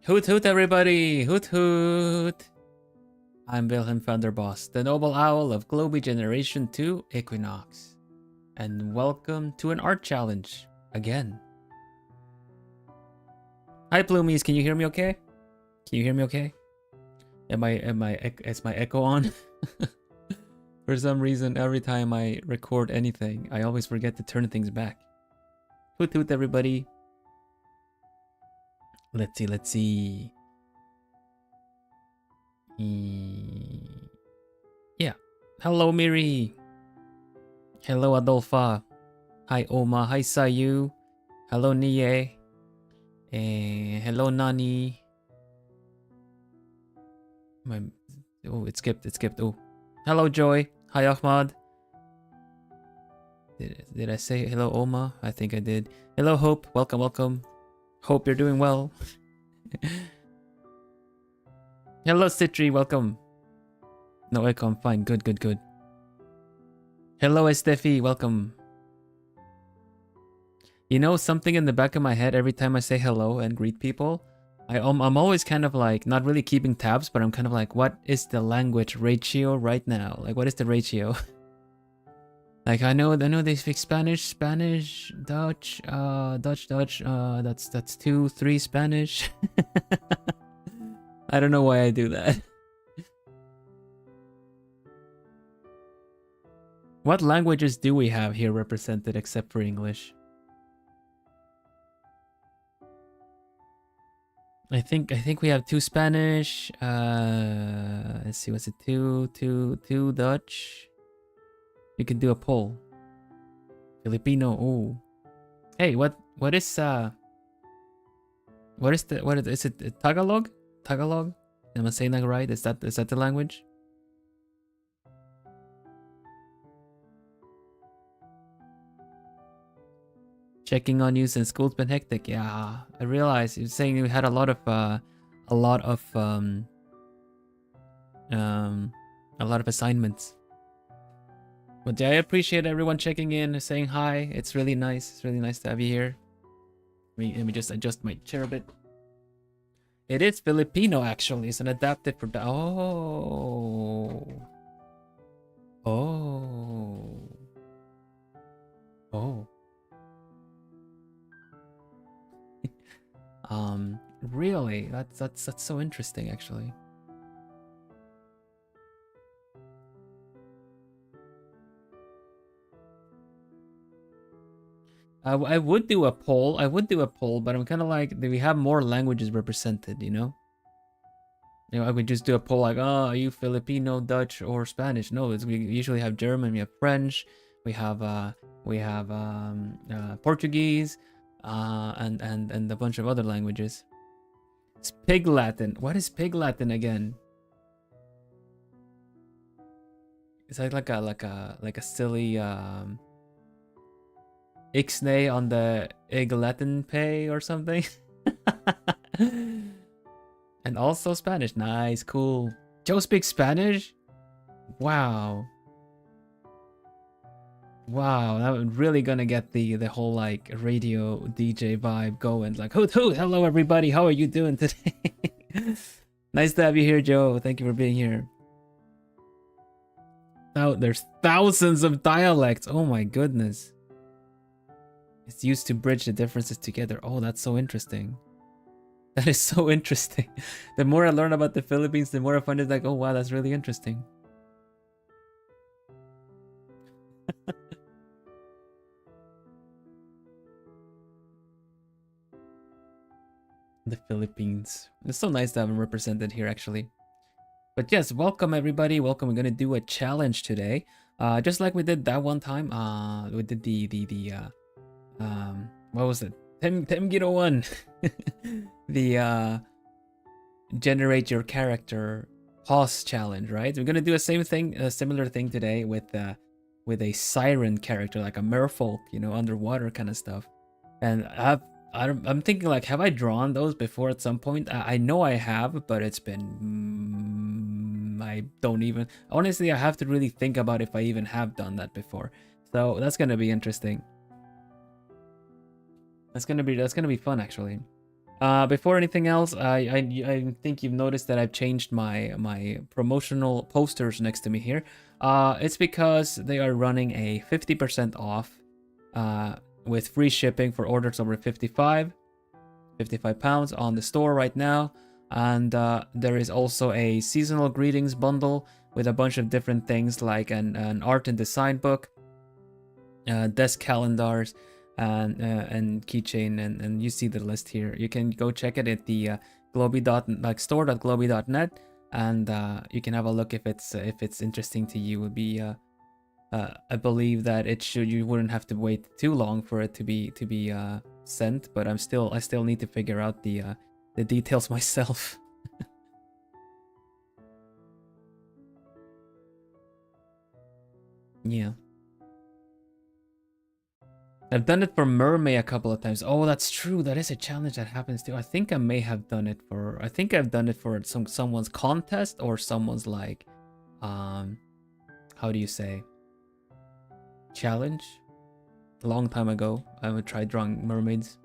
Hoot hoot everybody! Hoot hoot! I'm Vilhelm Vanderbos, the noble owl of Globie Generation 2 Equinnox. And welcome to an art challenge, again. Hi Plumies, can you hear me okay? Can you hear me okay? Is my echo on? For some reason, every time I record anything, I always forget to turn things back. Hoot hoot everybody! Let's see. Yeah. Hello, Miri. Hello, Adolfa. Hi, Oma. Hi, Sayu. Hello, Nie. Hello, Nani. Oh, it skipped. Oh. Hello, Joy. Hi, Ahmad. Did I say hello, Oma? I think I did. Hello, Hope. Welcome. Hope you're doing well. Hello, Citri. Welcome. No echo. I'm fine. Good. Hello, Estefi. Welcome. You know, something in the back of my head every time I say hello and greet people, I'm always kind of like not really keeping tabs, but I'm kind of like, what is the language ratio right now? Like, what is the ratio? Like, I know they speak Spanish, Dutch, Dutch. That's 2, 3 Spanish. I don't know why I do that. What languages do we have here represented except for English? I think we have 2 Spanish. Let's see, what's it? 2 Dutch. You can do a poll. Filipino. Oh, hey, what is it? Tagalog? Tagalog? Am I saying that right? Is that the language? Checking on you since school's been hectic. Yeah, I realized you were saying you had a lot of assignments. But yeah, I appreciate everyone checking in, saying hi. It's really nice. It's really nice to have you here. Let me just adjust my chair a bit. It is Filipino, actually. It's an adapted for oh. Really? That's so interesting, actually. I would do a poll. But I'm kind of like, do we have more languages represented? You know, I would just do a poll like, oh, are you Filipino, Dutch, or Spanish? No, we usually have German, we have French, we have Portuguese, and a bunch of other languages. It's Pig Latin. What is Pig Latin again? Is that like a silly Ixnay on the Egg Latin pay or something? And also Spanish. Nice, cool. Joe speaks Spanish? Wow. Wow, that was really gonna get the whole like radio DJ vibe going. Like, hoot hoot, hello everybody, how are you doing today? Nice to have you here, Joe. Thank you for being here. Oh, there's thousands of dialects. Oh my goodness. It's used to bridge the differences together. Oh, that's so interesting. That is so interesting. The more I learn about the Philippines, the more I find it like, oh wow, that's really interesting. The Philippines. It's so nice to have them represented here, actually. But yes, welcome everybody. Welcome. We're gonna do a challenge today. Just like we did that one time. We did the what was it? Temgiro one. The generate your character pause challenge, right? We're gonna do a similar thing today with a siren character, like a merfolk, you know, underwater kind of stuff. And I'm thinking like, have I drawn those before at some point? I know I have, but it's been I don't even honestly. I have to really think about if I even have done that before. So that's gonna be interesting. That's gonna be fun, actually. Before anything else, I think you've noticed that I've changed my promotional posters next to me here. It's because they are running a 50% off with free shipping for orders over 55 pounds on the store right now. And there is also a seasonal greetings bundle with a bunch of different things like an art and design book, desk calendars, and keychain, and you see the list here. You can go check it at the store.globie.net, and you can have a look if it's interesting to you. Would be I believe that you wouldn't have to wait too long for it to be sent, but I still need to figure out the details myself. Yeah. I've done it for Mermaid a couple of times. Oh, that's true. That is a challenge that happens too. I think I may have done it for. I think I've done it for someone's contest or someone's like, how do you say? Challenge. A long time ago, I would try drawing mermaids.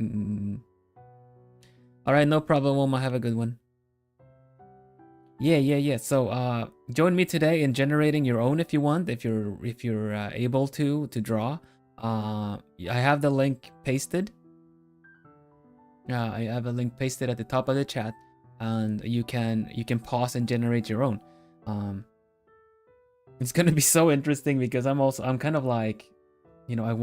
All right, no problem, Woma. Have a good one. Yeah. So join me today in generating your own if you want, if you're able to draw. I have the link pasted. I have a link pasted at the top of the chat, and you can pause and generate your own. It's gonna be so interesting because I'm kind of like, you know, I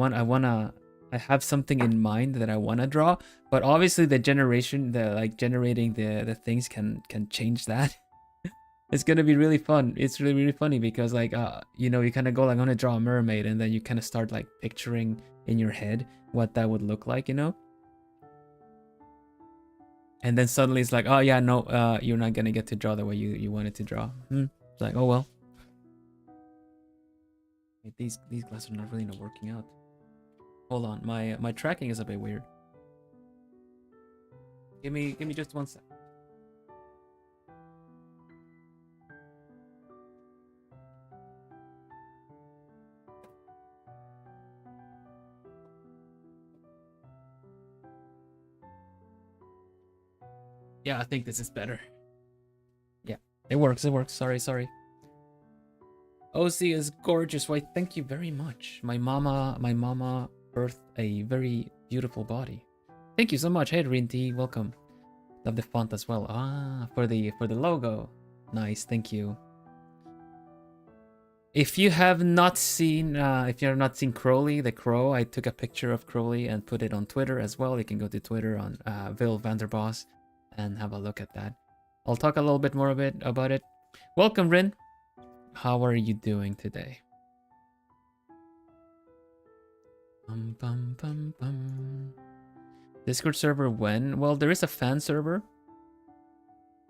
have something in mind that I wanna draw, but obviously generating the things can change that. It's gonna be really fun. It's really funny because like you know, you kind of go like, I'm gonna draw a mermaid, and then you kind of start like picturing in your head what that would look like, you know. And then suddenly it's like, oh yeah, no, you're not gonna get to draw the way you wanted to draw. It's like, oh well. These glasses are not really not working out. Hold on, my tracking is a bit weird. Give me just 1 sec. Yeah, I think this is better. Yeah, it works. Sorry. OC is gorgeous. Why, thank you very much. My mama birthed a very beautiful body. Thank you so much. Hey, Rinty, welcome. Love the font as well. For the logo. Nice, thank you. If you have not seen Crowley, the crow, I took a picture of Crowley and put it on Twitter as well. You can go to Twitter on Vilhelm Vanderbos and have a look at that. I'll talk a little bit more about it. Welcome, Rin. How are you doing today? Discord server when? Well, there is a fan server.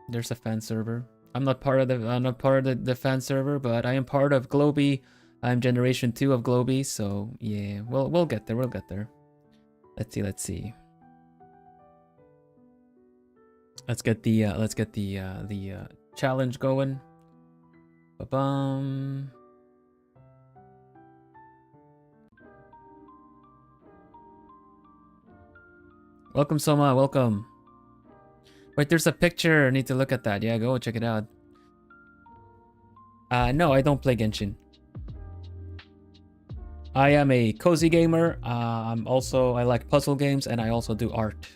There's a fan server. I'm not part of the fan server, but I am part of Globie. I'm generation 2 of Globie, so yeah, we'll get there. We'll get there. Let's see. Let's get the challenge going. Ba-bum. Welcome, Soma. Welcome. Wait, there's a picture. I need to look at that. Yeah, go check it out. No, I don't play Genshin. I am a cozy gamer. I like puzzle games, and I also do art.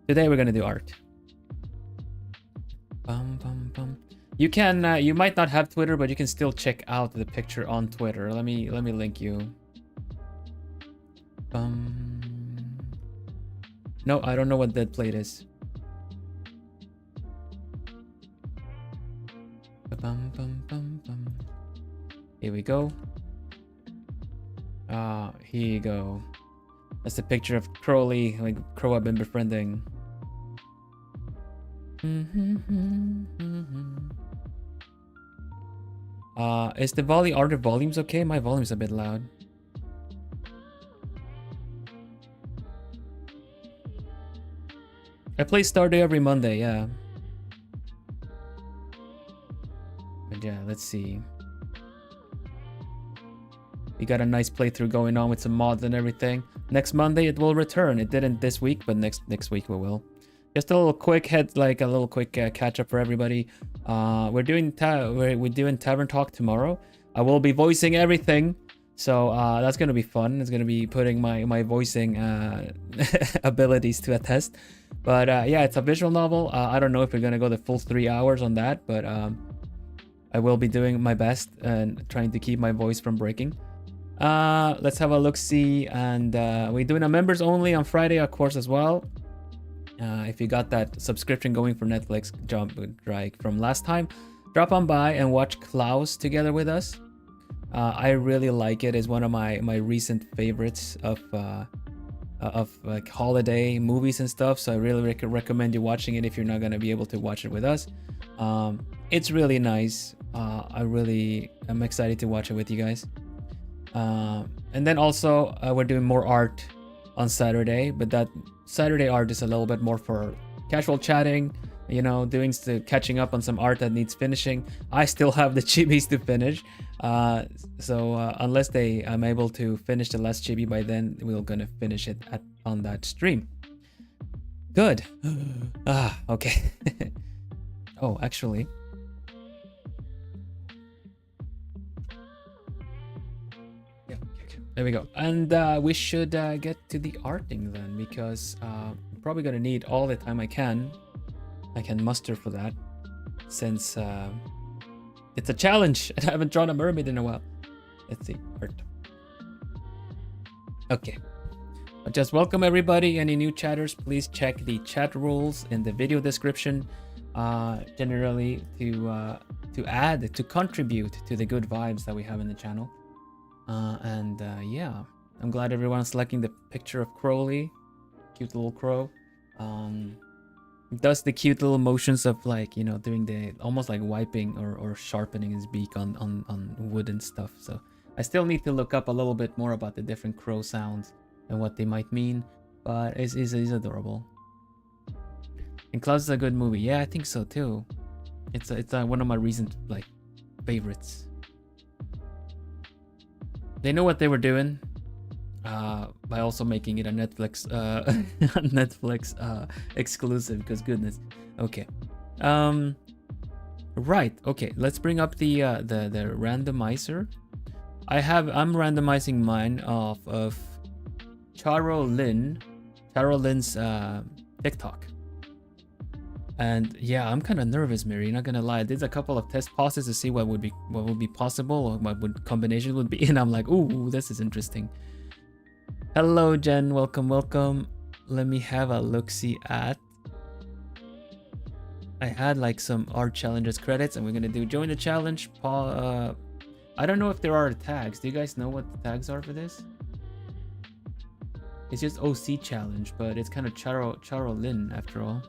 Today we're gonna do art. You can. You might not have Twitter, but you can still check out the picture on Twitter. Let me link you. No, I don't know what Dead Plate is. Here we go. Here you go. That's the picture of Crowley, like Crow I've been befriending. Is the volumes okay? My volume's a bit loud. I play Stardew every Monday, yeah. But yeah, let's see. We got a nice playthrough going on with some mods and everything. Next Monday it will return. It didn't this week, but next week we will. Just a little quick catch up for everybody. We're doing Tavern Talk tomorrow. I will be voicing everything, so that's gonna be fun. It's gonna be putting my voicing abilities to a test. But yeah, it's a visual novel. I don't know if we're gonna go the full 3 hours on that, but I will be doing my best and trying to keep my voice from breaking. Let's have a look-see, and we're doing a members only on Friday, of course, as well. If you got that subscription going for Netflix jump right from last time, drop on by and watch Klaus together with us. I really like it. It's one of my recent favorites of like holiday movies and stuff, so I really recommend you watching it if you're not gonna be able to watch it with us. It's really nice. I'm excited to watch it with you guys. And then also we're doing more art on Saturday, but that Saturday art is a little bit more for casual chatting, you know, catching up on some art that needs finishing. I still have the chibis to finish, so unless I'm able to finish the last chibi by then, we're gonna finish it on that stream. Good. Okay. Oh, actually, there we go. And we should get to the arting then, because I'm probably gonna need all the time I can muster for that, since it's a challenge and I haven't drawn a mermaid in a while. Let's see, art. Okay, just welcome everybody. Any new chatters, please check the chat rules in the video description, generally to contribute to the good vibes that we have in the channel. Yeah, I'm glad everyone's liking the picture of Crowley. Cute little crow. Does the cute little motions of, like, you know, doing the almost like wiping or sharpening his beak on wood and stuff. So I still need to look up a little bit more about the different crow sounds and what they might mean, but it's adorable. And Klaus is a good movie. Yeah, I think so too. It's one of my recent like favorites. They know what they were doing by also making it a Netflix exclusive, because goodness. Okay. Right. Okay, let's bring up the randomizer. I'm randomizing mine off of Charo Lynn's TikTok. And yeah, I'm kind of nervous, Mary, not gonna lie. I did a couple of test passes to see what would be possible, or what combination would be, and I'm like, ooh, this is interesting. Hello, Jen. Welcome. Let me have a look-see at. I had like some art challenges credits, and we're gonna do join the challenge. I don't know if there are tags. Do you guys know what the tags are for this? It's just OC challenge, but it's kind of Charo Lynn after all.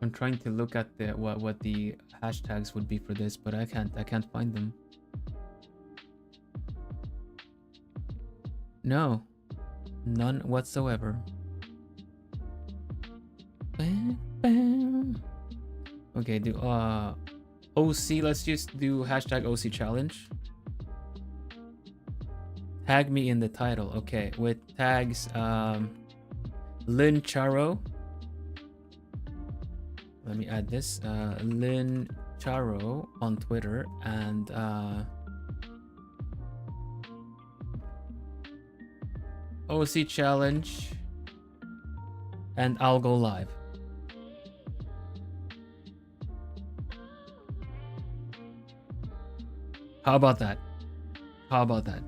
I'm trying to look at what the hashtags would be for this, but I can't find them. No, none whatsoever. Okay, do OC. Let's just do hashtag OC challenge. Tag me in the title. Okay, with tags Lynn Charo. Let me add this. Lynn Charo on Twitter, and OC challenge, and I'll go live. How about that? How about that?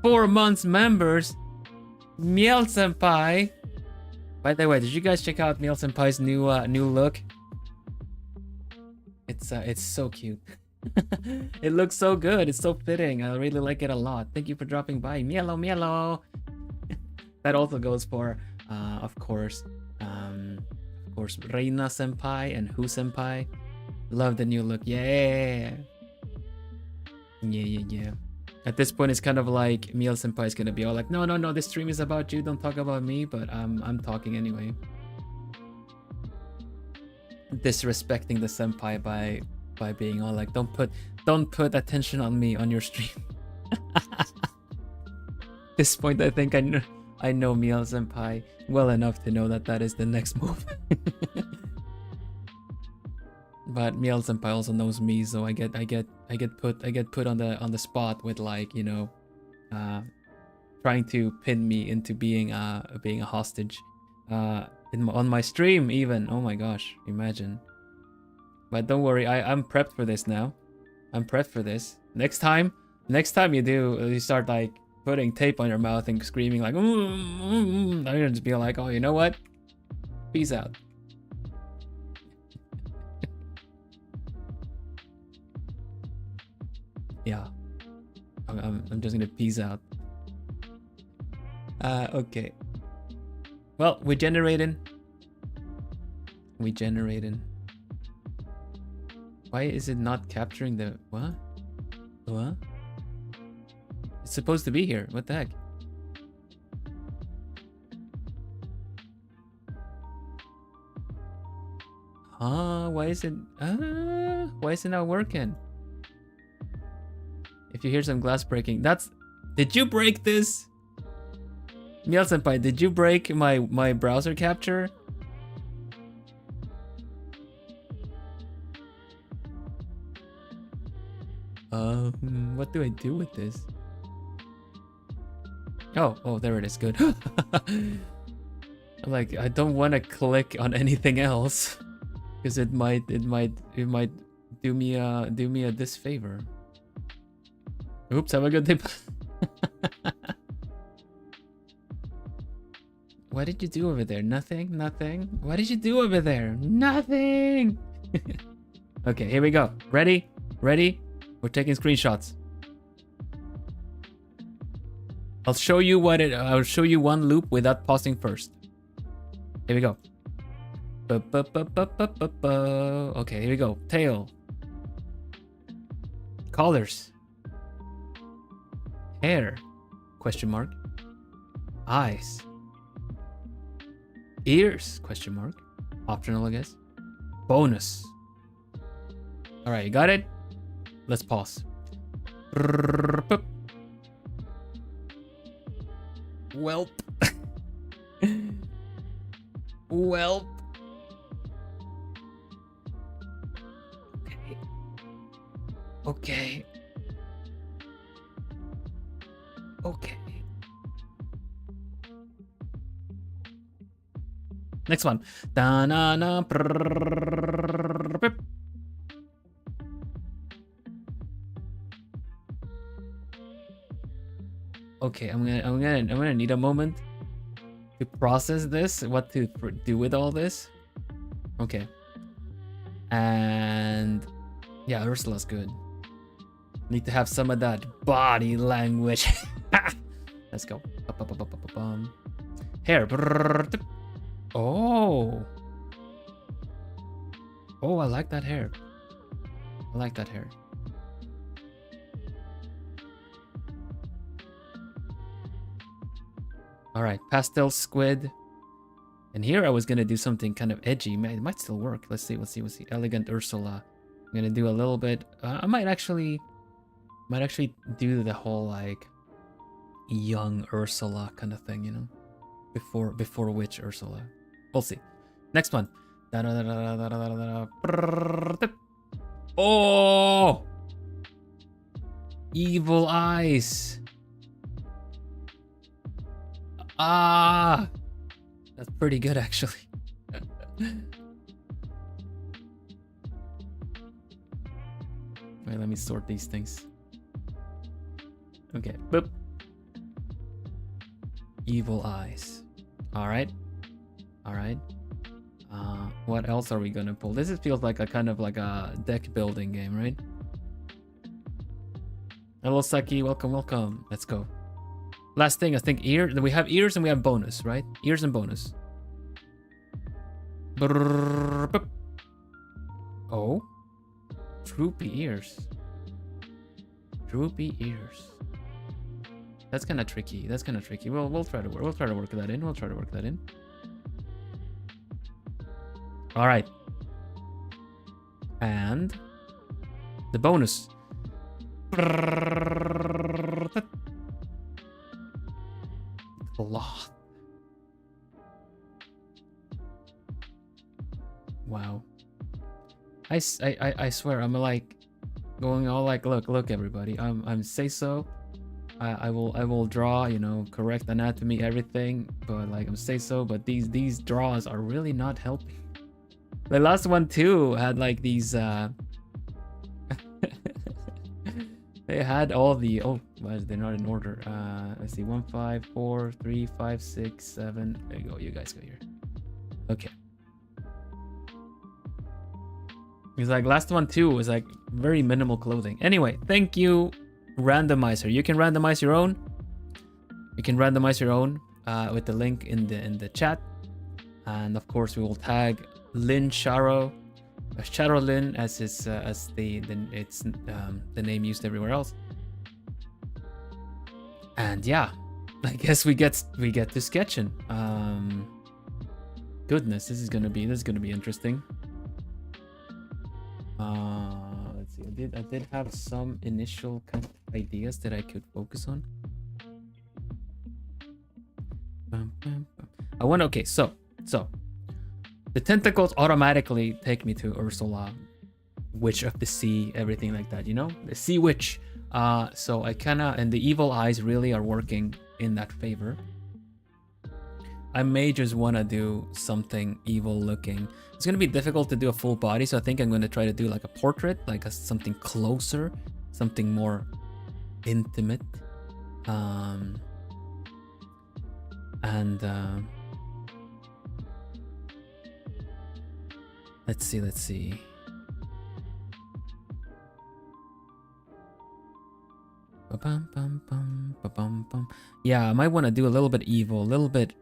Four months members. Miel Senpai. By the way, did you guys check out Miel Senpai's new look? It's so cute. It looks so good. It's so fitting. I really like it a lot. Thank you for dropping by. Mielo. That also goes for of course Reina Senpai and Hu Senpai. Love the new look. Yeah. At this point, it's kind of like Miel Senpai is gonna be all like, no, no, no, this stream is about you. Don't talk about me. But I'm talking anyway. Disrespecting the senpai by being all like, don't put attention on me on your stream. At this point, I think I know Miel Senpai well enough to know that that is the next move. But Miel Senpai also knows me, so I get put on the spot with, like, you know, trying to pin me into being a hostage on my stream even. Oh my gosh, imagine. But don't worry, I'm prepped for this now. I'm prepped for this. Next time you start like putting tape on your mouth and screaming like, I'm gonna just be like, oh, you know what? Peace out. Yeah, I'm just gonna peace out. Okay. Well, we're generating. Why is it not capturing the what? What? It's supposed to be here. What the heck? Huh? Why is it? Why is it not working? If you hear some glass breaking, that's. Did you break this? Miel Senpai, did you break my browser capture? What do I do with this? Oh, there it is. Good. Like, I don't want to click on anything else because it might do me a disfavor. Oops, have a good day. What did you do over there? Nothing? Nothing? What did you do over there? Nothing! Okay, here we go. Ready? Ready? We're taking screenshots. I'll show you one loop without pausing first. Here we go. Okay, here we go. Tail. Colors. Hair? Question mark. Eyes. Ears? Question mark. Optional, I guess. Bonus. All right, you got it? Let's pause. Welp. Welp. Okay. Okay. Next one. Da-na-na. Okay, I'm gonna need a moment to process this. What to do with all this? Okay. And yeah, Ursula's good. Need to have some of that body language. Let's go. Hair. Oh. Oh, I like that hair. I like that hair. All right, pastel squid. And here I was gonna do something kind of edgy. It might still work. Let's see. Elegant Ursula. I'm gonna do a little bit. I might actually do the whole like young Ursula kind of thing, you know, before which Ursula. We'll see. Next one. Oh, evil eyes. Ah, that's pretty good actually. Wait, let me sort these things. Okay, boop. Evil eyes. All right. What else are we gonna pull? This feels like a kind of like a deck building game, right? Hello, Saki. Welcome. Let's go. Last thing, I think ear. We have ears and we have bonus, right? Ears and bonus. Oh, droopy ears. That's kind of tricky. That's kind of tricky. We'll try to work. We'll try to work that in. We'll try to work that in. All right. And the bonus. Cloth. Wow. I swear I'm like going all like look everybody. I'm say so. I will draw, you know, correct anatomy, everything, but like I'm say so, but these draws are really not helping. The last one too had like these they had all the why is they're not in order? Let's see, 1 5 4 3 5 6 7. There you go, you guys go here. Okay. It's like last one too was like very minimal clothing. Anyway, thank you, randomizer. You can randomize your own. You can randomize your own with the link in the chat, and of course we will tag Lin Sharo, Sharo Lin as his as the name used everywhere else. And yeah, I guess we get to sketching. Goodness, this is gonna be interesting. Let's see. I did have some initial kind of ideas that I could focus on. I want okay. So the tentacles automatically take me to Ursula, Witch of the Sea, everything like that. You know, the Sea Witch. So I kinda, and the evil eyes really are working in that favor. I may just want to do something evil looking. It's going to be difficult to do a full body, so I think I'm going to try to do like a portrait, like something closer, something more intimate. Let's see. Yeah, I might want to do a little bit evil, little bit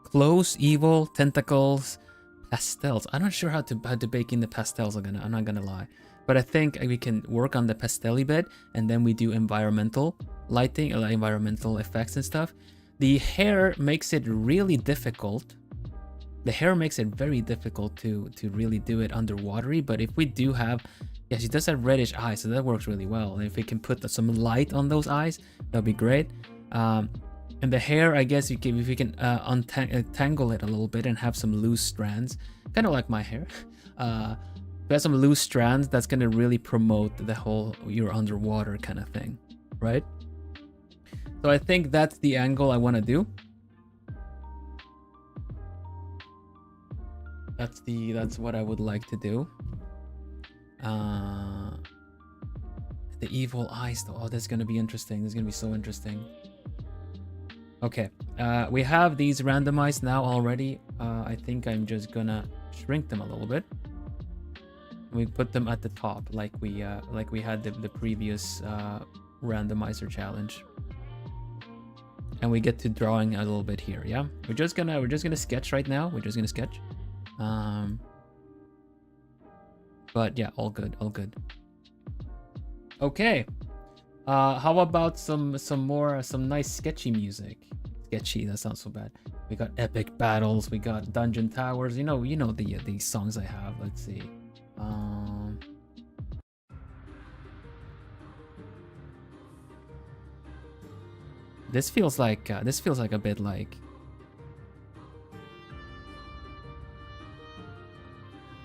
close, evil, tentacles, pastels. I'm not sure how to bake in the pastels. I'm not gonna lie, but I think we can work on the pastel-y bit, and then we do environmental lighting, environmental effects and stuff. The hair makes it really difficult. The hair makes it very difficult to really do it underwatery, but if we do have, yeah, she does have reddish eyes, so that works really well. And if we can put some light on those eyes, that'd be great. And the hair, I guess if we can untangle it a little bit and have some loose strands, kind of like my hair. We have some loose strands, that's gonna really promote the whole you're underwater kind of thing, right? So I think that's the angle I want to do. That's what I would like to do. The evil eyes though. Oh, that's gonna be interesting. This is gonna be so interesting. Okay, we have these randomized now already. I think I'm just gonna shrink them a little bit. We put them at the top like we had the previous randomizer challenge. And we get to drawing a little bit here. Yeah, we're just gonna sketch right now. We're just gonna sketch. But yeah, all good. Okay, how about some nice sketchy music? Sketchy, that sounds so bad. We got epic battles, we got dungeon towers. You know the songs I have. Let's see. This feels like a bit like.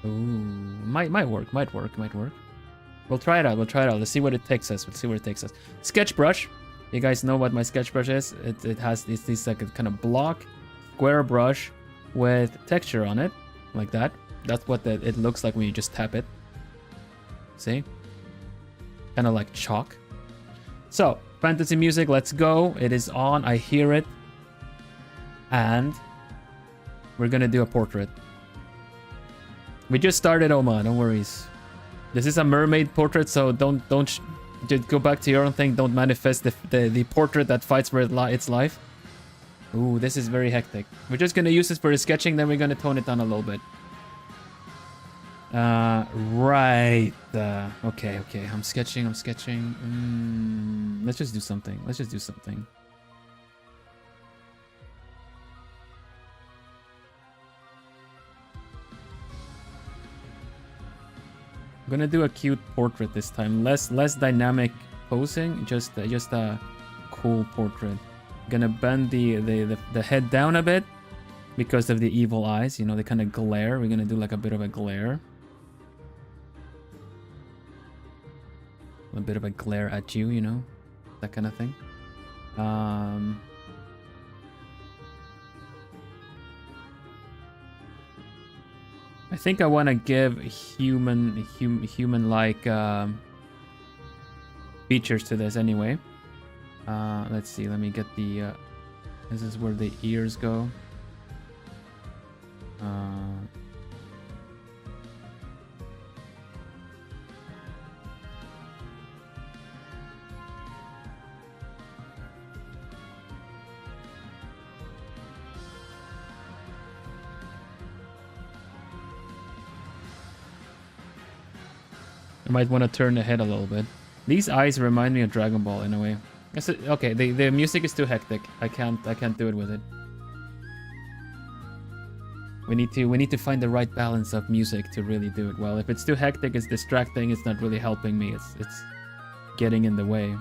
Ooh, might work. We'll try it out. Let's see what it takes us. Sketch brush. You guys know what my sketch brush is. It has this like a kind of block, square brush with texture on it, like that. That's what it looks like when you just tap it. See? Kind of like chalk. So, fantasy music, let's go. It is on. I hear it. And we're gonna do a portrait. We just started, Oma, no worries. This is a mermaid portrait, so don't just go back to your own thing. Don't manifest the portrait that fights for its life. Ooh, this is very hectic. We're just gonna use this for the sketching, then we're gonna tone it down a little bit. Right. Okay, okay. I'm sketching. Let's just do something. I'm gonna do a cute portrait this time. Less dynamic posing. Just a cool portrait. Gonna bend the head down a bit because of the evil eyes. You know, they kind of glare. We're gonna do like a bit of a glare. A bit of a glare at you, you know, that kind of thing. I think I want to give human-like features to this anyway. Let's see. Let me get the. This is where the ears go. I might want to turn the head a little bit. These eyes remind me of Dragon Ball in a way. Okay, the music is too hectic. I can't do it with it. We need to find the right balance of music to really do it well. If it's too hectic, it's distracting. It's not really helping me. It's getting in the way.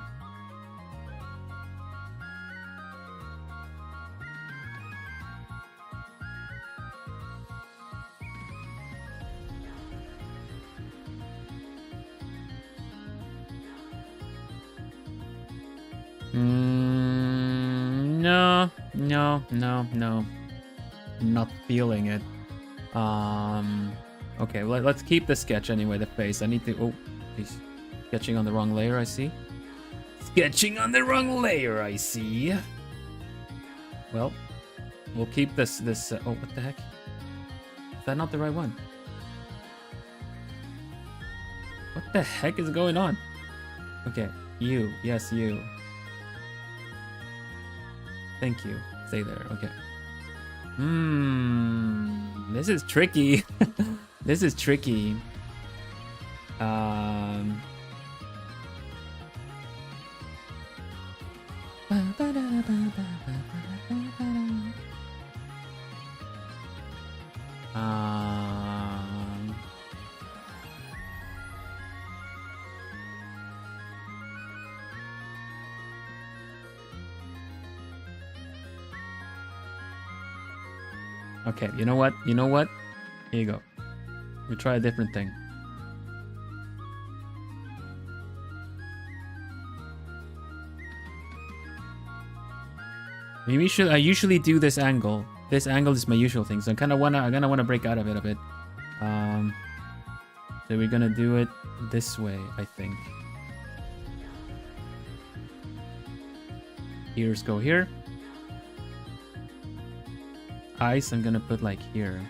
No. Not feeling it. Okay, let's keep the sketch anyway, the face. I need to... Oh, he's sketching on the wrong layer, I see. Sketching on the wrong layer, I see. Well, we'll keep this... oh, what the heck? Is that not the right one? What the heck is going on? Okay, you. Yes, you. Thank you. Stay there, okay. This is tricky. This is tricky. Okay, you know what? Here you go. We try a different thing. Maybe I usually do this angle. This angle is my usual thing, so I kind of wanna break out of it a bit. So we're gonna do it this way, I think. Ears go here. Eyes, I'm gonna put like here.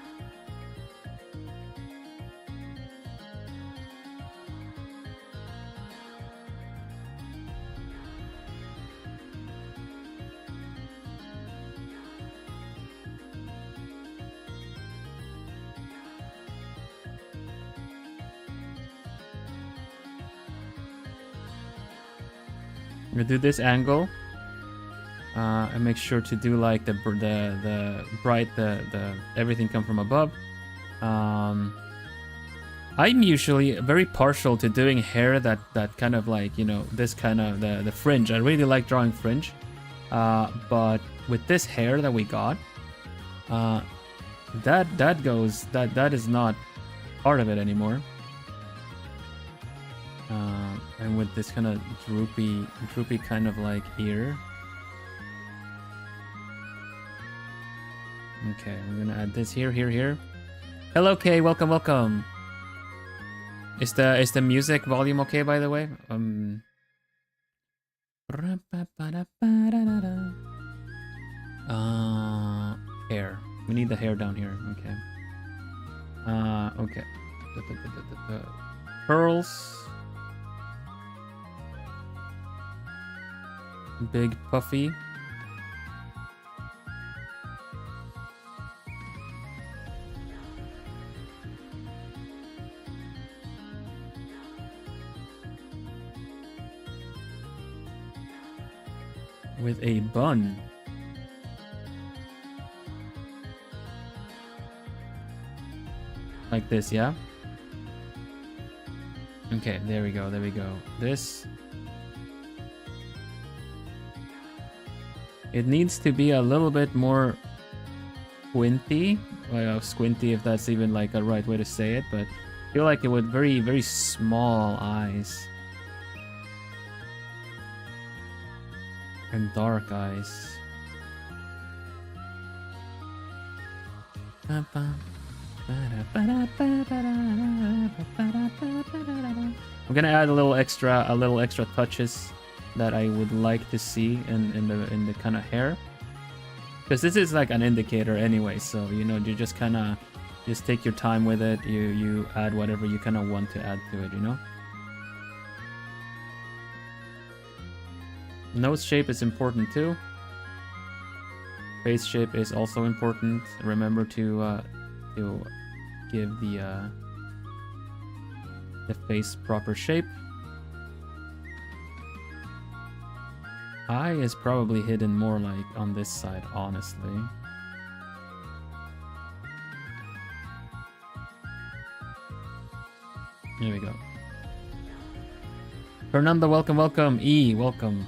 I'm gonna do this angle. And make sure to do like the bright, the everything come from above. I'm usually very partial to doing hair that kind of like, you know, this kind of the fringe. I really like drawing fringe, but with this hair that we got, that is not part of it anymore. And with this kind of droopy kind of like ear. Okay, we're gonna add this here. Hello, Kay. Welcome. Is the music volume okay, by the way? Hair. We need the hair down here. Okay. Okay. Pearls. Big puffy. with a bun. Like this, yeah? Okay, there we go, there we go. This... It needs to be a little bit more squinty. Well, squinty if that's even like a right way to say it, but I feel like it would very, very small eyes. And dark eyes. I'm gonna add a little extra touches that I would like to see in the kind of hair, because this is like an indicator anyway. So you know, you just kind of just take your time with it. You add whatever you kind of want to add to it. You know. Nose shape is important too. Face shape is also important. Remember to give the face proper shape. Eye is probably hidden more like on this side, honestly. Here we go. Fernando, welcome, welcome. E, welcome.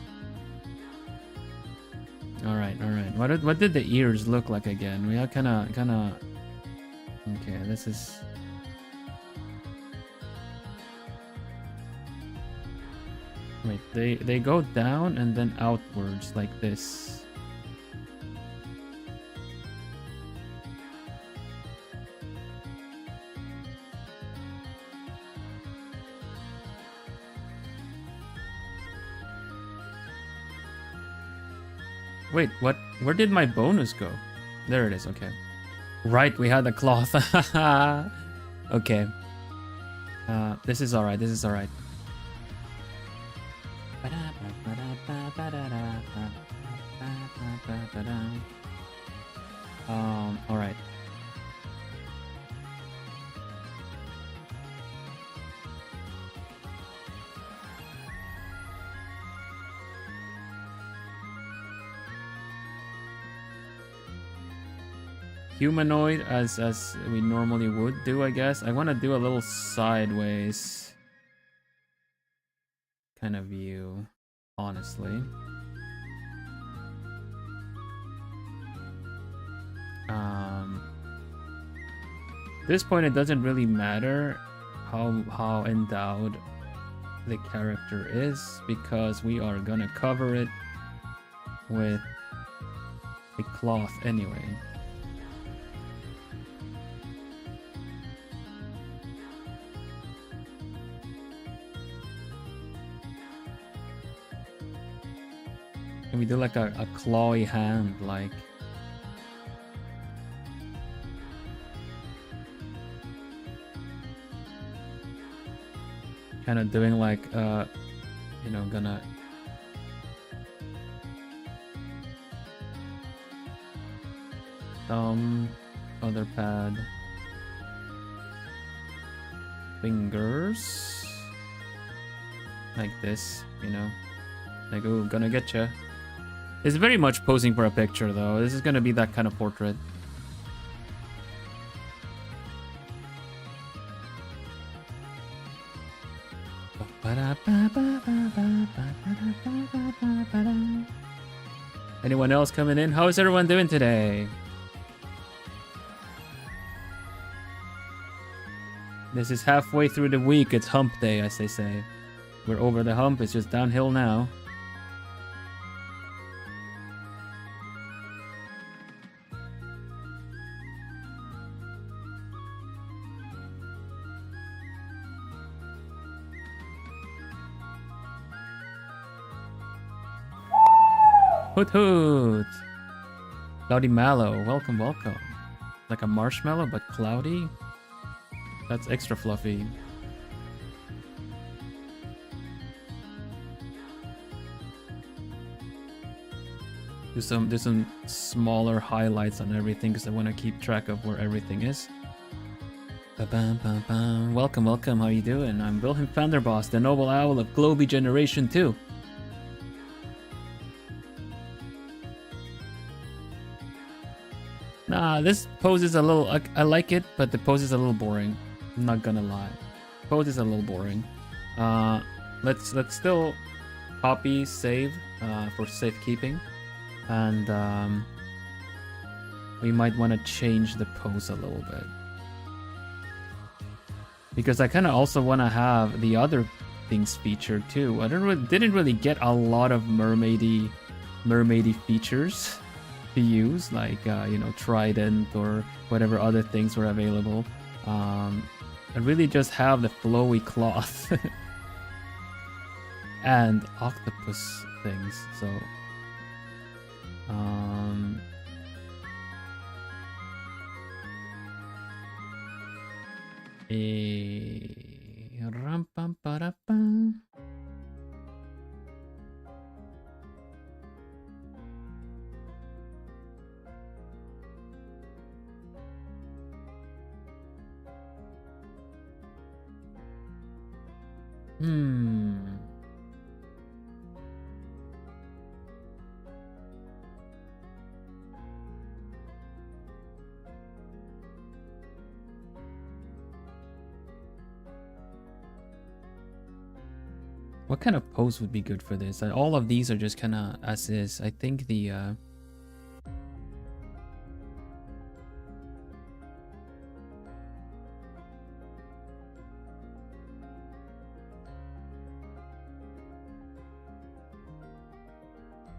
All right, all right. What did the ears look like again? We are kind of. Okay, this is. Wait, they go down and then outwards like this. Wait, what? Where did my bonus go? There it is, okay. Right, we had the cloth. Okay. This is alright, this is alright. Alright. Humanoid as we normally would do, I guess. I want to do a little sideways kind of view, honestly. At this point, it doesn't really matter how endowed the character is, because we are gonna cover it with a cloth anyway. Can we do like a clawy hand, like? Kind of doing like, you know, gonna... Thumb, other pad. Fingers. Like this, you know? Like, ooh, gonna get ya. It's very much posing for a picture, though. This is gonna be that kind of portrait. Anyone else coming in? How is everyone doing today? This is halfway through the week. It's hump day, as they say. We're over the hump. It's just downhill now. Hoot hoot! Cloudy Mallow, welcome, welcome. Like a marshmallow, but cloudy? That's extra fluffy. Do some smaller highlights on everything, because I want to keep track of where everything is. Ba-bam-bam-bam. Welcome, welcome, how you doing? I'm Vilhelm Vanderbos, the noble owl of Globie Generation 2. Nah, this pose is a little... I like it, but the pose is a little boring. I'm not gonna lie. Pose is a little boring. Let's still copy, save for safekeeping. And we might want to change the pose a little bit. Because I kind of also want to have the other things featured too. I didn't really get a lot of mermaidy features to use, like you know, trident or whatever other things were available. I really just have the flowy cloth and octopus things. So ram pam para pam. What kind of pose would be good for this? All of these are just kind of as is. I think the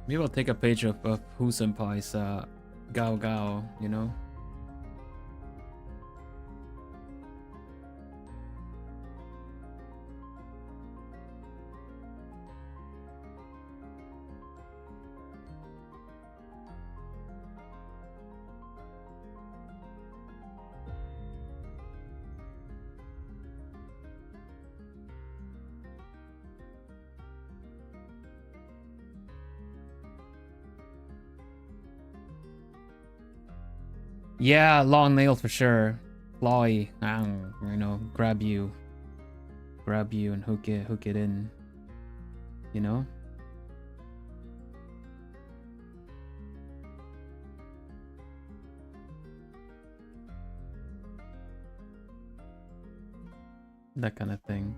maybe I'll take a page of Hu Senpai's Gao Gao, you know? Yeah, long nails for sure. Clawy, you know, grab you and hook it in, you know. That kind of thing.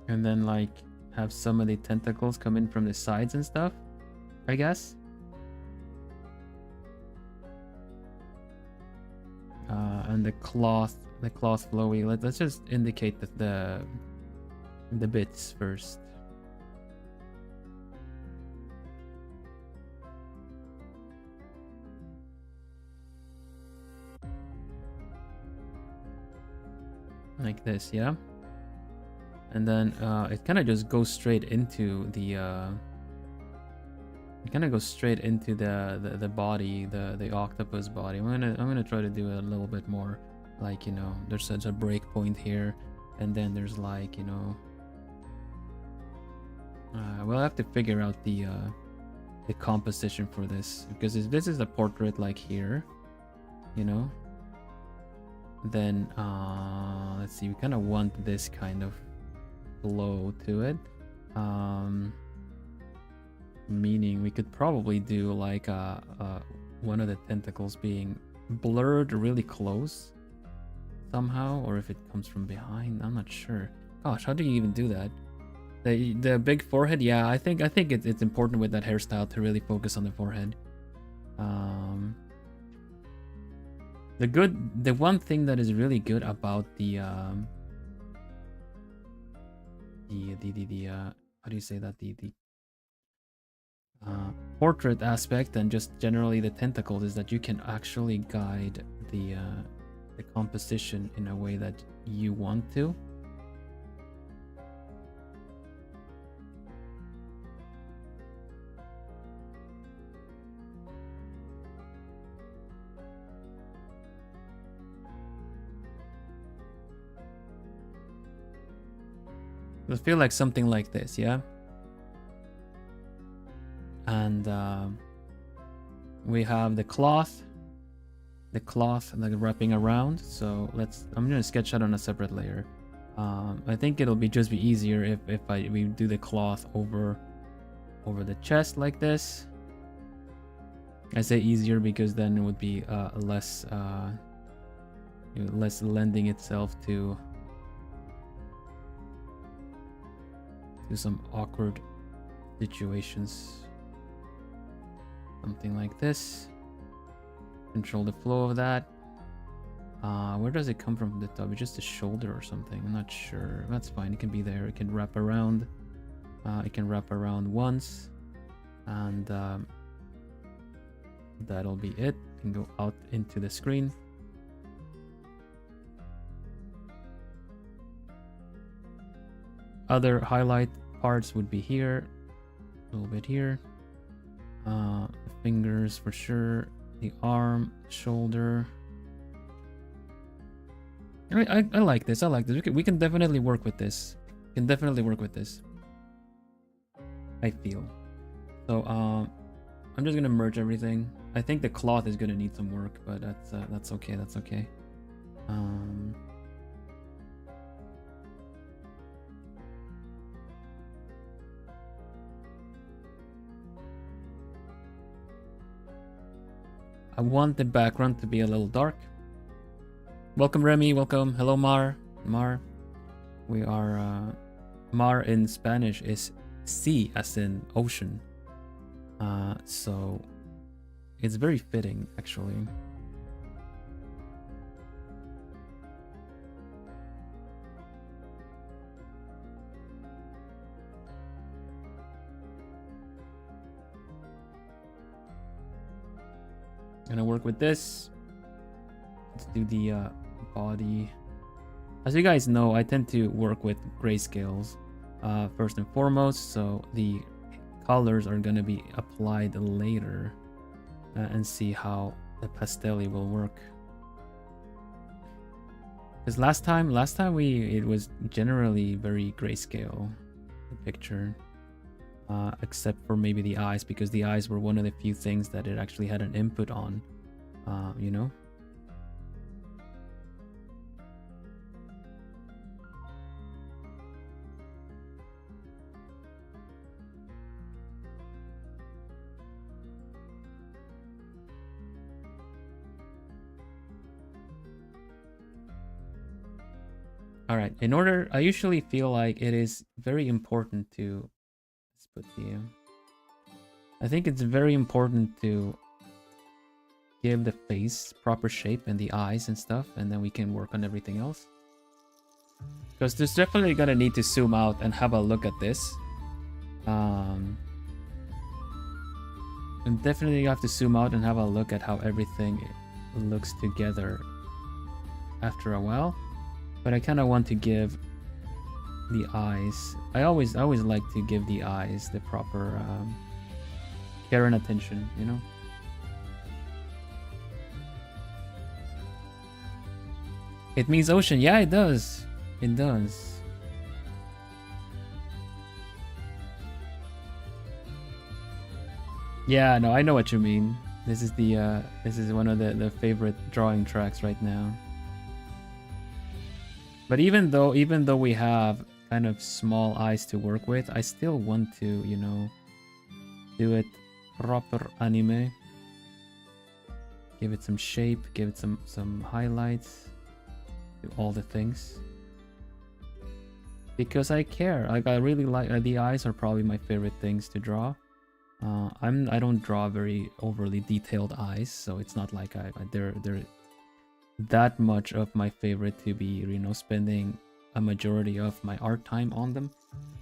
And then like have some of the tentacles come in from the sides and stuff, I guess. And the cloth flowy. Let's just indicate that the bits first. Like this, yeah. And then it kind of just goes straight into the the body, the octopus body. I'm gonna try to do it a little bit more, like, you know, there's such a break point here, and then there's like, you know, we'll have to figure out the composition for this, because this is a portrait like here, you know. Then let's see, we kind of want this kind of flow to it, meaning we could probably do like one of the tentacles being blurred really close somehow, or if it comes from behind, I'm not sure. Gosh, how do you even do that? The big forehead, yeah, I think it's important with that hairstyle to really focus on the forehead. The one thing that is really good about the how do you say that, the portrait aspect, and just generally the tentacles, is that you can actually guide the composition in a way that you want to. I feel like something like this, yeah. And we have the cloth like wrapping around. So I'm gonna sketch that on a separate layer. I think it'll just be easier if we do the cloth over the chest like this. I say easier because then it would be less lending itself to some awkward situations. Something like this. Control the flow of that. Where does it come from the top? It's just the shoulder or something. I'm not sure. That's fine. It can be there. It can wrap around. It can wrap around once. And that'll be it. It can go out into the screen. Other highlight parts would be here. A little bit here. The fingers for sure. The arm, shoulder. I like this. I like this. We can definitely work with this. Can definitely work with this. I feel. So I'm just gonna merge everything. I think the cloth is gonna need some work, but that's okay. That's okay. I want the background to be a little dark. Welcome Remy, welcome. Hello Mar. We are Mar in Spanish is sea as in ocean. So it's very fitting actually. Gonna work with this. Let's do the body. As you guys know, I tend to work with grayscales first and foremost, so the colors are gonna be applied later and see how the pastelli will work. Because last time it was generally very grayscale, the picture. Except for maybe the eyes, because the eyes were one of the few things that it actually had an input on, you know? All right, I usually feel like it is very important to, let's put the, I think it's very important to give the face proper shape and the eyes and stuff, and then we can work on everything else. Because there's definitely gonna need to zoom out and have a look at this. And definitely you have to zoom out and have a look at how everything looks together after a while. But I kind of want to give the eyes. I always like to give the eyes the proper care and attention, you know. It means ocean. Yeah, it does. It does. Yeah, no, I know what you mean. This is the this is one of the favorite drawing tracks right now. But even though we have kind of small eyes to work with, I still want to, you know, do it proper anime. Give it some shape, give it some highlights, do all the things. Because I care. Like I really like the eyes are probably my favorite things to draw. I don't draw very overly detailed eyes, so it's not like they're that much of my favorite to be, you know, spending a majority of my art time on them.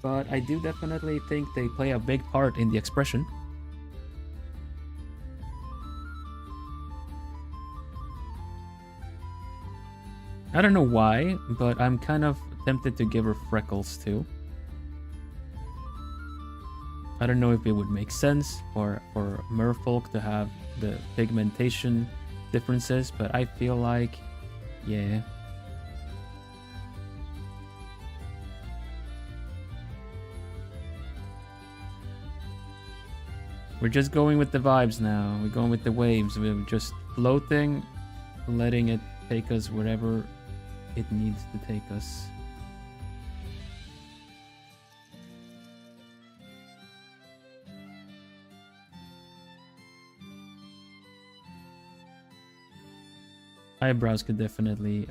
But I do definitely think they play a big part in the expression. I don't know why, but I'm kind of tempted to give her freckles too. I don't know if it would make sense for merfolk to have the pigmentation differences, but I feel like, yeah. We're just going with the vibes now. We're going with the waves. We're just floating, letting it take us wherever it needs to take us. Eyebrows could definitely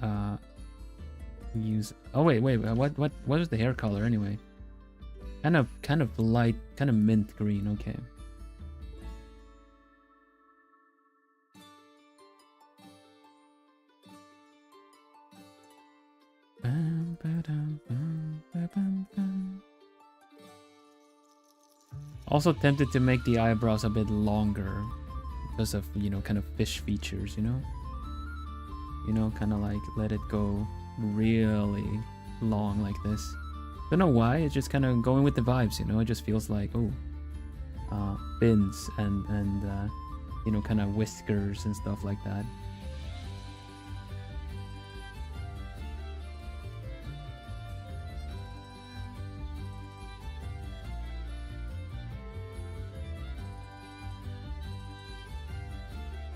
use. Oh wait, what was the hair color anyway? Kind of light, kind of mint green. Okay. Also tempted to make the eyebrows a bit longer because of, you know, kind of fish features, you know? You know, kind of like let it go really long like this. Don't know why, it's just kind of going with the vibes, you know? It just feels like, oh, fins and you know, kind of whiskers and stuff like that.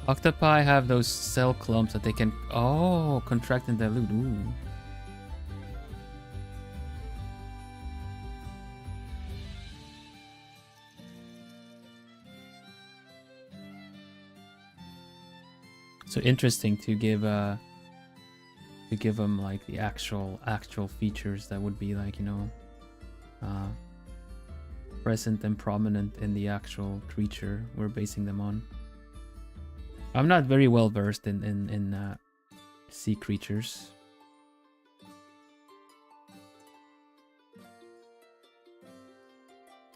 Octopi have those cell clumps that they can, oh, contract and dilute. Ooh. So interesting to give them like the actual features that would be like, you know, present and prominent in the actual creature we're basing them on. I'm not very well versed in sea creatures.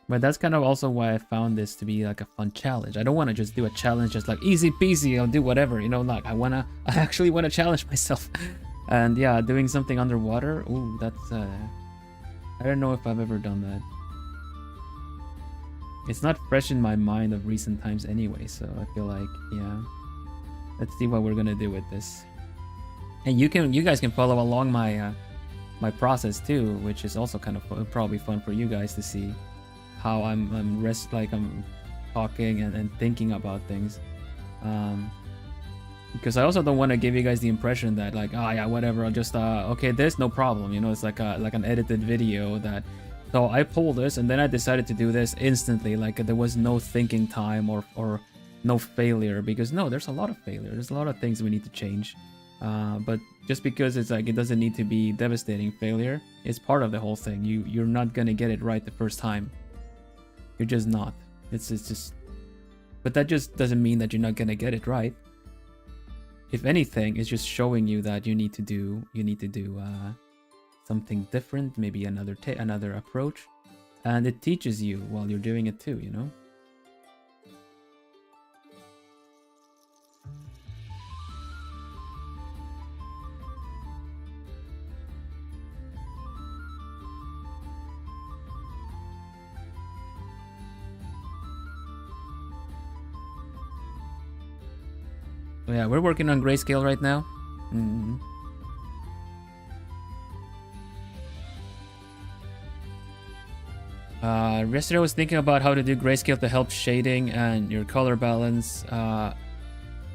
But that's kind of also why I found this to be like a fun challenge. I don't want to just do a challenge just like easy peasy, I'll do whatever, you know, like I actually want to challenge myself. And yeah, doing something underwater, ooh, that's I don't know if I've ever done that. It's not fresh in my mind of recent times anyway, so I feel like, yeah. Let's see what we're gonna do with this. And you guys can follow along my my process too, which is also kind of probably fun for you guys to see how I'm talking and thinking about things. Because I also don't want to give you guys the impression that like, oh yeah, whatever, I'll just okay, this, no problem, you know, it's like an edited video that, so I pulled this and then I decided to do this instantly, like there was no thinking time or no failure, because no, there's a lot of failure, there's a lot of things we need to change. But just because it's like, it doesn't need to be devastating failure, it's part of the whole thing. You're not gonna get it right the first time. You're just not. It's just, but that just doesn't mean that you're not gonna get it right. If anything, it's just showing you that you need to do something different, maybe another approach, and it teaches you while you're doing it too, you know. Yeah, we're working on grayscale right now. Yesterday I was thinking about how to do grayscale to help shading and your color balance.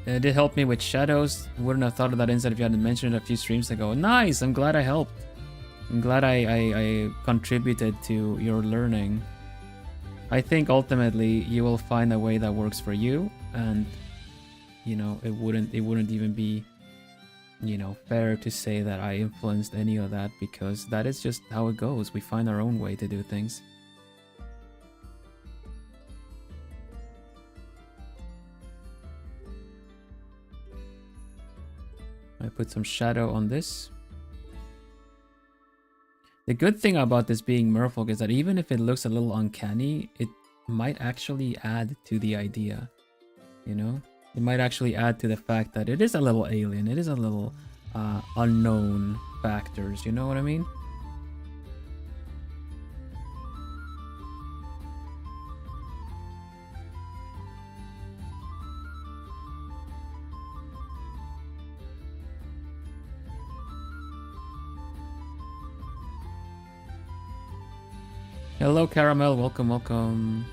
It did help me with shadows. Wouldn't have thought of that insight if you hadn't mentioned it a few streams ago. Nice! I'm glad I helped. I'm glad I contributed to your learning. I think ultimately you will find a way that works for you, and you know, it wouldn't even be, you know, fair to say that I influenced any of that, because that is just how it goes. We find our own way to do things. I put some shadow on this. The good thing about this being merfolk is that even if it looks a little uncanny, it might actually add to the idea, you know? It might actually add to the fact that it is a little alien. It is a little unknown factors. You know what I mean? Hello, Caramel. Welcome, welcome.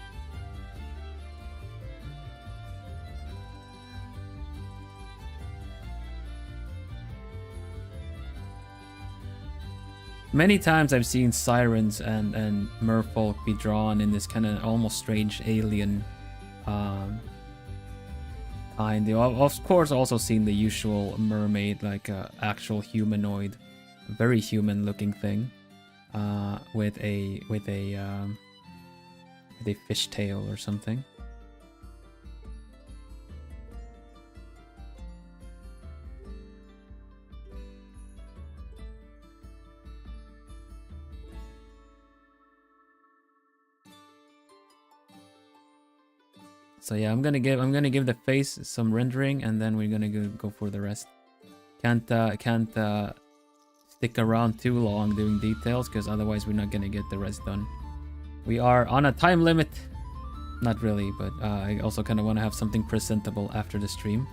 Many times I've seen sirens and merfolk be drawn in this kind of almost strange alien Of course, also seen the usual mermaid, like actual humanoid, very human-looking thing, with a fish tail or something. So yeah, I'm gonna give the face some rendering, and then we're gonna go for the rest. Can't stick around too long doing details, because otherwise we're not gonna get the rest done. We are on a time limit. Not really, but I also kind of want to have something presentable after the stream.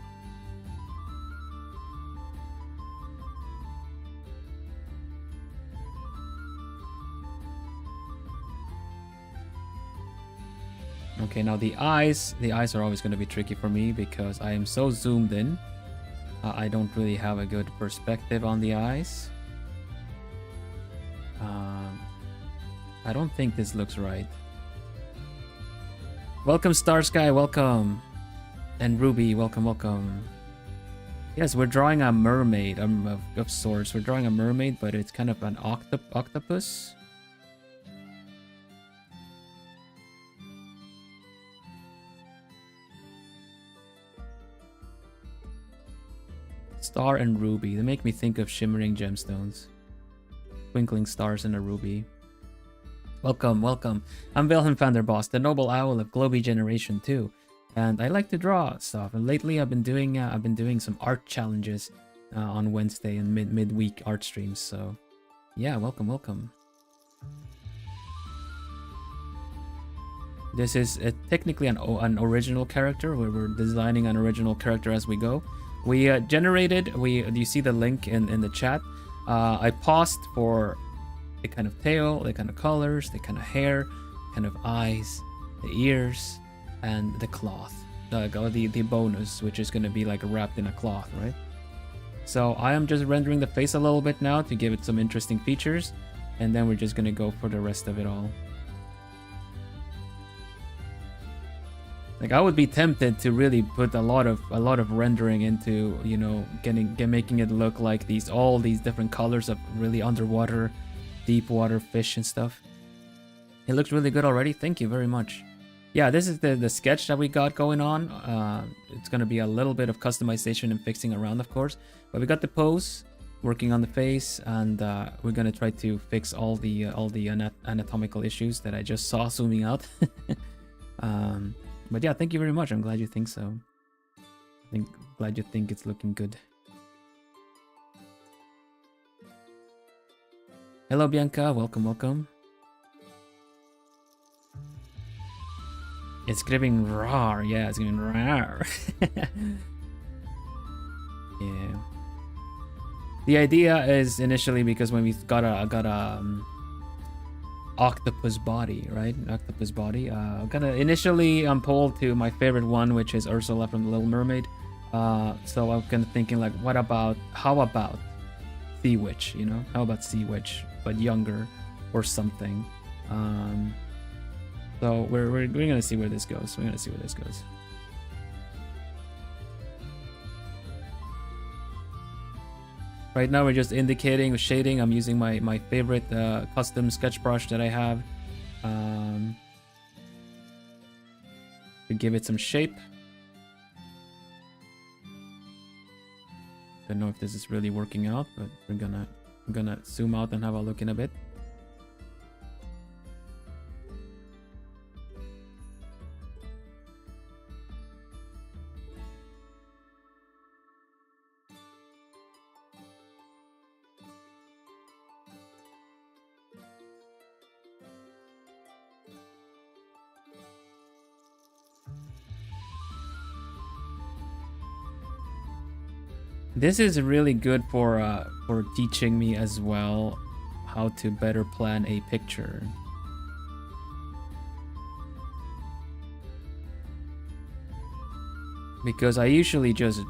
Okay, now the eyes are always going to be tricky for me because I am so zoomed in. I don't really have a good perspective on the eyes. I don't think this looks right. Welcome Starsky, welcome. And Ruby, welcome. Yes, we're drawing a mermaid of sorts. We're drawing a mermaid, but it's kind of an octopus. Star and ruby. They make me think of shimmering gemstones. Twinkling stars in a ruby. Welcome. I'm Vilhelm Vanderbos, the noble owl of Globie Generation 2. And I like to draw stuff. And lately I've been doing some art challenges on Wednesday and midweek art streams. So yeah, welcome. This is technically an original character, where we're designing an original character as we go. We you see the link in the chat. I paused for the kind of tail, the kind of colors, the kind of hair, kind of eyes, the ears, and the cloth. The bonus, which is going to be like wrapped in a cloth, right? So I am just rendering the face a little bit now to give it some interesting features, and then we're just going to go for the rest of it all. Like, I would be tempted to really put a lot of rendering into, you know, making it look like all these different colors of really underwater, deep water fish and stuff. It looks really good already. Thank you very much. Yeah, this is the sketch that we got going on. It's gonna be a little bit of customization and fixing around, of course. But we got the pose, working on the face, and we're gonna try to fix all the anatomical issues that I just saw zooming out. But yeah, thank you very much. I'm glad you think so. Glad you think it's looking good. Hello, Bianca. Welcome. It's giving rar. Yeah, it's giving rar. Yeah. The idea is initially because when we got a octopus body, right? Octopus body. Initially I'm pulled to my favorite one, which is Ursula from The Little Mermaid. So I'm kind of thinking like, how about Sea Witch? You know, how about Sea Witch but younger or something? So we're gonna see where this goes. Right now we're just indicating with shading. I'm using my favorite custom sketch brush that I have to give it some shape. Don't know if this is really working out, but I'm gonna zoom out and have a look in a bit. This is really good for teaching me as well how to better plan a picture. Because I usually just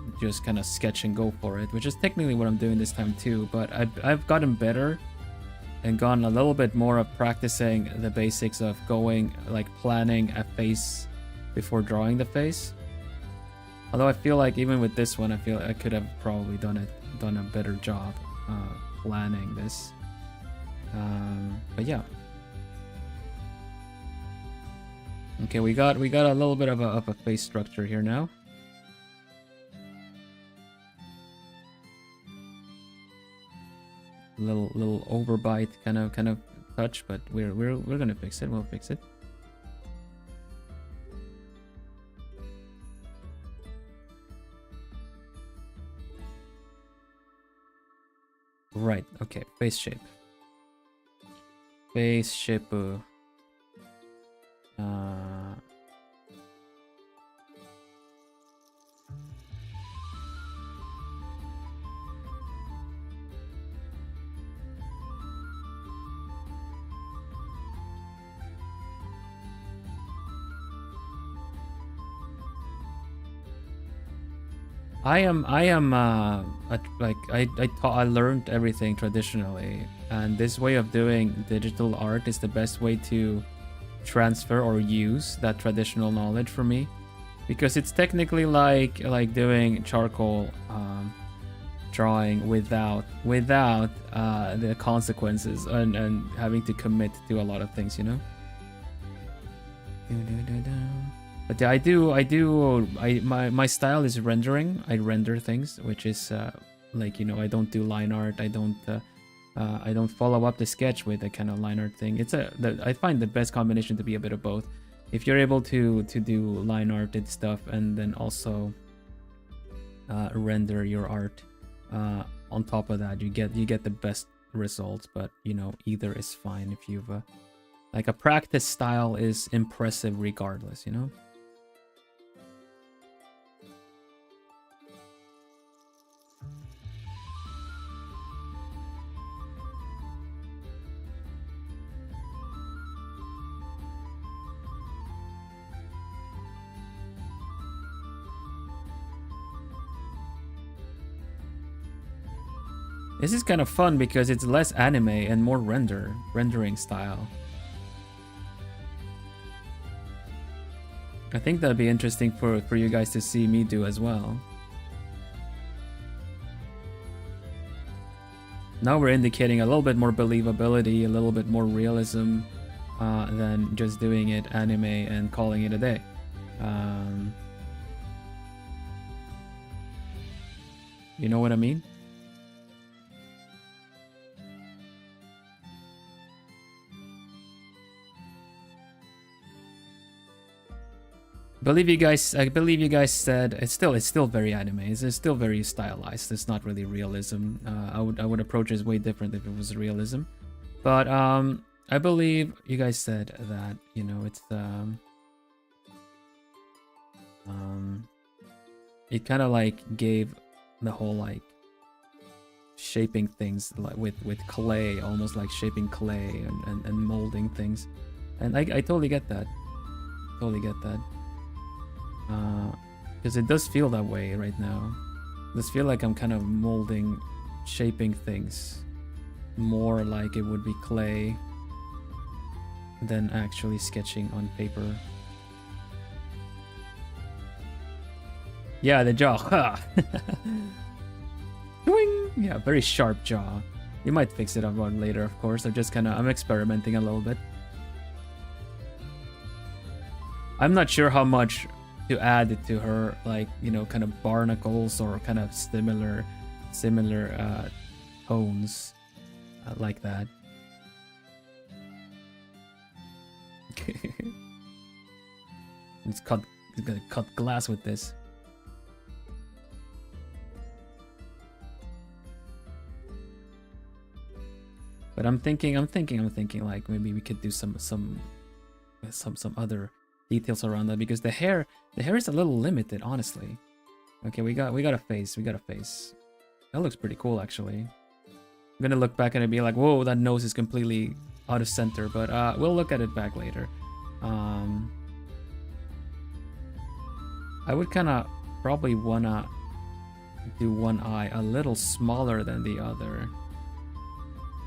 kind of sketch and go for it, which is technically what I'm doing this time too, but I've gotten better and gone a little bit more of practicing the basics of going, like planning a face before drawing the face. Although I feel like even with this one, I feel I could have probably done a better job planning this. But yeah. Okay, we got a little bit of a face structure here now. Little overbite kind of touch, but we're gonna fix it. We'll fix it. Right. Okay. Face shape. Face shape. I learned everything traditionally, and this way of doing digital art is the best way to transfer or use that traditional knowledge for me, because it's technically like doing charcoal drawing without the consequences and having to commit to a lot of things, you know. But yeah, my style is rendering. I render things, which is like, you know, I don't do line art. I don't follow up the sketch with a kind of line art thing. I find the best combination to be a bit of both. If you're able to do line arted stuff and then also render your art on top of that, you get the best results. But you know, either is fine. If you've like a practice style is impressive regardless, you know. This is kind of fun because it's less anime and more rendering style. I think that'd be interesting for you guys to see me do as well. Now we're indicating a little bit more believability, a little bit more realism than just doing it anime and calling it a day. You know what I mean? I believe you guys said it's still very anime. It's still very stylized. It's not really realism. I would approach it way different if it was realism. But I believe you guys said that, you know, it's it kind of like gave the whole like shaping things like with clay, almost like shaping clay and molding things. And I totally get that. Totally get that. Because it does feel that way right now. It does feel like I'm kind of molding, shaping things more like it would be clay than actually sketching on paper. Yeah, the jaw. Yeah, very sharp jaw. You might fix it up on later, of course. I'm experimenting a little bit. I'm not sure how much to add to her, like, you know, kind of barnacles or kind of similar tones like that. It's gonna cut glass with this. But I'm thinking like maybe we could do some other details around that, because the hair is a little limited, honestly. Okay, we got a face. That looks pretty cool, actually. I'm gonna look back and be like, whoa, that nose is completely out of center, but we'll look at it back later. I would kind of probably wanna do one eye a little smaller than the other.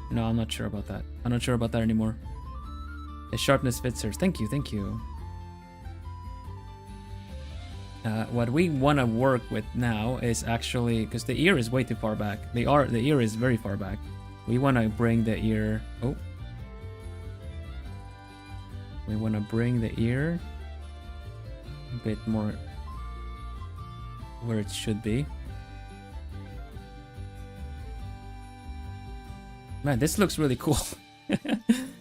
No, I'm not sure about that. I'm not sure about that anymore. The sharpness fits her. Thank you. What we want to work with now is actually, because the ear is way too far back. The ear is very far back. We want to bring the ear. Oh, we want to bring the ear a bit more where it should be. Man, this looks really cool.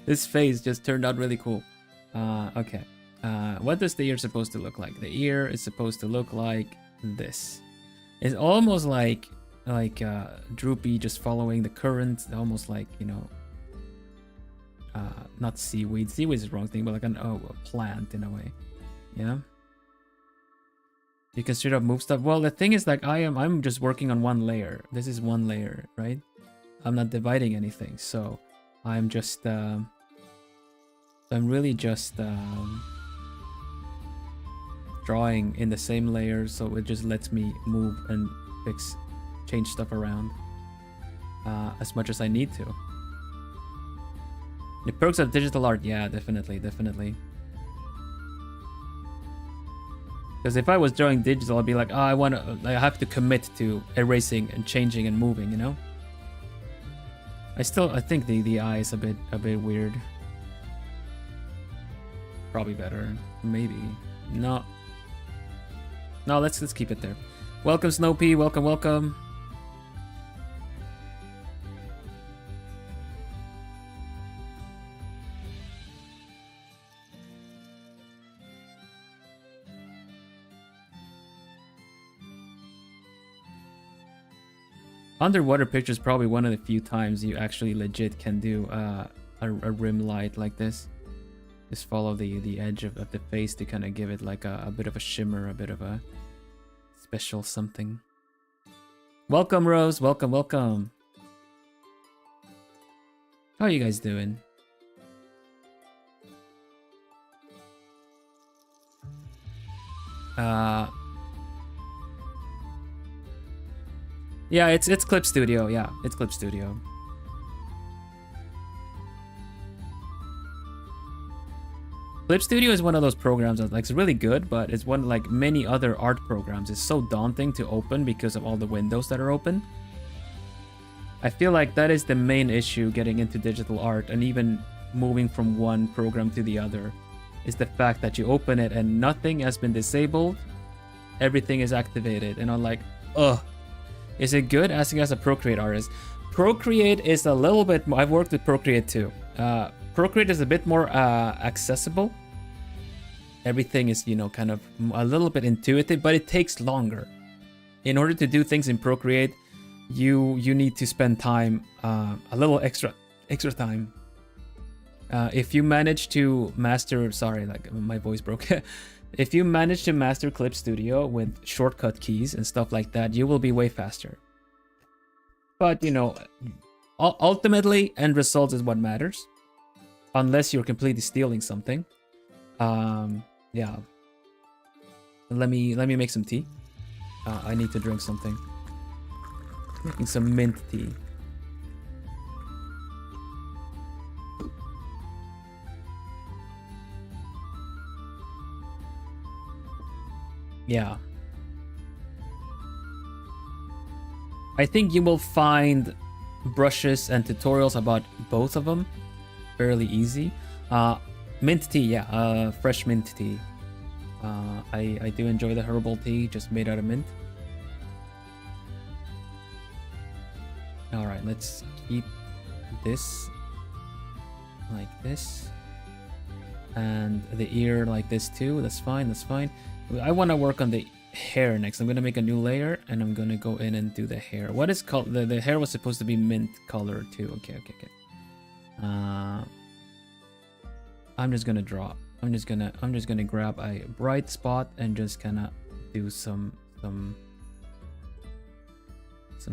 This face just turned out really cool. Okay. What does the ear supposed to look like? The ear is supposed to look like this. It's almost like droopy, just following the current. Almost like, you know, not seaweed. Seaweed is the wrong thing, but like a plant in a way. Yeah. You can straight up move stuff. Well, the thing is, like, I'm just working on one layer. This is one layer, right? I'm not dividing anything, so I'm just I'm really just drawing in the same layer, so it just lets me move and change stuff around as much as I need to. The perks of digital art, yeah, definitely. Because if I was drawing digital, I'd be like, oh, I have to commit to erasing and changing and moving, you know? I think the eye is a bit weird. Probably better. Maybe. No, let's keep it there. Welcome, Snowpea. Welcome. Underwater picture is probably one of the few times you actually legit can do a rim light like this. Just follow the edge of the face to kind of give it like a bit of a shimmer, a bit of a special something. Welcome, Rose. Welcome. How are you guys doing? Yeah, it's Clip Studio. Yeah, it's Clip Studio. Clip Studio is one of those programs that's like it's really good, but it's one like many other art programs. It's so daunting to open because of all the windows that are open. I feel like that is the main issue getting into digital art, and even moving from one program to the other, is the fact that you open it and nothing has been disabled, everything is activated, and I'm like, ugh. Is it good? Asking as a Procreate artist. Procreate is a little bit more, I've worked with Procreate too. Procreate is a bit more accessible. Everything is, you know, kind of a little bit intuitive, but it takes longer. In order to do things in Procreate, you need to spend time, a little extra time. If you manage to master, sorry, like my voice broke. If you manage to master Clip Studio with shortcut keys and stuff like that, you will be way faster. But, you know, ultimately, end results is what matters. Unless you're completely stealing something. Yeah. Let me make some tea. I need to drink something. Making some mint tea. Yeah. I think you will find brushes and tutorials about both of them fairly easy. Mint tea, yeah, fresh mint tea. I do enjoy the herbal tea just made out of mint. Alright, let's keep this like this. And the ear like this too. That's fine. I want to work on the hair next. I'm going to make a new layer and I'm going to go in and do the hair. What is called the hair was supposed to be mint color too. Okay. I'm just going to draw. I'm just going to grab a bright spot and just kind of do some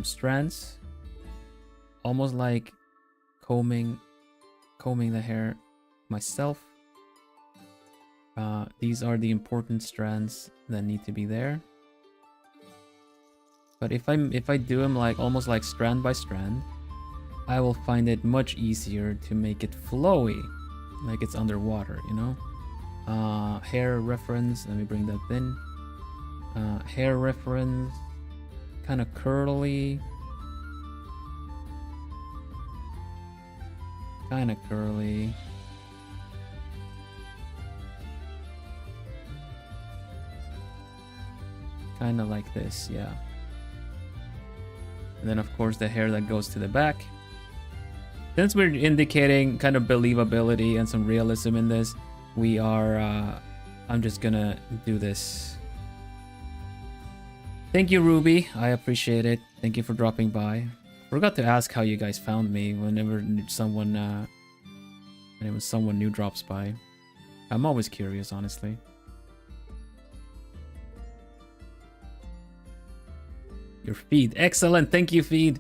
strands. Almost like combing the hair myself. These are the important strands that need to be there. But if I do them like almost like strand by strand, I will find it much easier to make it flowy, like it's underwater, you know. Hair reference. Let me bring that in. Hair reference, kind of curly. Kind of curly. Kind of like this, yeah. And then of course the hair that goes to the back. Since we're indicating kind of believability and some realism in this, we are, I'm just gonna do this. Thank you, Ruby. I appreciate it. Thank you for dropping by. Forgot to ask how you guys found me whenever someone new drops by. I'm always curious, honestly. Your feed. Excellent. Thank you, feed.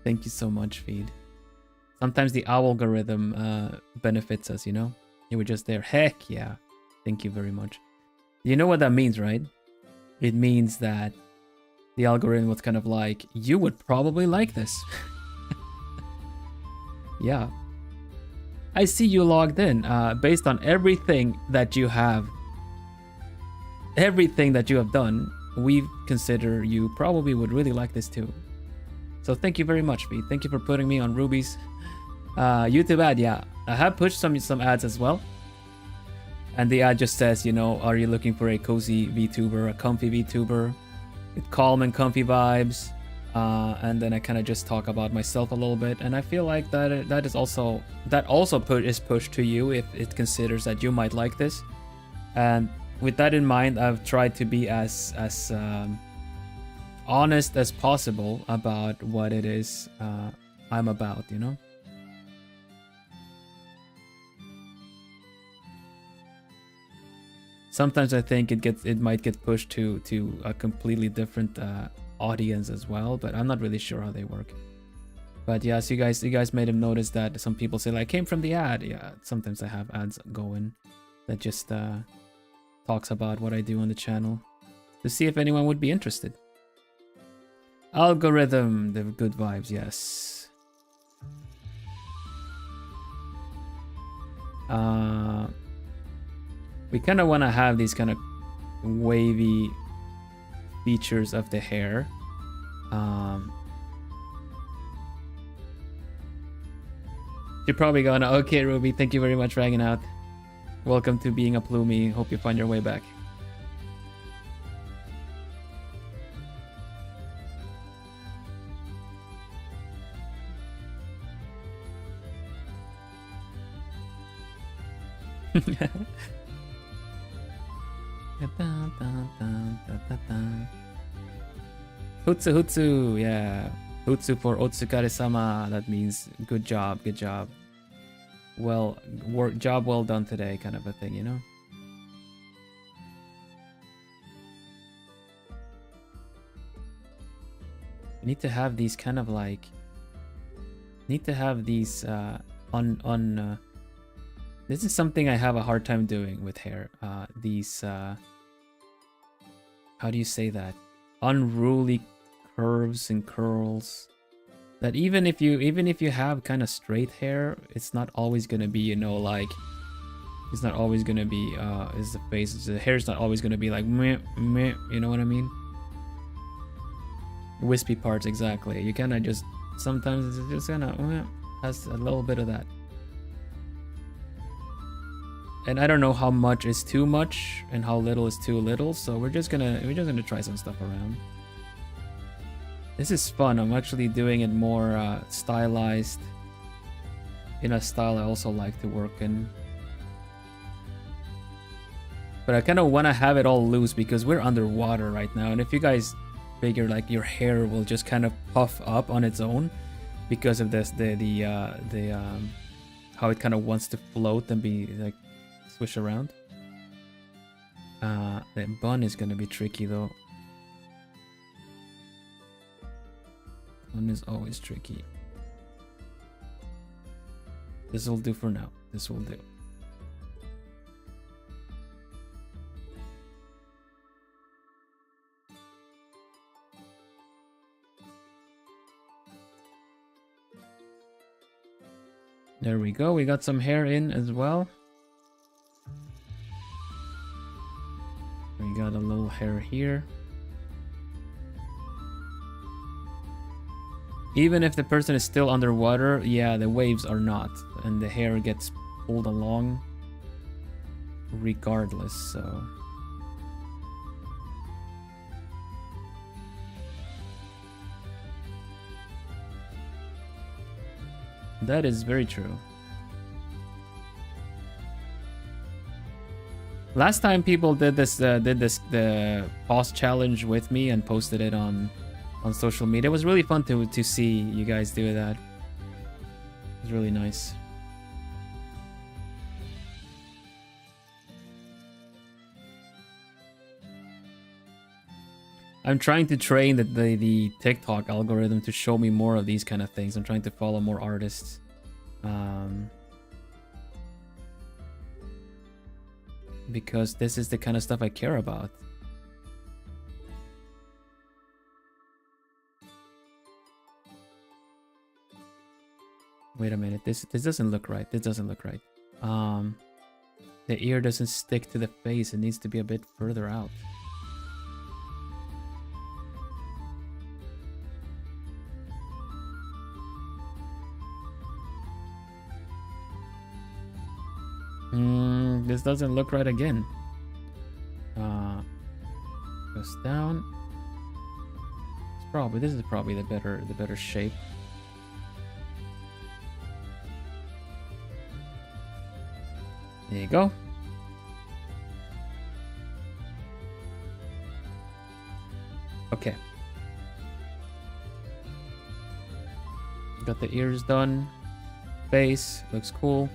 Thank you so much, feed. Sometimes the algorithm benefits us, you know? You were just there. Heck yeah. Thank you very much. You know what that means, right? It means that the algorithm was kind of like, you would probably like this. Yeah. I see you logged in. Based on everything that you have done, we consider you probably would really like this too. So thank you very much, Pete. Thank you for putting me on Ruby's YouTube ad. Yeah, I have pushed some ads as well. And the ad just says, you know, are you looking for a cozy VTuber, a comfy VTuber with calm and comfy vibes? And then I kind of just talk about myself a little bit, and I feel like that is also pushed to you if it considers that you might like this. And with that in mind, I've tried to be as honest as possible about what it is I'm about, you know. Sometimes I think it might get pushed to a completely different audience as well, but I'm not really sure how they work. But yeah, so you guys made him notice that some people say like, came from the ad. Yeah, sometimes I have ads going that just talks about what I do on the channel to see if anyone would be interested. Algorithm, the good vibes, yes. We kind of want to have these kind of wavy features of the hair. You're probably gonna, okay, Ruby, thank you very much for hanging out. Welcome to being a plumie. Hope you find your way back. Hutsu Hutsu, yeah. Hutsu for Otsukare-sama. That means good job, good job. Well, job well done today, kind of a thing, you know? You need to have these kind of like... Need to have these this is something I have a hard time doing with hair. These how do you say that? Unruly curves and curls. That even if you have kind of straight hair, it's not always gonna be, you know, like, it's not always gonna be is the face, the hair's not always gonna be like meh, meh, you know what I mean? Wispy parts, exactly. You kind of just, sometimes it's just kind of has a little bit of that. And I don't know how much is too much and how little is too little, so we're just gonna try some stuff around. This is fun. I'm actually doing it more stylized, in a style I also like to work in. But I kind of want to have it all loose because we're underwater right now, and if you guys figure like your hair will just kind of puff up on its own because of this, how it kind of wants to float and be like swish around. The bun is gonna be tricky though. Bun is always tricky. This will do for now. This will do. There we go. We got some hair in as well. We got hair here. Even if the person is still underwater, yeah, the waves are not, and the hair gets pulled along regardless, so. That is very true. Last time people did the pause challenge with me and posted it on social media. It was really fun to see you guys do that. It was really nice. I'm trying to train the TikTok algorithm to show me more of these kind of things. I'm trying to follow more artists. Because this is the kind of stuff I care about. Wait a minute, this doesn't look right. This doesn't look right. The ear doesn't stick to the face. It needs to be a bit further out. This doesn't look right again. Goes down. This is probably the better shape. There you go. Okay. Got the ears done. Face looks cool.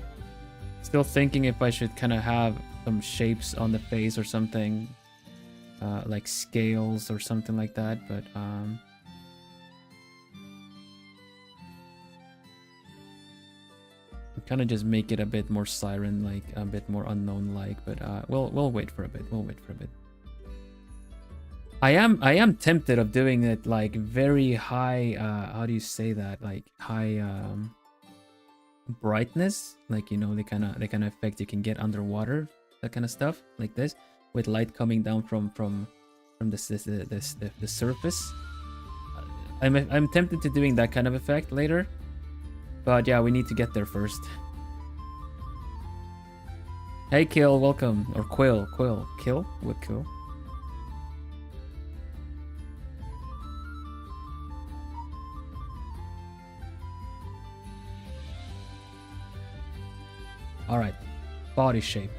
Still thinking if I should kind of have some shapes on the face or something, like scales or something like that, but kind of just make it a bit more siren-like, a bit more unknown-like, but we'll wait for a bit. We'll wait for a bit. I am tempted of doing it like very high. How do you say that? Like high brightness, like, you know, the kind of effect you can get underwater, that kind of stuff, like this, with light coming down from the surface. I'm tempted to doing that kind of effect later, but yeah, we need to get there first. Hey Kill, welcome. Or Quill, Kill with Kill. All right, body shape.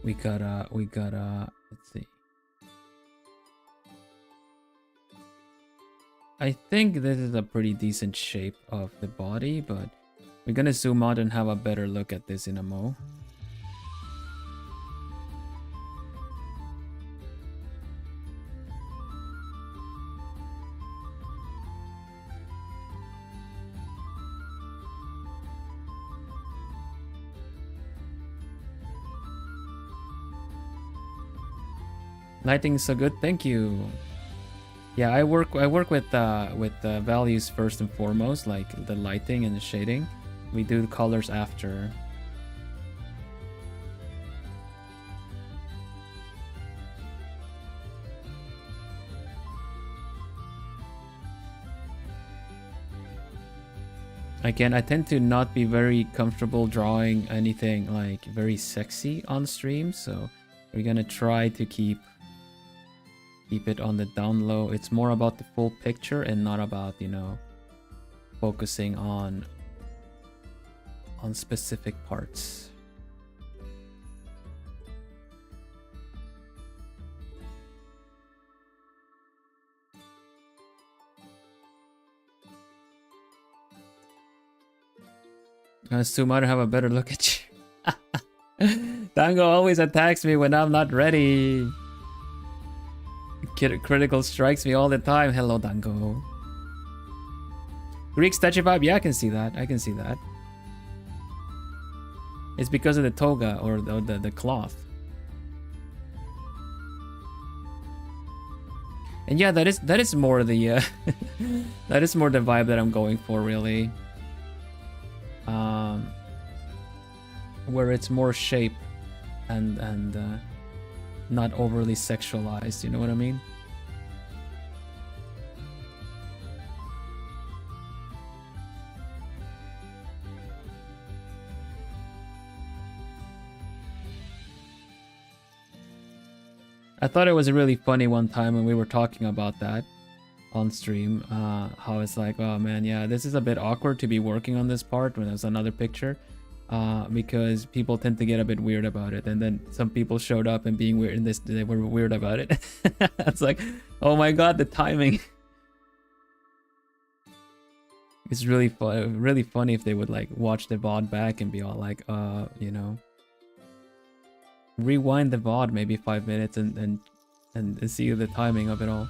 We gotta, let's see. I think this is a pretty decent shape of the body, but we're gonna zoom out and have a better look at this in a mo. Lighting is so good, thank you. Yeah, I work with values first and foremost, like the lighting and the shading. We do the colors after. Again, I tend to not be very comfortable drawing anything like very sexy on stream, so we're gonna try to keep it on the down low. It's more about the full picture and not about, you know, focusing on specific parts. I assume I don't have a better look at you. Dango always attacks me when I'm not ready. Critical strikes me all the time. Hello, Dango. Greek statue vibe? Yeah, I can see that. I can see that. It's because of the toga or the cloth. And yeah, that is more the that is more the vibe that I'm going for, really. Where it's more shape and not overly sexualized, you know what I mean? I thought it was really funny one time when we were talking about that on stream, how it's like, oh man, yeah, this is a bit awkward to be working on this part when there's another picture, because people tend to get a bit weird about it, and then some people showed up and being weird, and they were weird about it. It's like, oh my god, the timing. It's really funny if they would like watch the VOD back and be all like, you know, rewind the VOD maybe 5 minutes and see the timing of it all.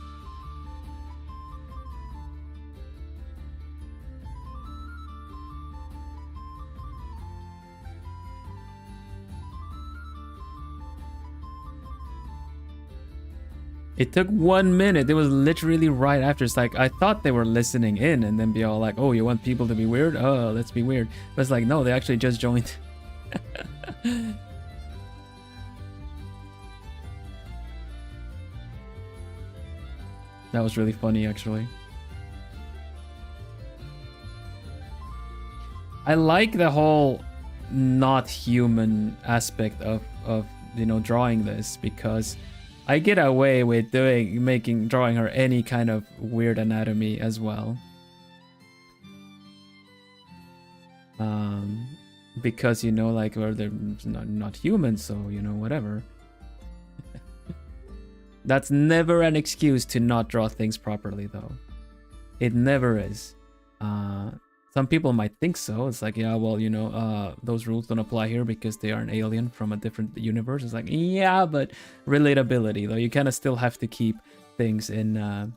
It took 1 minute. It was literally right after. It's like, I thought they were listening in and then be all like, oh, you want people to be weird? Oh, let's be weird. But it's like, no, they actually just joined. That was really funny, actually. I like the whole not human aspect of you know, drawing this, because I get away with drawing her any kind of weird anatomy as well. Because, you know, like, well, they're not human, so, you know, whatever. That's never an excuse to not draw things properly, though. It never is. Some people might think so. It's like, yeah, well, you know, those rules don't apply here because they are an alien from a different universe. It's like, yeah, but relatability, though. You kind of still have to keep things in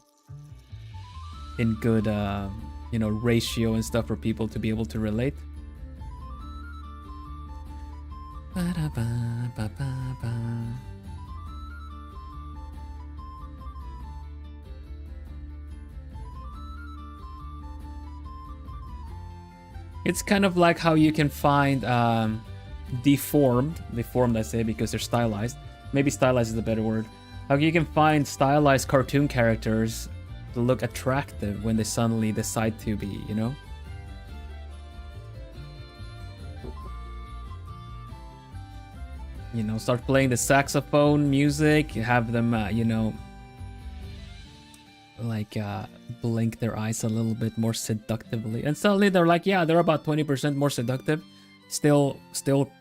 good, you know, ratio and stuff for people to be able to relate. It's kind of like how you can find deformed, I say because they're stylized. Maybe stylized is a better word. How you can find stylized cartoon characters to look attractive when they suddenly decide to be, you know? You know, start playing the saxophone music, have them, you know, like blink their eyes a little bit more seductively, and suddenly they're like, yeah, they're about 20% more seductive. Still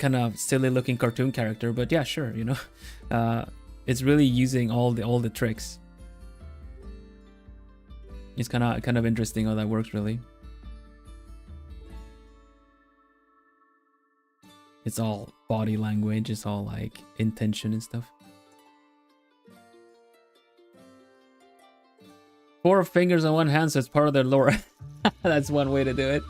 kind of silly looking cartoon character, but yeah, sure, you know. It's really using all the tricks. It's kind of interesting how that works, really. It's all body language, it's all like intention and stuff. 4 fingers on one hand, so it's part of their lore. That's one way to do it.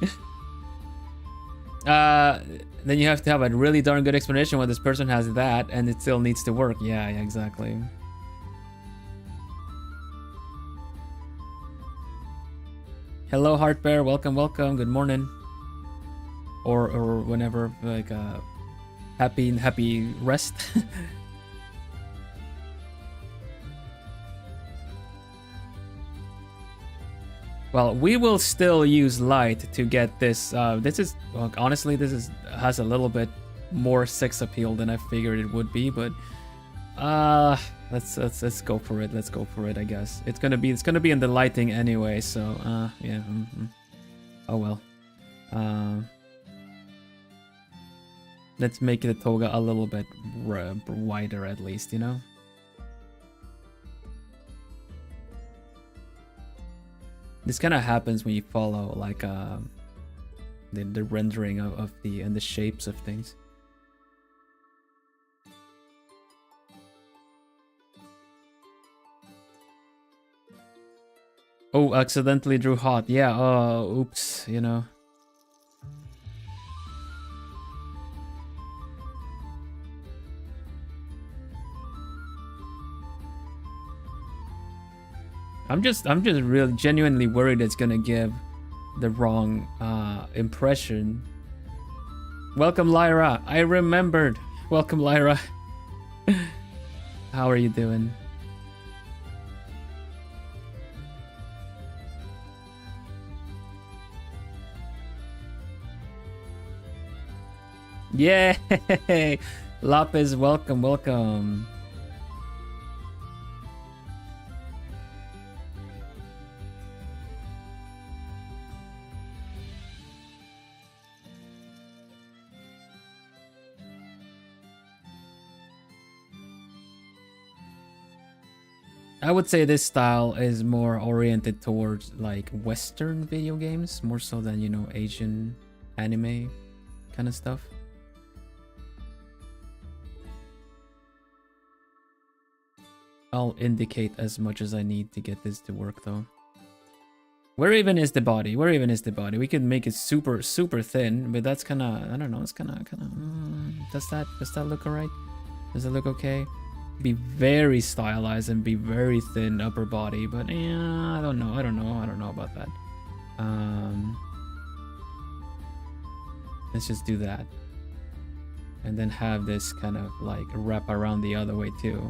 Then you have to have a really darn good explanation why this person has that, and it still needs to work. Yeah, exactly. Hello, Heart Bear. Welcome. Good morning. Or whenever, like, happy rest. Well, we will still use light to get this. This is, well, honestly, has a little bit more sex appeal than I figured it would be, but let's go for it. Let's go for it. I guess it's gonna be in the lighting anyway. So yeah. Oh well. Let's make the toga a little bit wider, at least, you know. This kind of happens when you follow like the rendering of the and the shapes of things. Oh, accidentally drew hot. Yeah, oops, you know. I'm just really genuinely worried it's gonna give the wrong impression. Welcome, Lyra. I remembered. Welcome, Lyra. How are you doing? Yay! Lapis, welcome, welcome. I would say this style is more oriented towards like Western video games, more so than, you know, Asian anime kind of stuff. I'll indicate as much as I need to get this to work though. Where even is the body? Where even is the body? We could make it super thin, but that's kind of, I don't know, it's kind of does that look alright? Does it look okay? Be very stylized and be very thin upper body, but yeah, I don't know about that. Let's just do that, and then have this kind of like wrap around the other way too.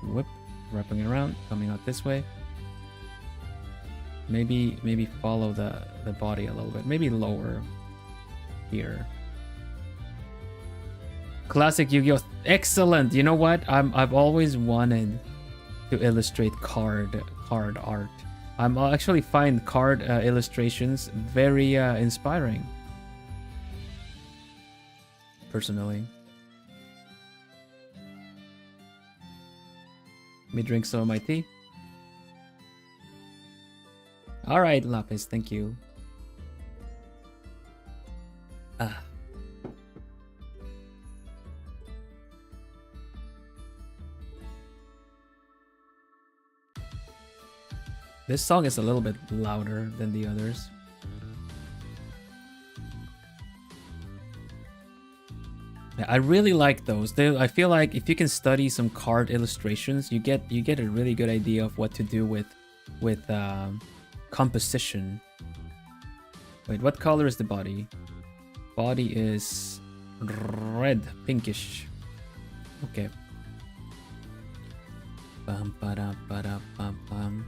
Whip, wrapping around, coming out this way. Maybe follow the body a little bit. Maybe lower here. Classic Yu-Gi-Oh! Excellent. You know what? I've always wanted to illustrate card art. I'm actually find card illustrations very inspiring. Personally. Let me drink some of my tea. All right, Lapis, thank you. Ah. This song is a little bit louder than the others. Yeah, I really like those. I feel like if you can study some card illustrations, you get a really good idea of what to do with composition. Wait, what color is the body? Body is red, pinkish. Okay. Bum, ba-da, ba-da, bum, bum.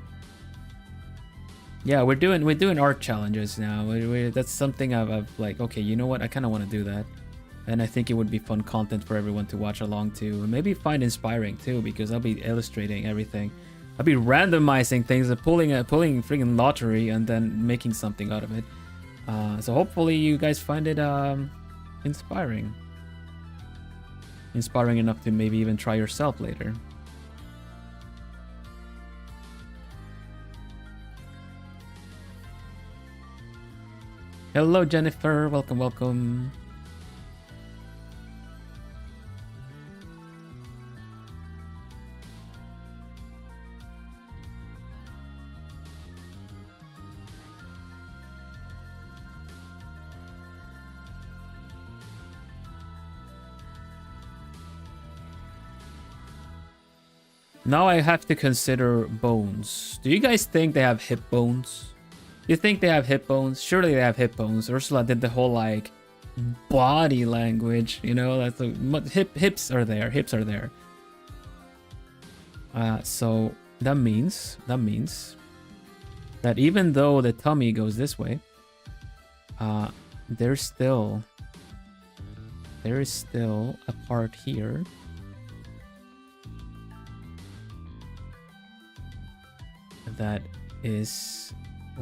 Yeah, we're doing art challenges now. That's something I've like, okay, you know what? I kind of want to do that. And I think it would be fun content for everyone to watch along to. And maybe find inspiring too, because I'll be illustrating everything. I'll be randomizing things, pulling freaking lottery and then making something out of it. So hopefully you guys find it inspiring. Inspiring enough to maybe even try yourself later. Hello, Jennifer. Welcome, welcome. Now I have to consider bones. Do you guys think they have hip bones? You think they have hip bones? Surely they have hip bones. Ursula did the whole like body language, you know, that's the hips are there. Hips are there. So that means that even though the tummy goes this way, there is still a part here that is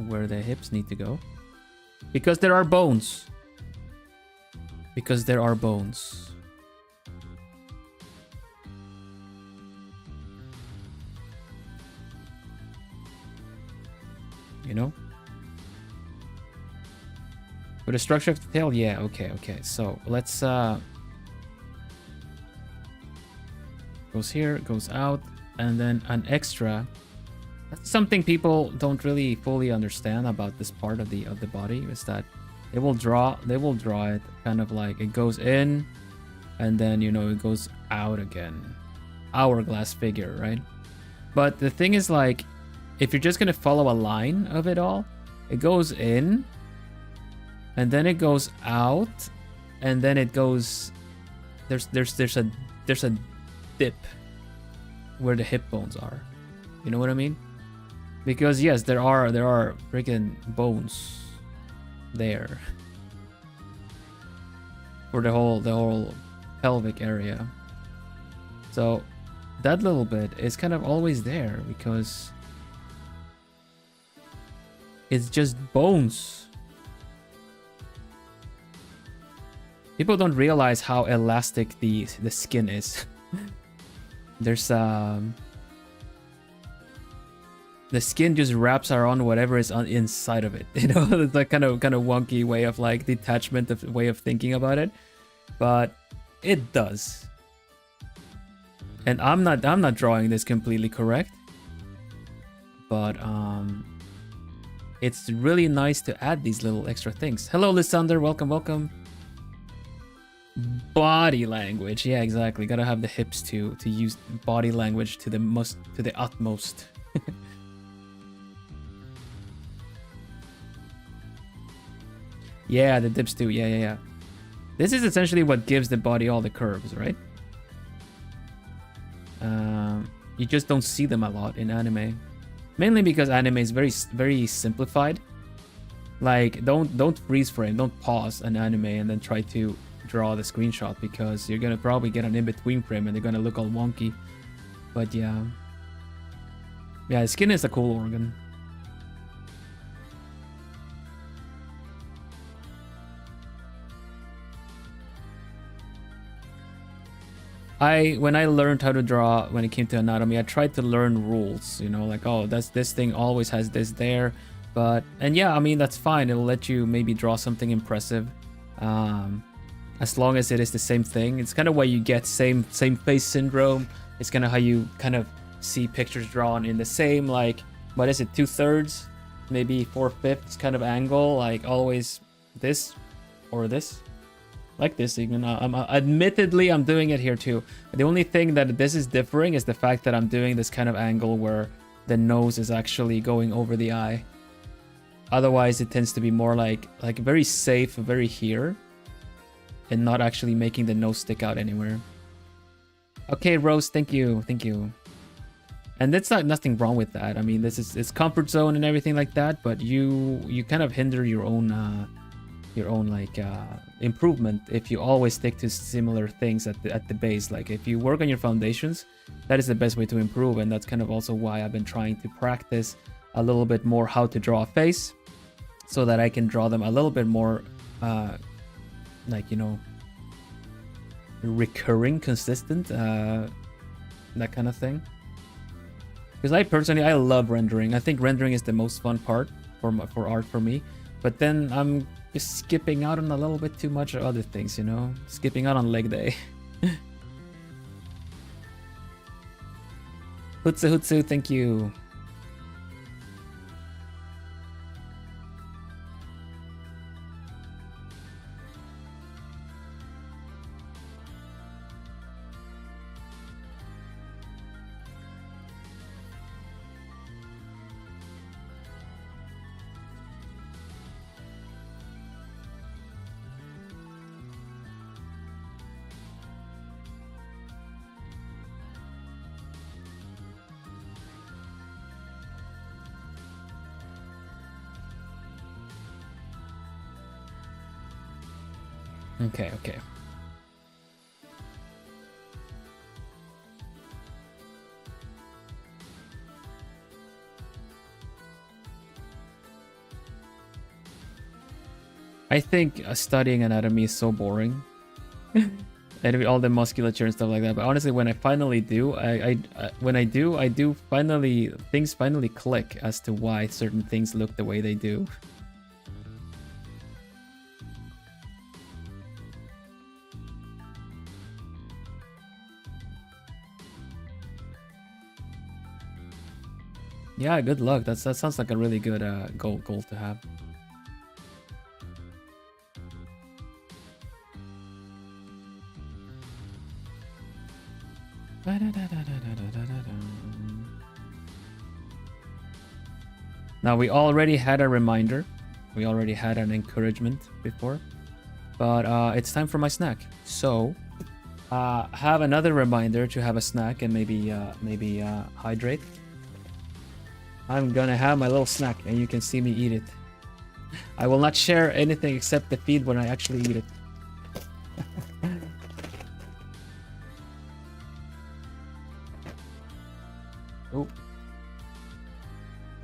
where the hips need to go, because there are bones. Because there are bones. You know? For the structure of the tail, yeah, okay. So let's goes here, goes out, and then an extra. That's something people don't really fully understand about this part of the body, is that they will draw it kind of like it goes in and then, you know, it goes out again. Hourglass figure, right? But the thing is, like, if you're just gonna follow a line of it all, it goes in and then it goes out and then it goes, there's a dip where the hip bones are. You know what I mean? Because yes, there are freaking bones there for the whole pelvic area. So that little bit is kind of always there because it's just bones. People don't realize how elastic the skin is. There's the skin just wraps around whatever is on inside of it. You know, it's like kind of wonky way of like detachment of way of thinking about it, but it does. And I'm not drawing this completely correct, but it's really nice to add these little extra things. Hello, Lysander, welcome. Body language, yeah, exactly. Gotta have the hips to use body language to the utmost. Yeah, the dips too. Yeah. This is essentially what gives the body all the curves, right? You just don't see them a lot in anime, mainly because anime is very simplified. Like, don't freeze frame, don't pause an anime and then try to draw the screenshot, because you're gonna probably get an in-between frame and they're gonna look all wonky. But yeah, the skin is a cool organ. When I learned how to draw, when it came to anatomy, I tried to learn rules, you know, like, oh, this thing always has this there. And yeah, I mean, that's fine. It'll let you maybe draw something impressive, as long as it is the same thing. It's kind of why you get same face syndrome. It's kind of how you kind of see pictures drawn in the same, like, what is it, 2/3, maybe 4/5 kind of angle, like always this or this. Like this even. Admittedly, I'm doing it here too. The only thing that this is differing is the fact that I'm doing this kind of angle where the nose is actually going over the eye. Otherwise, it tends to be more like very safe, very here, and not actually making the nose stick out anywhere. Okay, Rose, thank you. And that's nothing wrong with that. I mean, it's comfort zone and everything like that, but you kind of hinder your own like improvement if you always stick to similar things at the base. Like, if you work on your foundations, that is the best way to improve. And that's kind of also why I've been trying to practice a little bit more how to draw a face, so that I can draw them a little bit more like, you know, recurring, consistent, that kind of thing. Because I love rendering. I think rendering is the most fun part for art for me. But then I'm just skipping out on a little bit too much other things, you know? Skipping out on leg day. Hutsu, thank you. Okay. I think studying anatomy is so boring. And all the musculature and stuff like that. But honestly, when I finally do, things finally click as to why certain things look the way they do. Yeah, good luck. That sounds like a really good goal to have. Now we already had a reminder. We already had an encouragement before. But it's time for my snack. So have another reminder to have a snack and maybe hydrate. I'm gonna have my little snack and you can see me eat it. I will not share anything except the feed when I actually eat it. Oh.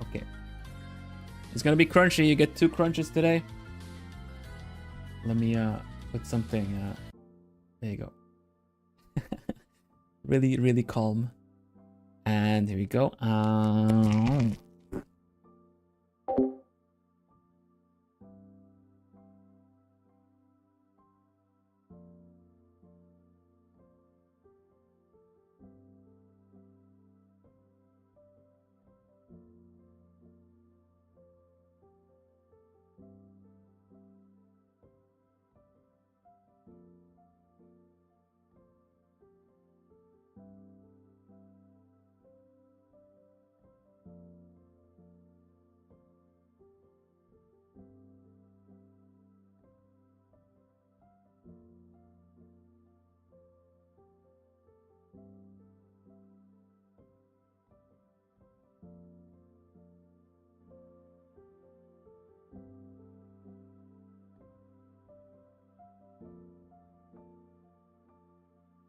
Okay. It's gonna be crunchy. You get 2 crunches today. Let me put something. There you go. Really calm. And here we go.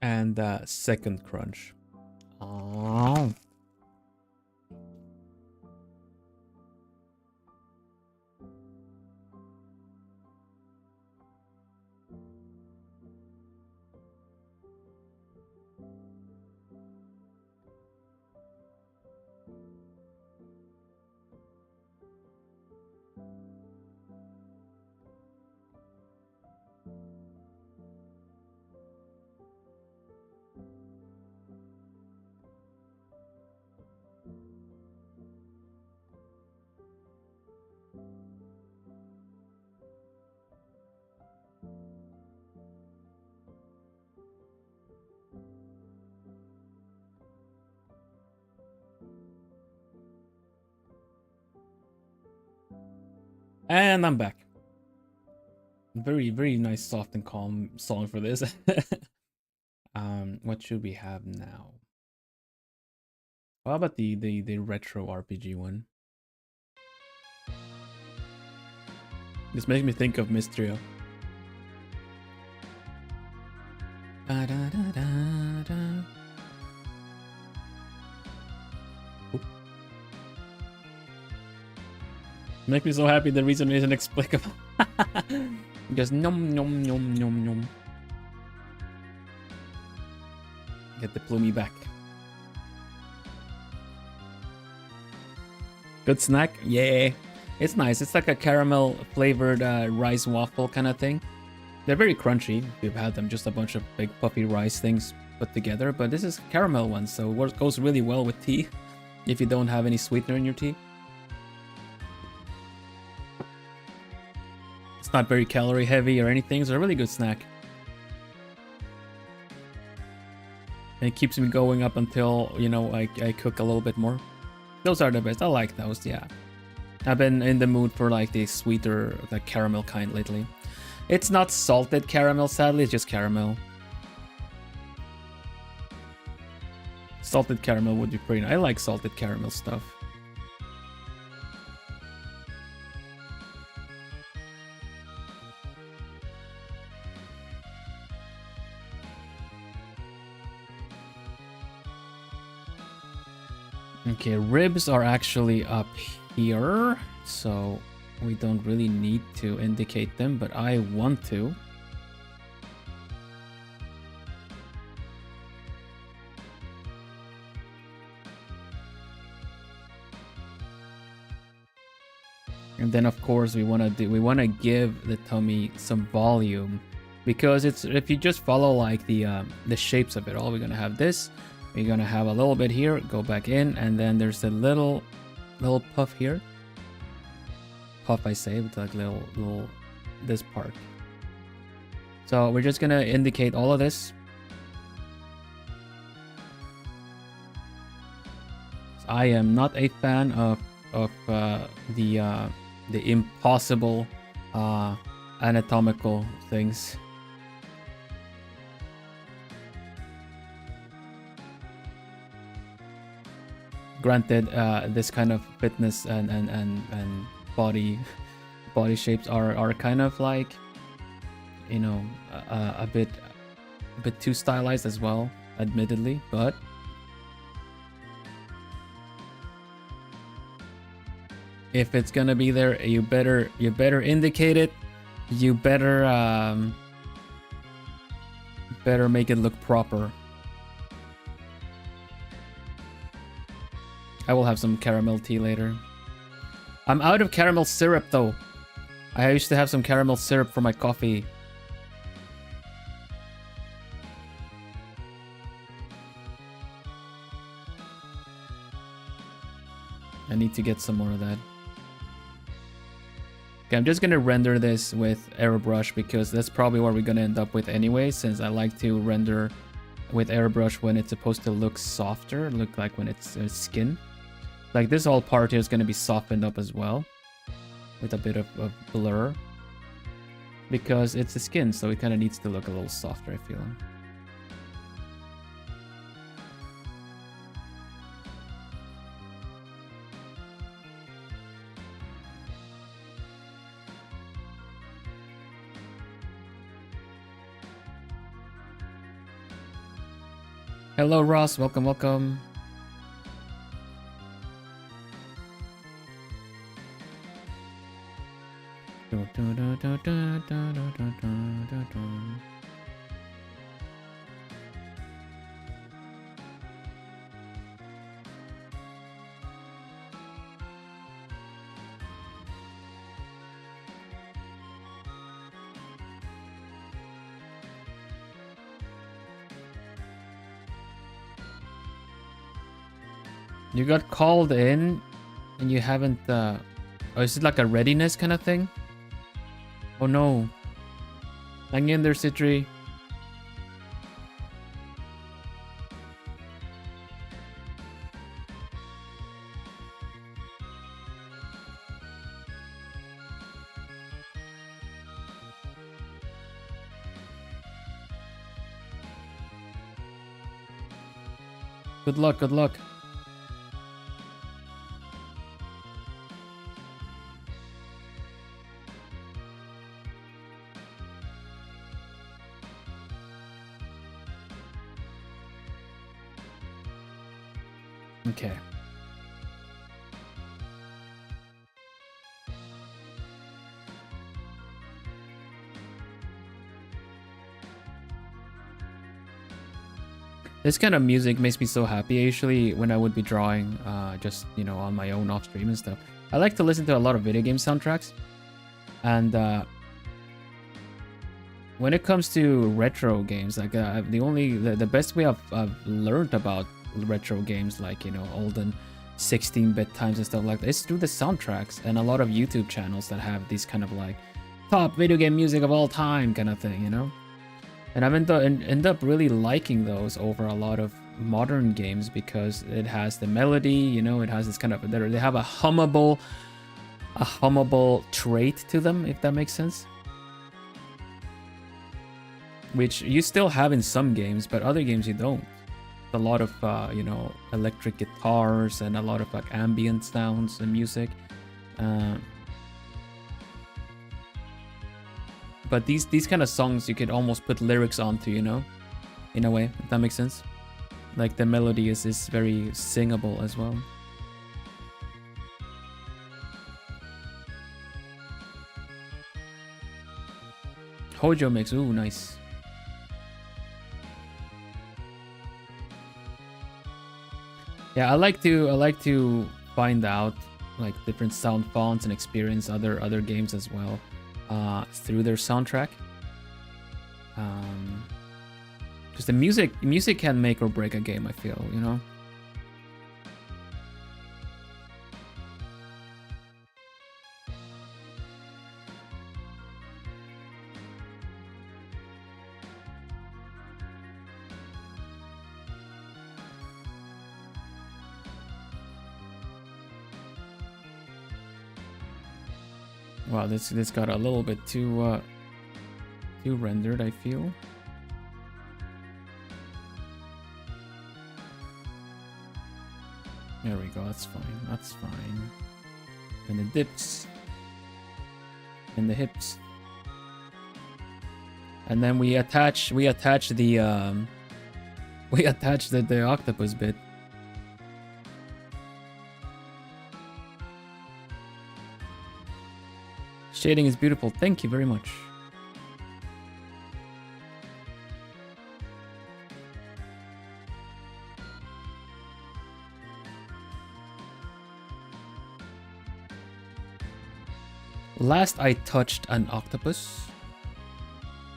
And second crunch. Oh. And I'm back. Very nice, soft and calm song for this. What should we have now? How about the retro RPG one? This makes me think of Mystria. Da, da, da, da, da. Make me so happy the reason is inexplicable. Just nom nom nom nom nom. Get the plumie back. Good snack? Yeah. It's nice. It's like a caramel flavored rice waffle kind of thing. They're very crunchy. We've had them, just a bunch of big puffy rice things put together. But this is caramel one, so it goes really well with tea if you don't have any sweetener in your tea. It's not very calorie heavy or anything. It's a really good snack. And it keeps me going up until, you know, I cook a little bit more. Those are the best. I like those, yeah. I've been in the mood for like the sweeter, the caramel kind lately. It's not salted caramel, sadly. It's just caramel. Salted caramel would be pretty nice. I like salted caramel stuff. Okay, ribs are actually up here, so we don't really need to indicate them, but I want to. And then of course we want to give the tummy some volume, because it's, if you just follow like the shapes of it all, we're gonna have this. We're gonna have a little bit here, go back in, and then there's a little little puff here. Puff, I say, with like little this part. So we're just gonna indicate all of this. I am not a fan of the impossible anatomical things. Granted, this kind of fitness and body shapes are kind of like, you know, a bit too stylized as well, admittedly, but if it's gonna be there, you better indicate it. You better make it look proper. I will have some caramel tea later. I'm out of caramel syrup though. I used to have some caramel syrup for my coffee. I need to get some more of that. Okay, I'm just gonna render this with airbrush because that's probably what we're gonna end up with anyway, since I like to render with airbrush when it's supposed to look softer, look like when it's skin. Like this whole part here is gonna be softened up as well with a bit of blur because it's the skin, so it kind of needs to look a little softer, I feel. Hello, Ross. Welcome, welcome. You got called in and you haven't oh, is it like a readiness kind of thing? Oh no. Hang in there, Citri. Good luck, good luck. Okay. This kind of music makes me so happy. Usually when I would be drawing, just, you know, on my own off stream and stuff, I like to listen to a lot of video game soundtracks. And when it comes to retro games, like the best way I've learned about retro games, like, you know, olden 16-bit times and stuff like that, is through the soundtracks and a lot of YouTube channels that have these kind of like top video game music of all time kind of thing, you know. And I've end up really liking those over a lot of modern games because it has the melody, you know, it has this kind of, they have a hummable trait to them, if that makes sense. Which you still have in some games, but other games you don't. A lot of, you know, electric guitars and a lot of like ambient sounds and music. But these kind of songs you could almost put lyrics onto, you know, in a way, if that makes sense. Like the melody is very singable as well. Hojo mix, ooh, nice. Yeah, I like to find out like different sound fonts and experience other games as well through their soundtrack. Because the music can make or break a game, I feel, you know. Wow, this got a little bit too rendered, I feel. There we go, that's fine, that's fine. And the dips. And the hips. And then we attach the the octopus bit. Shading is beautiful. Thank you very much. Last I touched an octopus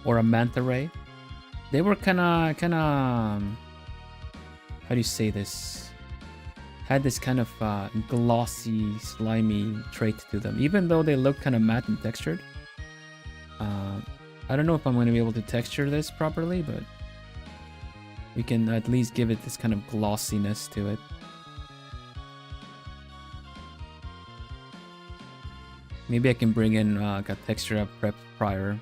or a manta ray, they were kind of how do you say this? Had this kind of glossy, slimy trait to them, even though they look kind of matte and textured. I don't know if I'm going to be able to texture this properly, but we can at least give it this kind of glossiness to it. Maybe I can bring in a texture I've prepped prior.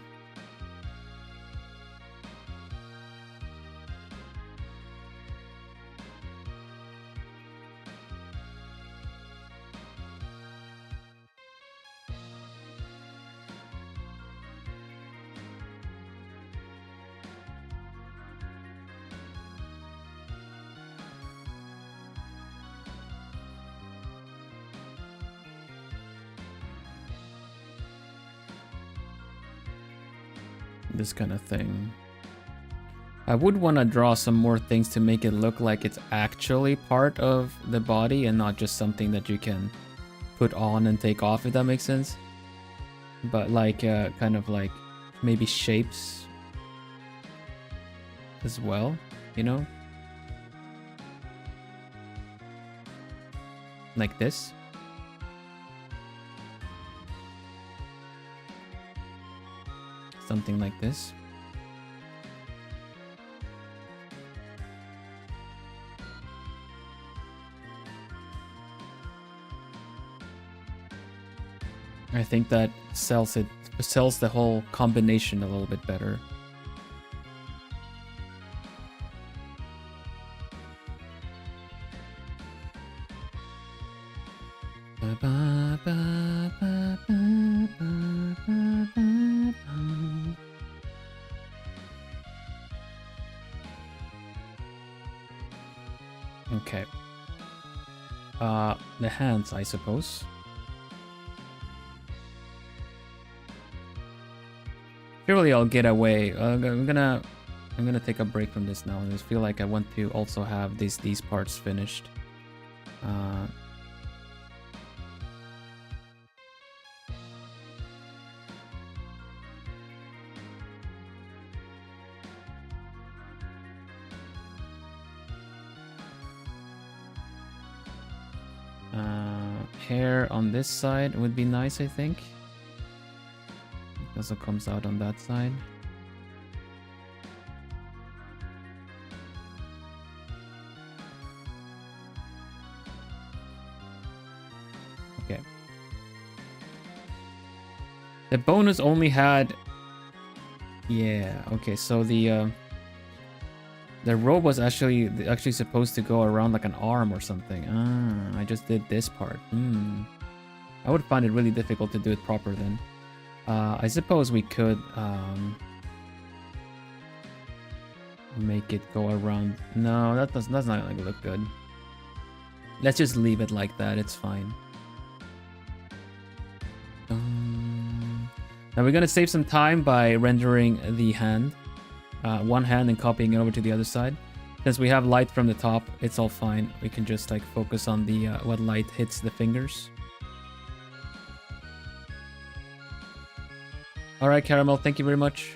This kind of thing. I would want to draw some more things to make it look like it's actually part of the body and not just something that you can put on and take off, if that makes sense. But like kind of like maybe shapes as well, you know? Like this. Something like this. I think that sells the whole combination a little bit better. Okay. The hands, I suppose. Surely I'll get away. I'm gonna take a break from this now. I just feel like I want to also have these parts finished. Hair on this side would be nice, I think. It also comes out on that side. Okay. The bonus only had... Yeah, okay, so the robe was actually supposed to go around like an arm or something. I just did this part. I would find it really difficult to do it proper then. I suppose we could make it go around. No, that's not gonna look good. Let's just leave it like that. It's fine. Now we're gonna save some time by rendering the hand. One hand and copying it over to the other side. Since we have light from the top, it's all fine. We can just like focus on the what light hits the fingers. All right, Caramel, thank you very much.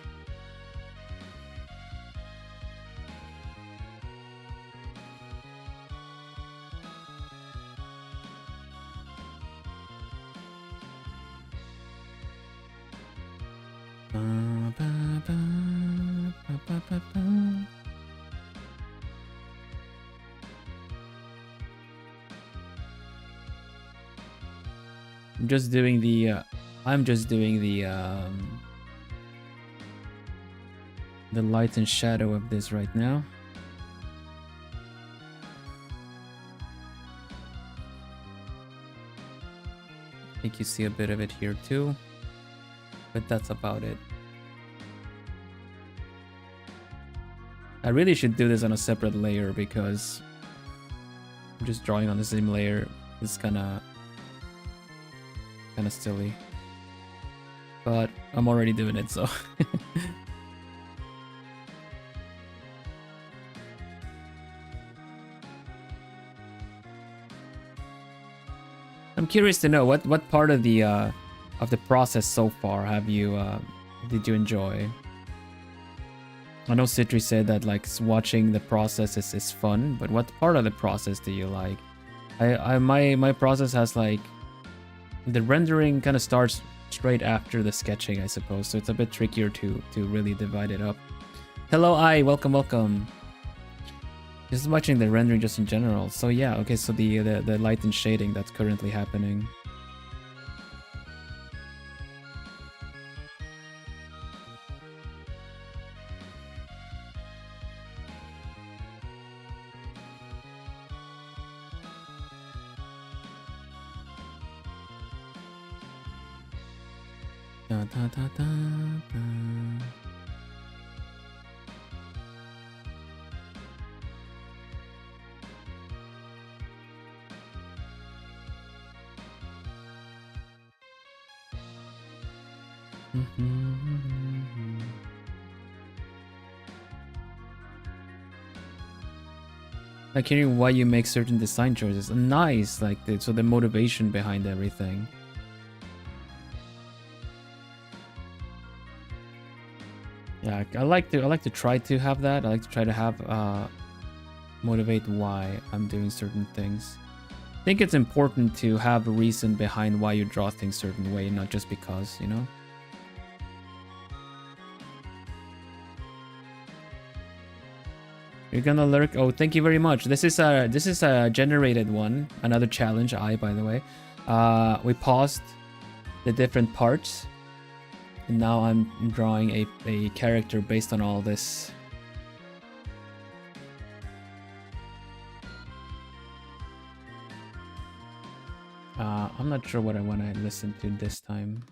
I'm just doing the I'm just doing the light and shadow of this right now. I think you see a bit of it here too, but that's about it. I really should do this on a separate layer because I'm just drawing on the same layer. It's kind of silly, but I'm already doing it, so. I'm curious to know what part of the process so far have you did you enjoy? I know Citri said that like watching the process is fun, but what part of the process do you like? My process has like the rendering kind of starts straight after the sketching, I suppose, so it's a bit trickier to really divide it up. Hello, welcome. Just watching the rendering just in general. So yeah, okay, so the light and shading that's currently happening. Da, da, da, da, da. Like hearing why you make certain design choices. Nice, like so the motivation behind everything. Yeah, I like to try to have that. I like to try to have motivate why I'm doing certain things. I think it's important to have a reason behind why you draw things a certain way, not just because, you know? You're gonna lurk. Oh, thank you very much. This is a generated one. Another challenge, by the way. We paused the different parts. And now I'm drawing a character based on all this. I'm not sure what I want to listen to this time.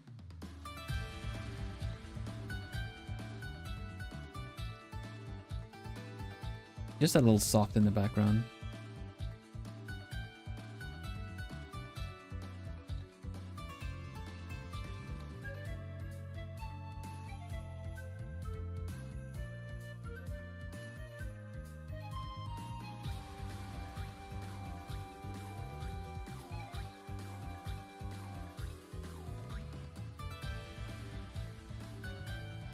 Just a little soft in the background.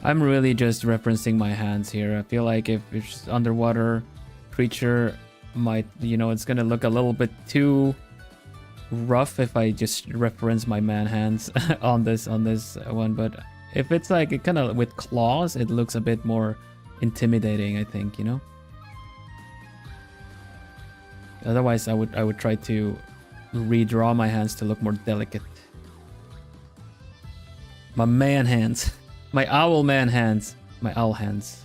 I'm really just referencing my hands here. I feel like if it's underwater creature might, you know, it's gonna look a little bit too rough if I just reference my man hands on this one, but if it's like it kind of with claws, it looks a bit more intimidating, I think, you know. Otherwise I would try to redraw my hands to look more delicate. My man hands. My owl man hands. My owl hands.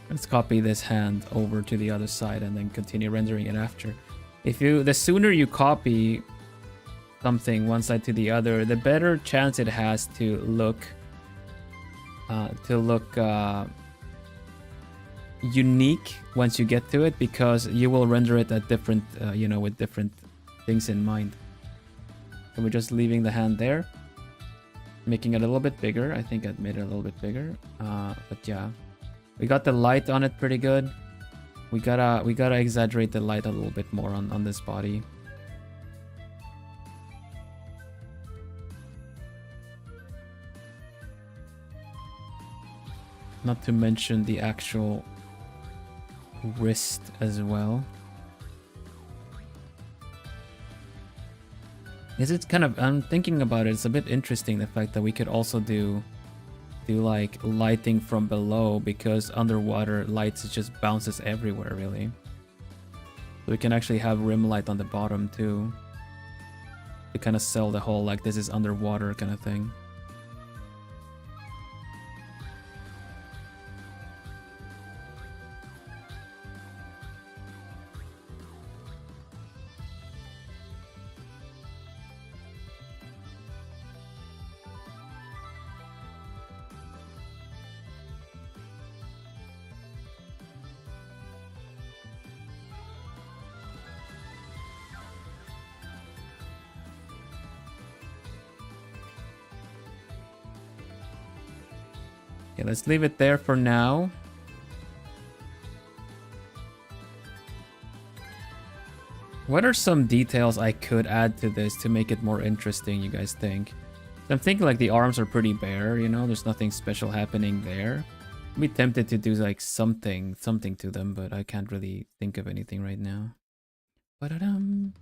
Let's copy this hand over to the other side and then continue rendering it after. The sooner you copy something one side to the other, the better chance it has to look unique once you get to it, because you will render it at different, you know, with different things in mind. So we're just leaving the hand there, making it a little bit bigger. I think I made it a little bit bigger, but yeah, we got the light on it pretty good. We gotta exaggerate the light a little bit more on this body. Not to mention the actual wrist as well. Is it's kind of, I'm thinking about it, it's a bit interesting the fact that we could also do like lighting from below, because underwater lights, it just bounces everywhere really. So we can actually have rim light on the bottom too, to kind of sell the whole like this is underwater kind of thing. Okay, let's leave it there for now. What are some details I could add to this to make it more interesting, you guys think? I'm thinking like the arms are pretty bare, you know, there's nothing special happening there. I'd be tempted to do like something to them, but I can't really think of anything right now. Ba-da-dum.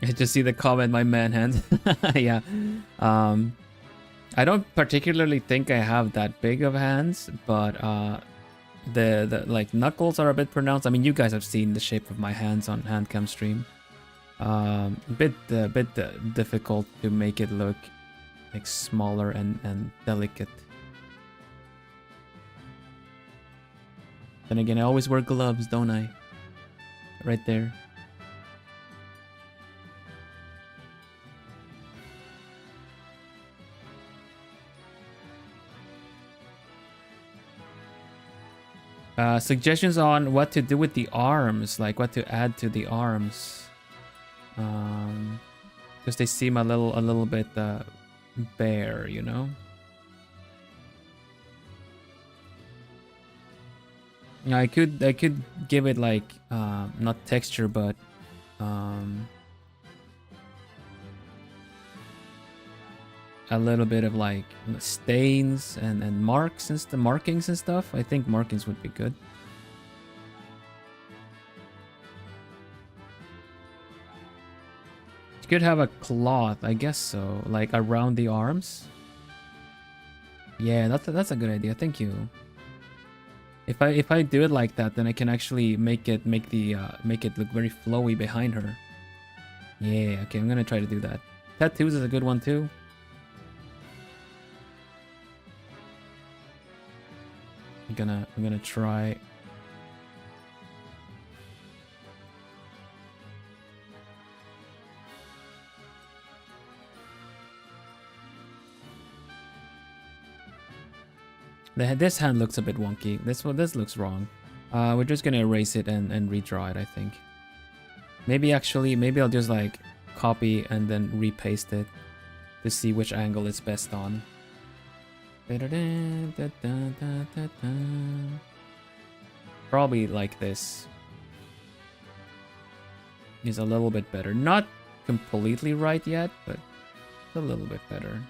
I just see the comment, my man hand. Yeah. I don't particularly think I have that big of hands, but the like knuckles are a bit pronounced. I mean, you guys have seen the shape of my hands on handcam stream. A bit difficult to make it look like smaller and delicate. Then again, I always wear gloves, don't I? Right there. Suggestions on what to do with the arms, like what to add to the arms, because they seem a little bit bare, you know. I could give it like not texture, but a little bit of like stains and marks and markings and stuff. I think markings would be good. You could have a cloth, I guess so, like around the arms. Yeah, that's a good idea. Thank you. If I do it like that, then I can actually make it look very flowy behind her. Yeah, okay, I'm gonna try to do that. Tattoos is a good one too. I'm gonna try. This hand looks a bit wonky. This looks wrong. We're just gonna erase it and redraw it, I think. Maybe I'll just like copy and then repaste it to see which angle it's best on. Probably like this is a little bit better. Not completely right yet, but a little bit better.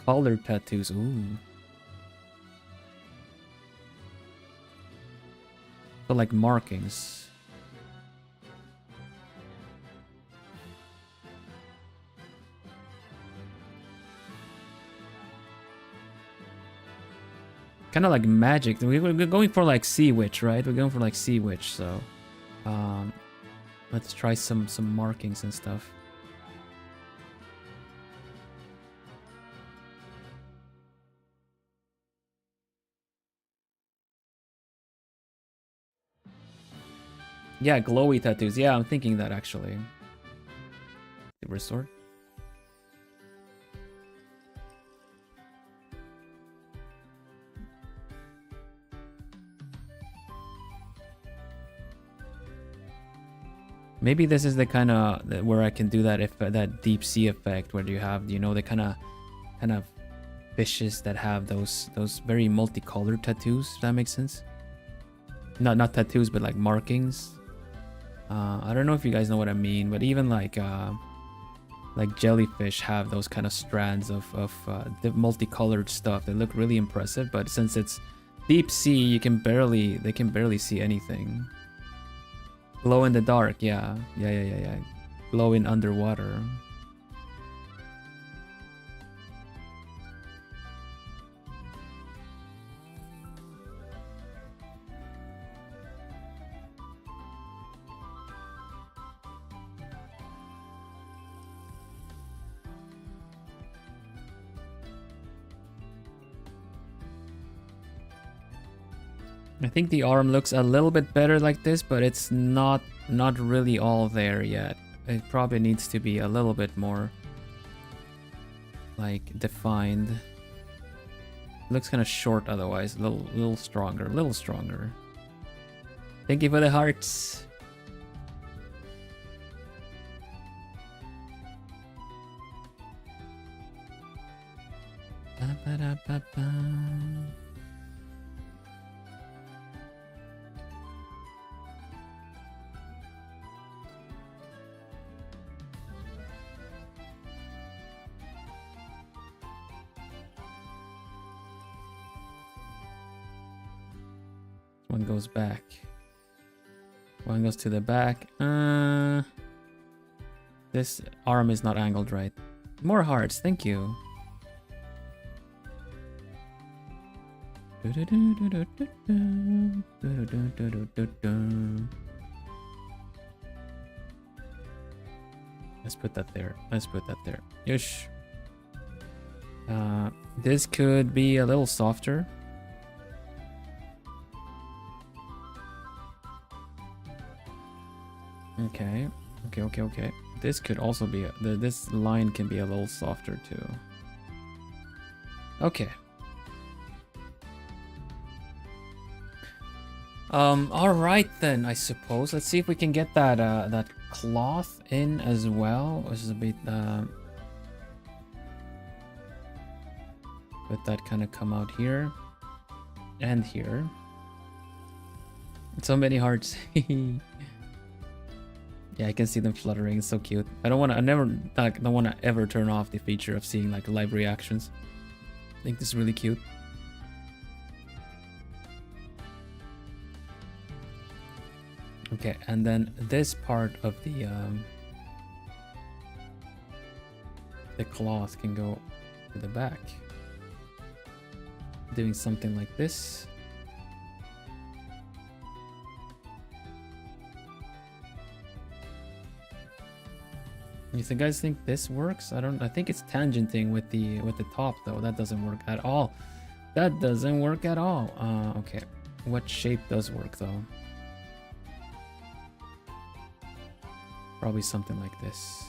Colored tattoos, ooh. So like markings. Kind of like magic. We're going for like Sea Witch, right? We're going for like Sea Witch, so let's try some markings and stuff. Yeah, glowy tattoos. Yeah, I'm thinking that actually. Restore. Maybe this is the kind of where I can do that, if that deep sea effect where you have, you know, the kind of fishes that have those very multicolored tattoos. If that makes sense. Not tattoos, but like markings. I don't know if you guys know what I mean, but even like like jellyfish have those kind of strands of the multicolored stuff. They look really impressive, but since it's deep sea, they can barely see anything. Glow in the dark, yeah. Glow in underwater. I think the arm looks a little bit better like this, but it's not really all there yet. It probably needs to be a little bit more like defined. It looks kind of short otherwise. A little stronger. Thank you for the hearts. Ba-ba-da-ba-ba. One goes back. One goes to the back. This arm is not angled right. More hearts, thank you. Let's put that there. Yosh. This could be a little softer. Okay. This could also be this line can be a little softer too. Okay. All right then. I suppose let's see if we can get that that cloth in as well. This is a bit let that kind of come out here and here. So many hearts. Yeah, I can see them fluttering. It's so cute. I don't want to ever turn off the feature of seeing like live reactions. I think this is really cute. Okay, and then this part of the cloth can go to the back. Doing something like this. If you guys think this works, I think it's tangenting with the top though. That doesn't work at all. Okay, what shape does work though? Probably something like this.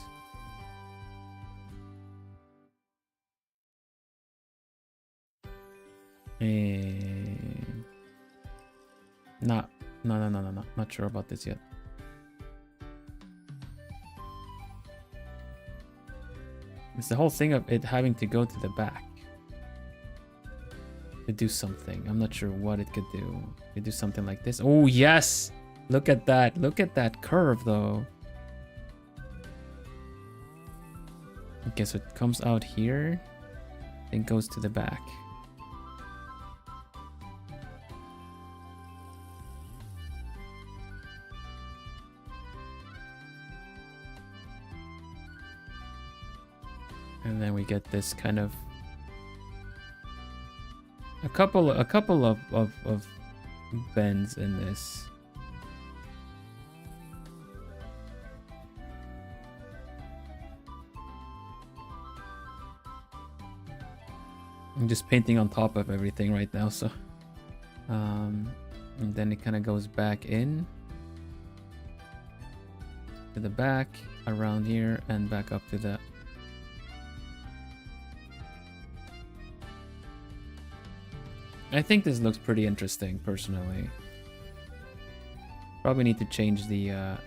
No, not sure about this yet. It's the whole thing of it having to go to the back to do something. I'm not sure what it could do. It could do something like this. Oh yes! Look at that. Look at that curve though. Okay, so it comes out here, then goes to the back. And then we get this kind of a couple of bends in this. I'm just painting on top of everything right now, so and then it kind of goes back in to the back, around here, and back up to the I think this looks pretty interesting, personally. Probably need to change the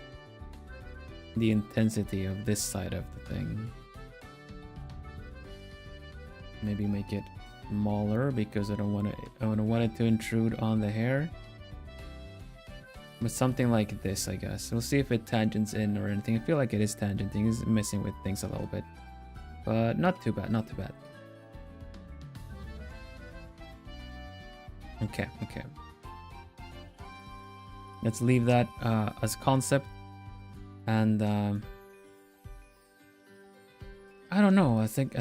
intensity of this side of the thing. Maybe make it smaller because I don't want it to intrude on the hair. But something like this, I guess. We'll see if it tangents in or anything. I feel like it is tangenting. It's messing with things a little bit. But not too bad, not too bad. Okay, okay. Let's leave that as concept. And I don't know. I think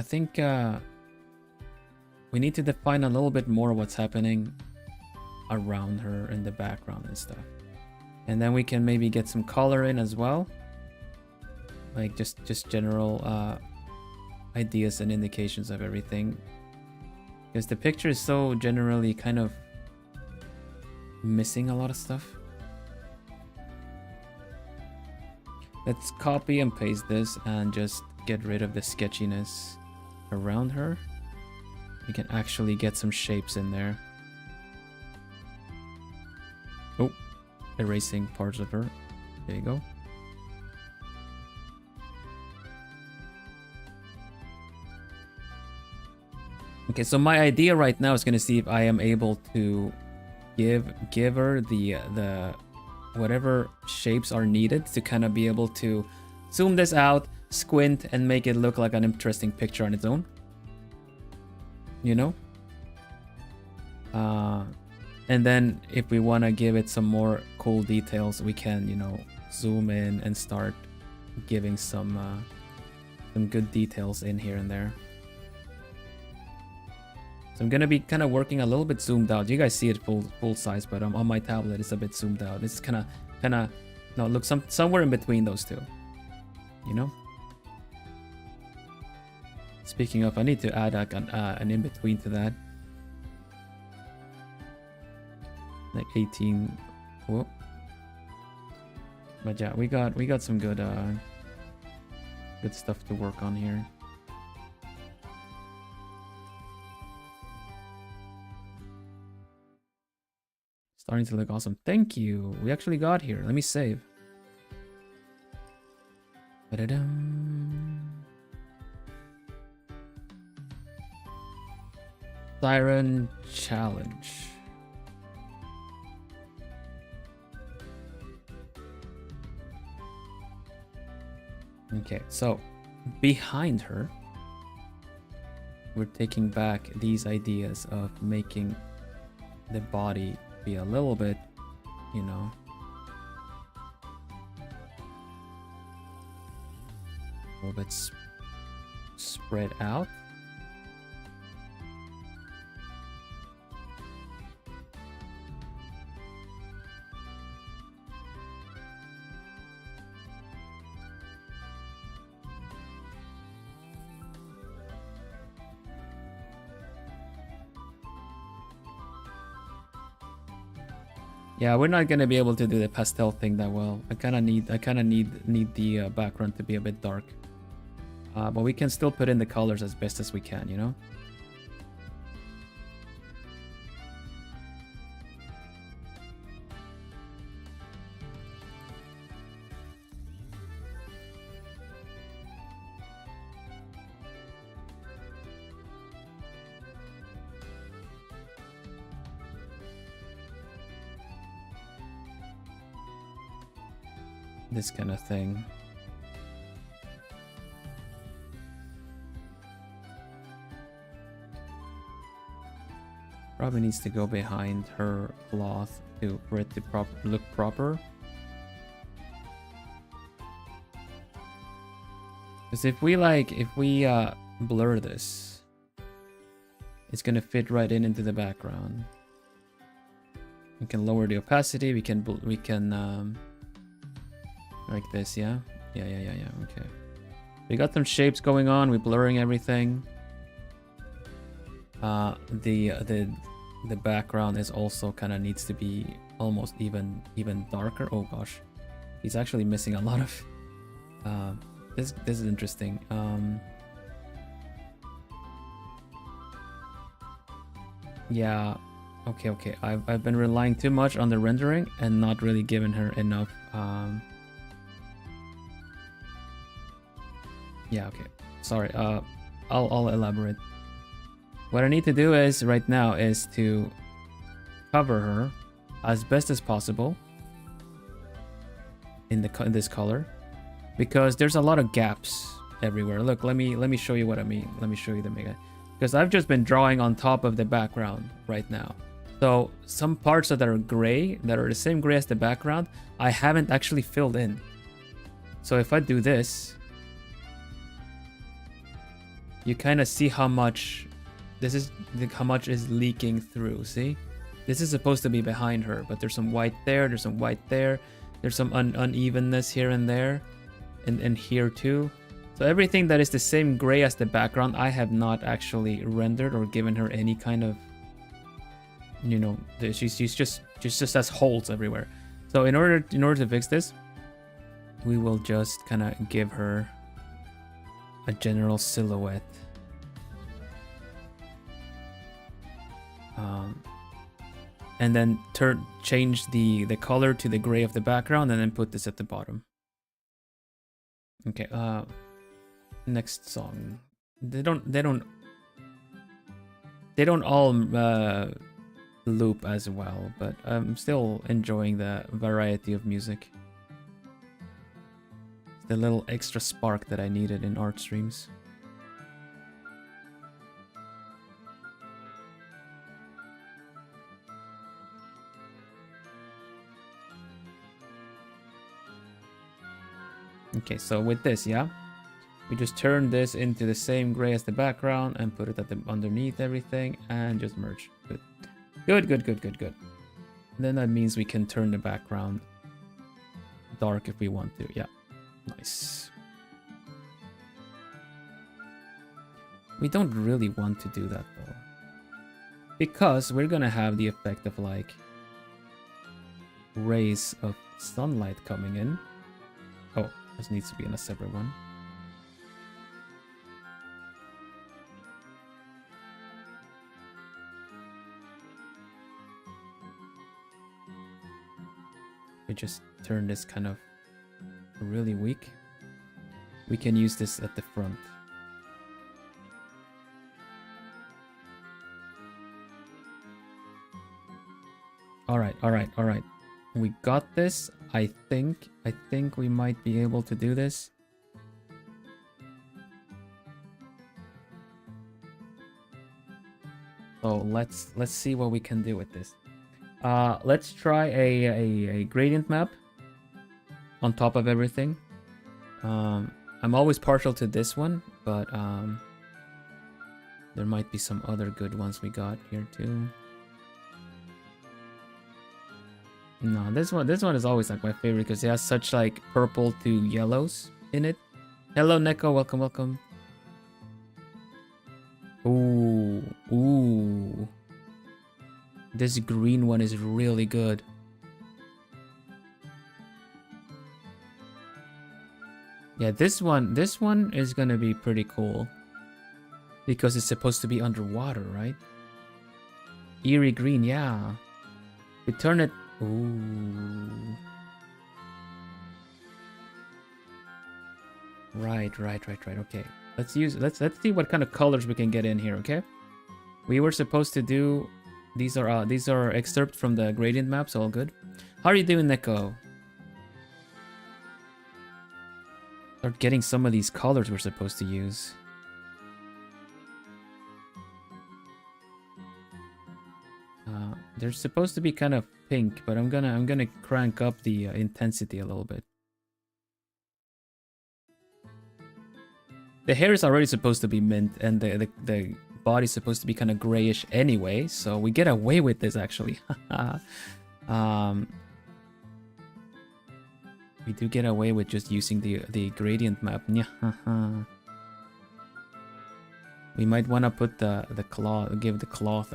we need to define a little bit more what's happening around her in the background and stuff. And then we can maybe get some color in as well. Like just general ideas and indications of everything. Because the picture is so generally kind of missing a lot of stuff. Let's copy and paste this and just get rid of the sketchiness around her. We can actually get some shapes in there. Oh, erasing parts of her. There you go. Okay, so my idea right now is going to see if I am able to give her the whatever shapes are needed to kind of be able to zoom this out, squint, and make it look like an interesting picture on its own. You know? And then if we want to give it some more cool details, we can, you know, zoom in and start giving some good details in here and there. So I'm gonna be kind of working a little bit zoomed out. You guys see it full size, but on my tablet it's a bit zoomed out. It's kind of no, look, somewhere in between those two. You know. Speaking of, I need to add an in between to that. Like 18. Whoa. But yeah, we got some good stuff to work on here. Starting to look awesome. Thank you. We actually got here. Let me save. Ba-da-dum. Siren challenge. Okay, so behind her, we're taking back these ideas of making the body be a little bit, you know, a little bit spread out. Yeah, we're not gonna be able to do the pastel thing that well. I kind of need the background to be a bit dark, but we can still put in the colors as best as we can, you know. This kind of thing. Probably needs to go behind her cloth for it to look proper. Because if we blur this, it's gonna fit right into the background. We can lower the opacity. We can like this, yeah? Yeah, okay. We got some shapes going on, we're blurring everything. The background is also kind of needs to be almost even darker. Oh gosh. He's actually missing a lot of this is interesting. Yeah. Okay. I've been relying too much on the rendering and not really giving her enough yeah, okay. Sorry. I'll elaborate. What I need to do is right now is to cover her as best as possible in this color, because there's a lot of gaps everywhere. Look, let me show you what I mean. Let me show you the mega, because I've just been drawing on top of the background right now. So some parts that are gray, that are the same gray as the background, I haven't actually filled in. So if I do this, you kind of see how much how much is leaking through. See, this is supposed to be behind her, but there's some white there, there's some white there, there's some unevenness here and there, and here too. So everything that is the same gray as the background, I have not actually rendered or given her any kind of, you know, she's just has holes everywhere. So in order to fix this, we will just kind of give her a general silhouette. And then change the color to the gray of the background, and then put this at the bottom. Okay, next song. They don't all loop as well, but I'm still enjoying the variety of music. It's the little extra spark that I needed in art streams. Okay, so with this, yeah, we just turn this into the same gray as the background and put it at the underneath everything and just merge. Good. Good. Then that means we can turn the background dark if we want to. Yeah, nice. We don't really want to do that though, because we're gonna have the effect of like rays of sunlight coming in. Oh, this needs to be in a separate one. We just turn this kind of really weak. We can use this at the front. All right. We got this. I think we might be able to do this. So let's see what we can do with this. Let's try a gradient map on top of everything. I'm always partial to this one, but there might be some other good ones we got here too. No, this one is always like my favorite because it has such like purple to yellows in it. Hello Neko, welcome. Ooh. This green one is really good. Yeah, this one is gonna be pretty cool. Because it's supposed to be underwater, right? Eerie green, yeah. We turn it. Ooh. Right. Okay. Let's see what kind of colors we can get in here, okay? We were supposed to do these are excerpts from the gradient maps, all good. How are you doing, Neko? Start getting some of these colors we're supposed to use. They're supposed to be kind of pink, but I'm gonna crank up the intensity a little bit. The hair is already supposed to be mint, and the body's supposed to be kind of grayish anyway, so we get away with this actually. We do get away with just using the gradient map. We might want to put the cloth, give the cloth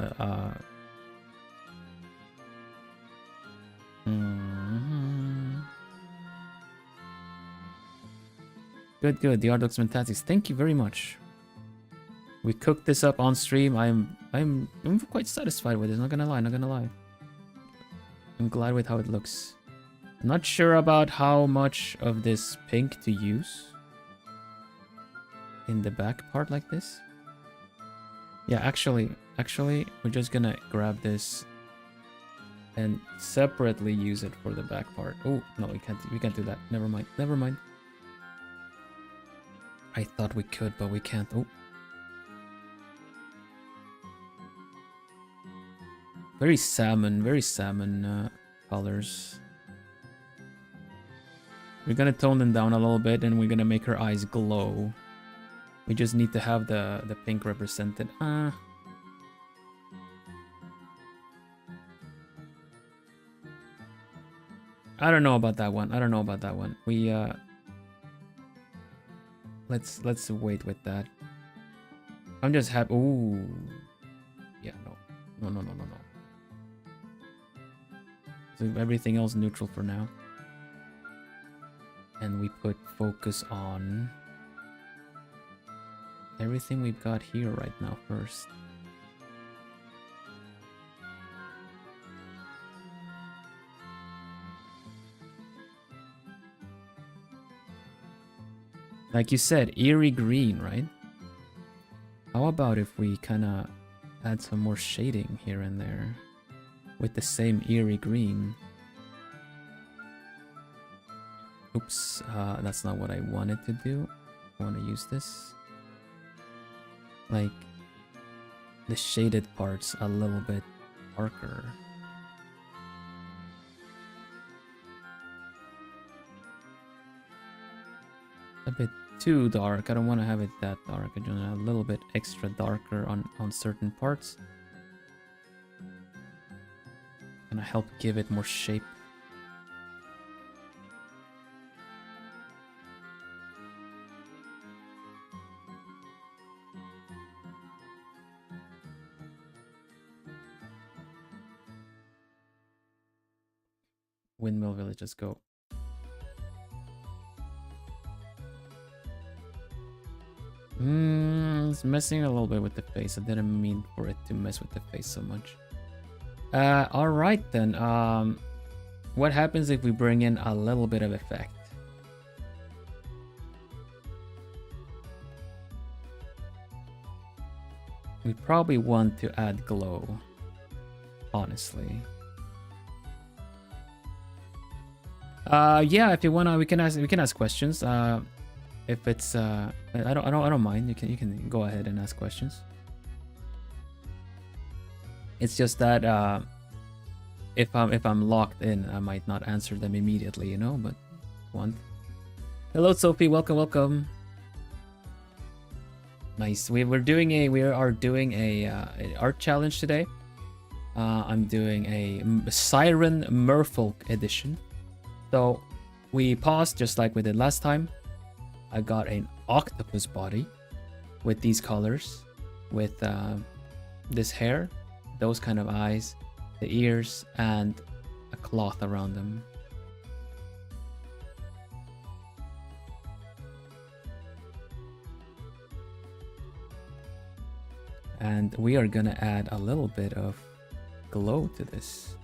Good. The art looks fantastic. Thank you very much. We cooked this up on stream. I'm quite satisfied with it. Not gonna lie. I'm glad with how it looks. I'm not sure about how much of this pink to use in the back part like this. Yeah, actually, we're just gonna grab this and separately use it for the back part. Oh, no, we can't do that. Never mind. Never mind. I thought we could, but we can't. Oh. Very salmon colors. We're gonna tone them down a little bit and we're gonna make her eyes glow. We just need to have the pink represented. I don't know about that one. I don't know about that one. We let's wait with that. I'm just happy. Ooh. Yeah, no. No. So everything else neutral for now. And we put focus on everything we've got here right now first. Like you said, eerie green, right? How about if we kind of add some more shading here and there with the same eerie green? Oops, that's not what I wanted to do. I want to use this. Like, the shaded parts a little bit darker. A bit too dark. I don't want to have it that dark. I just want a little bit extra darker on certain parts. Gonna help give it more shape. Windmill Village, let's go. It's messing a little bit with the face. I didn't mean for it to mess with the face so much. Alright then. What happens if we bring in a little bit of effect? We probably want to add glow, honestly. Yeah, if you wanna, we can ask questions. If it's I don't mind. You can go ahead and ask questions. It's just that if I'm locked in, I might not answer them immediately, you know. But one. Hello, Sophie. Welcome. Nice. We are doing a art challenge today. I'm doing a Siren Merfolk edition. So we paused just like we did last time. I got an octopus body with these colors, with this hair, those kind of eyes, the ears, and a cloth around them. And we are gonna add a little bit of glow to this.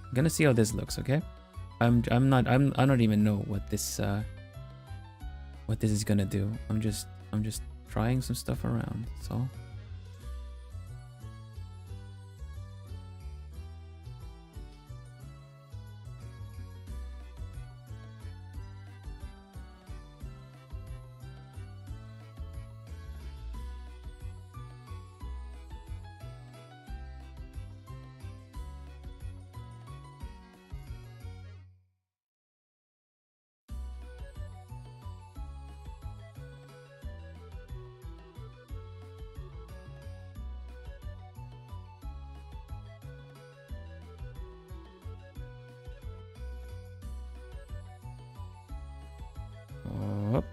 I'm gonna see how this looks, okay? I don't even know what this is gonna do. I'm just trying some stuff around, so. Oh.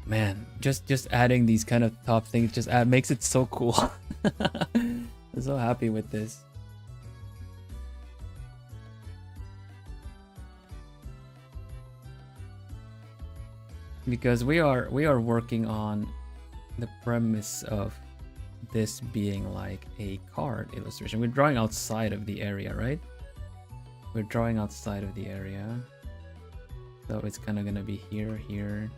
Man, just adding these kind of top things just makes it so cool. I'm so happy with this. because we are working on the premise of this being like a card illustration. We're drawing outside of the area, right? We're drawing outside of the area. So it's kind of gonna be here, here,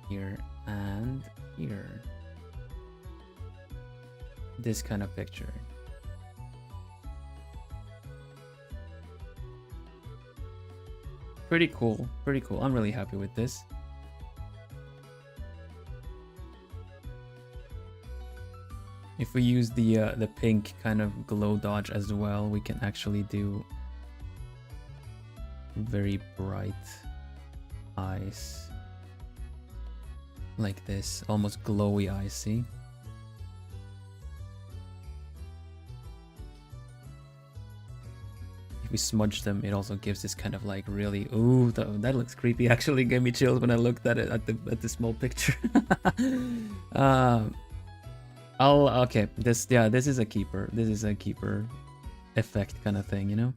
here, and here. This kind of picture. Pretty cool, pretty cool. I'm really happy with this. If we use the pink kind of glow dodge as well, we can actually do very bright eyes like this, almost glowy eyes. See? If we smudge them, it also gives this kind of like really, ooh, that looks creepy. Actually, gave me chills when I looked at it at the small picture. Okay, this is a keeper. This is a keeper effect kind of thing, you know?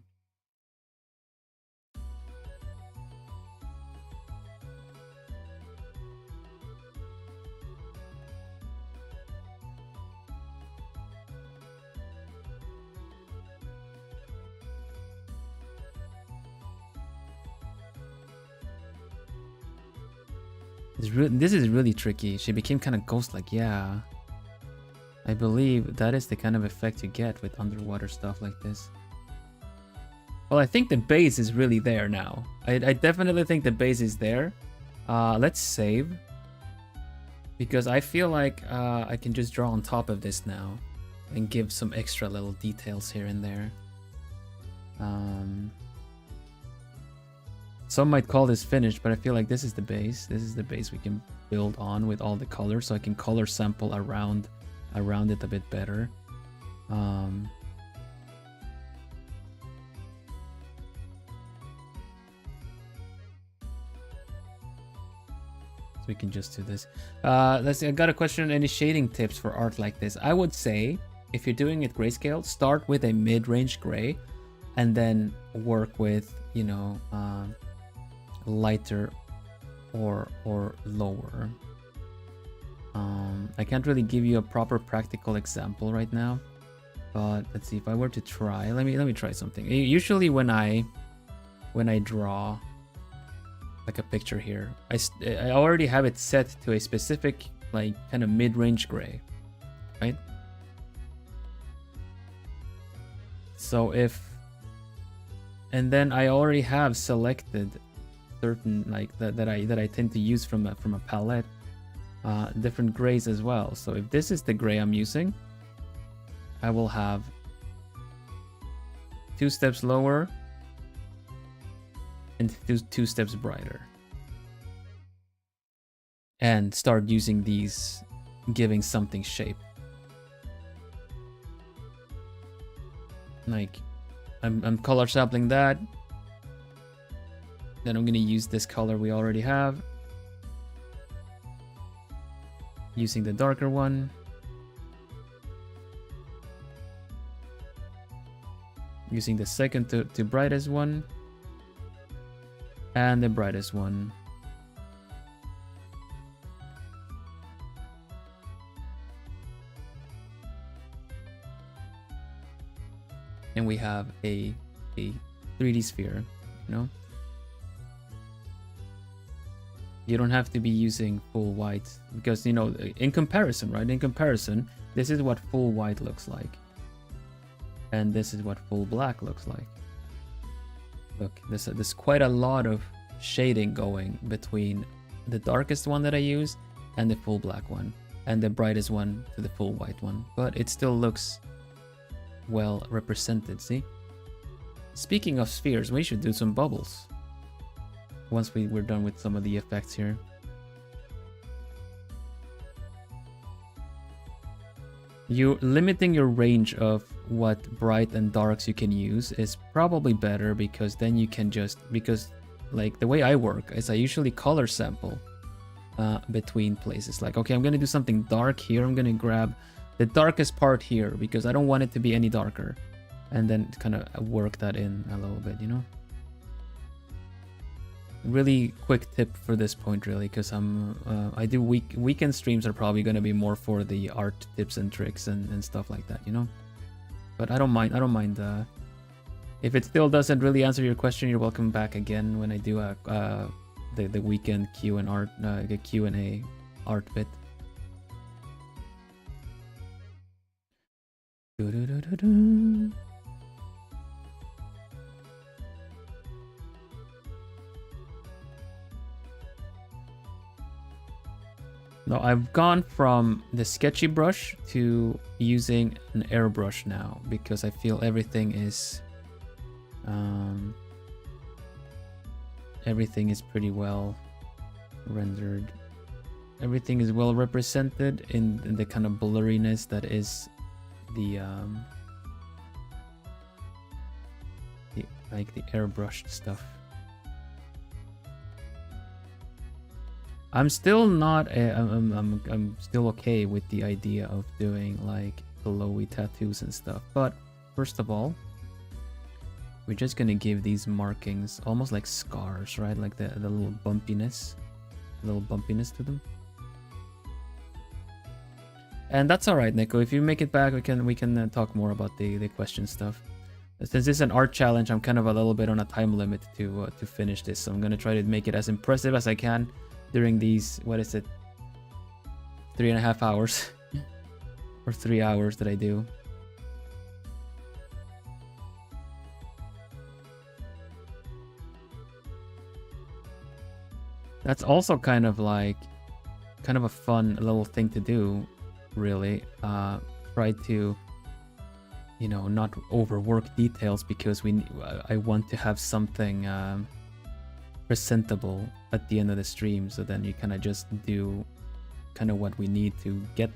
This is really tricky. She became kind of ghost-like, yeah. I believe that is the kind of effect you get with underwater stuff like this. Well, I think the base is really there now. I definitely think the base is there. Let's save. Because I feel like I can just draw on top of this now. And give some extra little details here and there. Some might call this finished, but I feel like this is the base. This is the base we can build on with all the colors, so I can color sample around it a bit better. So we can just do this. Let's see, I got a question. Any shading tips for art like this? I would say if you're doing it grayscale, start with a mid-range gray and then work with, you know, lighter or lower. I can't really give you a proper practical example right now, but let's see. If I were to try, let me try something. Usually when I draw like a picture here, I already have it set to a specific like kind of mid-range gray, right? So and then I already have selected certain like that I tend to use from a palette, different grays as well. So if this is the gray I'm using, I will have 2 steps lower and 2 steps brighter, and start using these, giving something shape. Like I'm color sampling that. Then I'm gonna use this color we already have, using the darker one, using the second to brightest one, and the brightest one. And we have a 3D sphere, you know? You don't have to be using full white because, you know, in comparison, right? In comparison, this is what full white looks like. And this is what full black looks like. Look, there's quite a lot of shading going between the darkest one that I use and the full black one, and the brightest one to the full white one. But it still looks well represented, see? Speaking of spheres, we should do some bubbles once we're done with some of the effects here. You limiting your range of what bright and darks you can use is probably better, because then you can because like the way I work is I usually color sample between places. Like, okay, I'm gonna do something dark here. I'm gonna grab the darkest part here because I don't want it to be any darker, and then kind of work that in a little bit, you know? really quick tip for this point, really, because I do weekend streams are probably going to be more for the art tips and tricks and stuff like that, you know. But I don't mind. If it still doesn't really answer your question, you're welcome back again when I do the weekend the Q&A art bit. No, I've gone from the sketchy brush to using an airbrush now because I feel everything is pretty well rendered. Everything is well represented in the kind of blurriness that is the airbrushed stuff. I'm still not I'm still okay with the idea of doing like glowy tattoos and stuff, but first of all, we're just gonna give these markings almost like scars, right? Like the little bumpiness to them. And that's all right, Nico. If you make it back, we can talk more about the question stuff. Since this is an art challenge, I'm kind of a little bit on a time limit to finish this, so I'm gonna try to make it as impressive as I can during these, what is it, 3.5 hours or 3 hours that I do. That's also kind of a fun little thing to do, really. Try to, you know, not overwork details because I want to have something presentable at the end of the stream, so then you kind of just do kind of what we need to get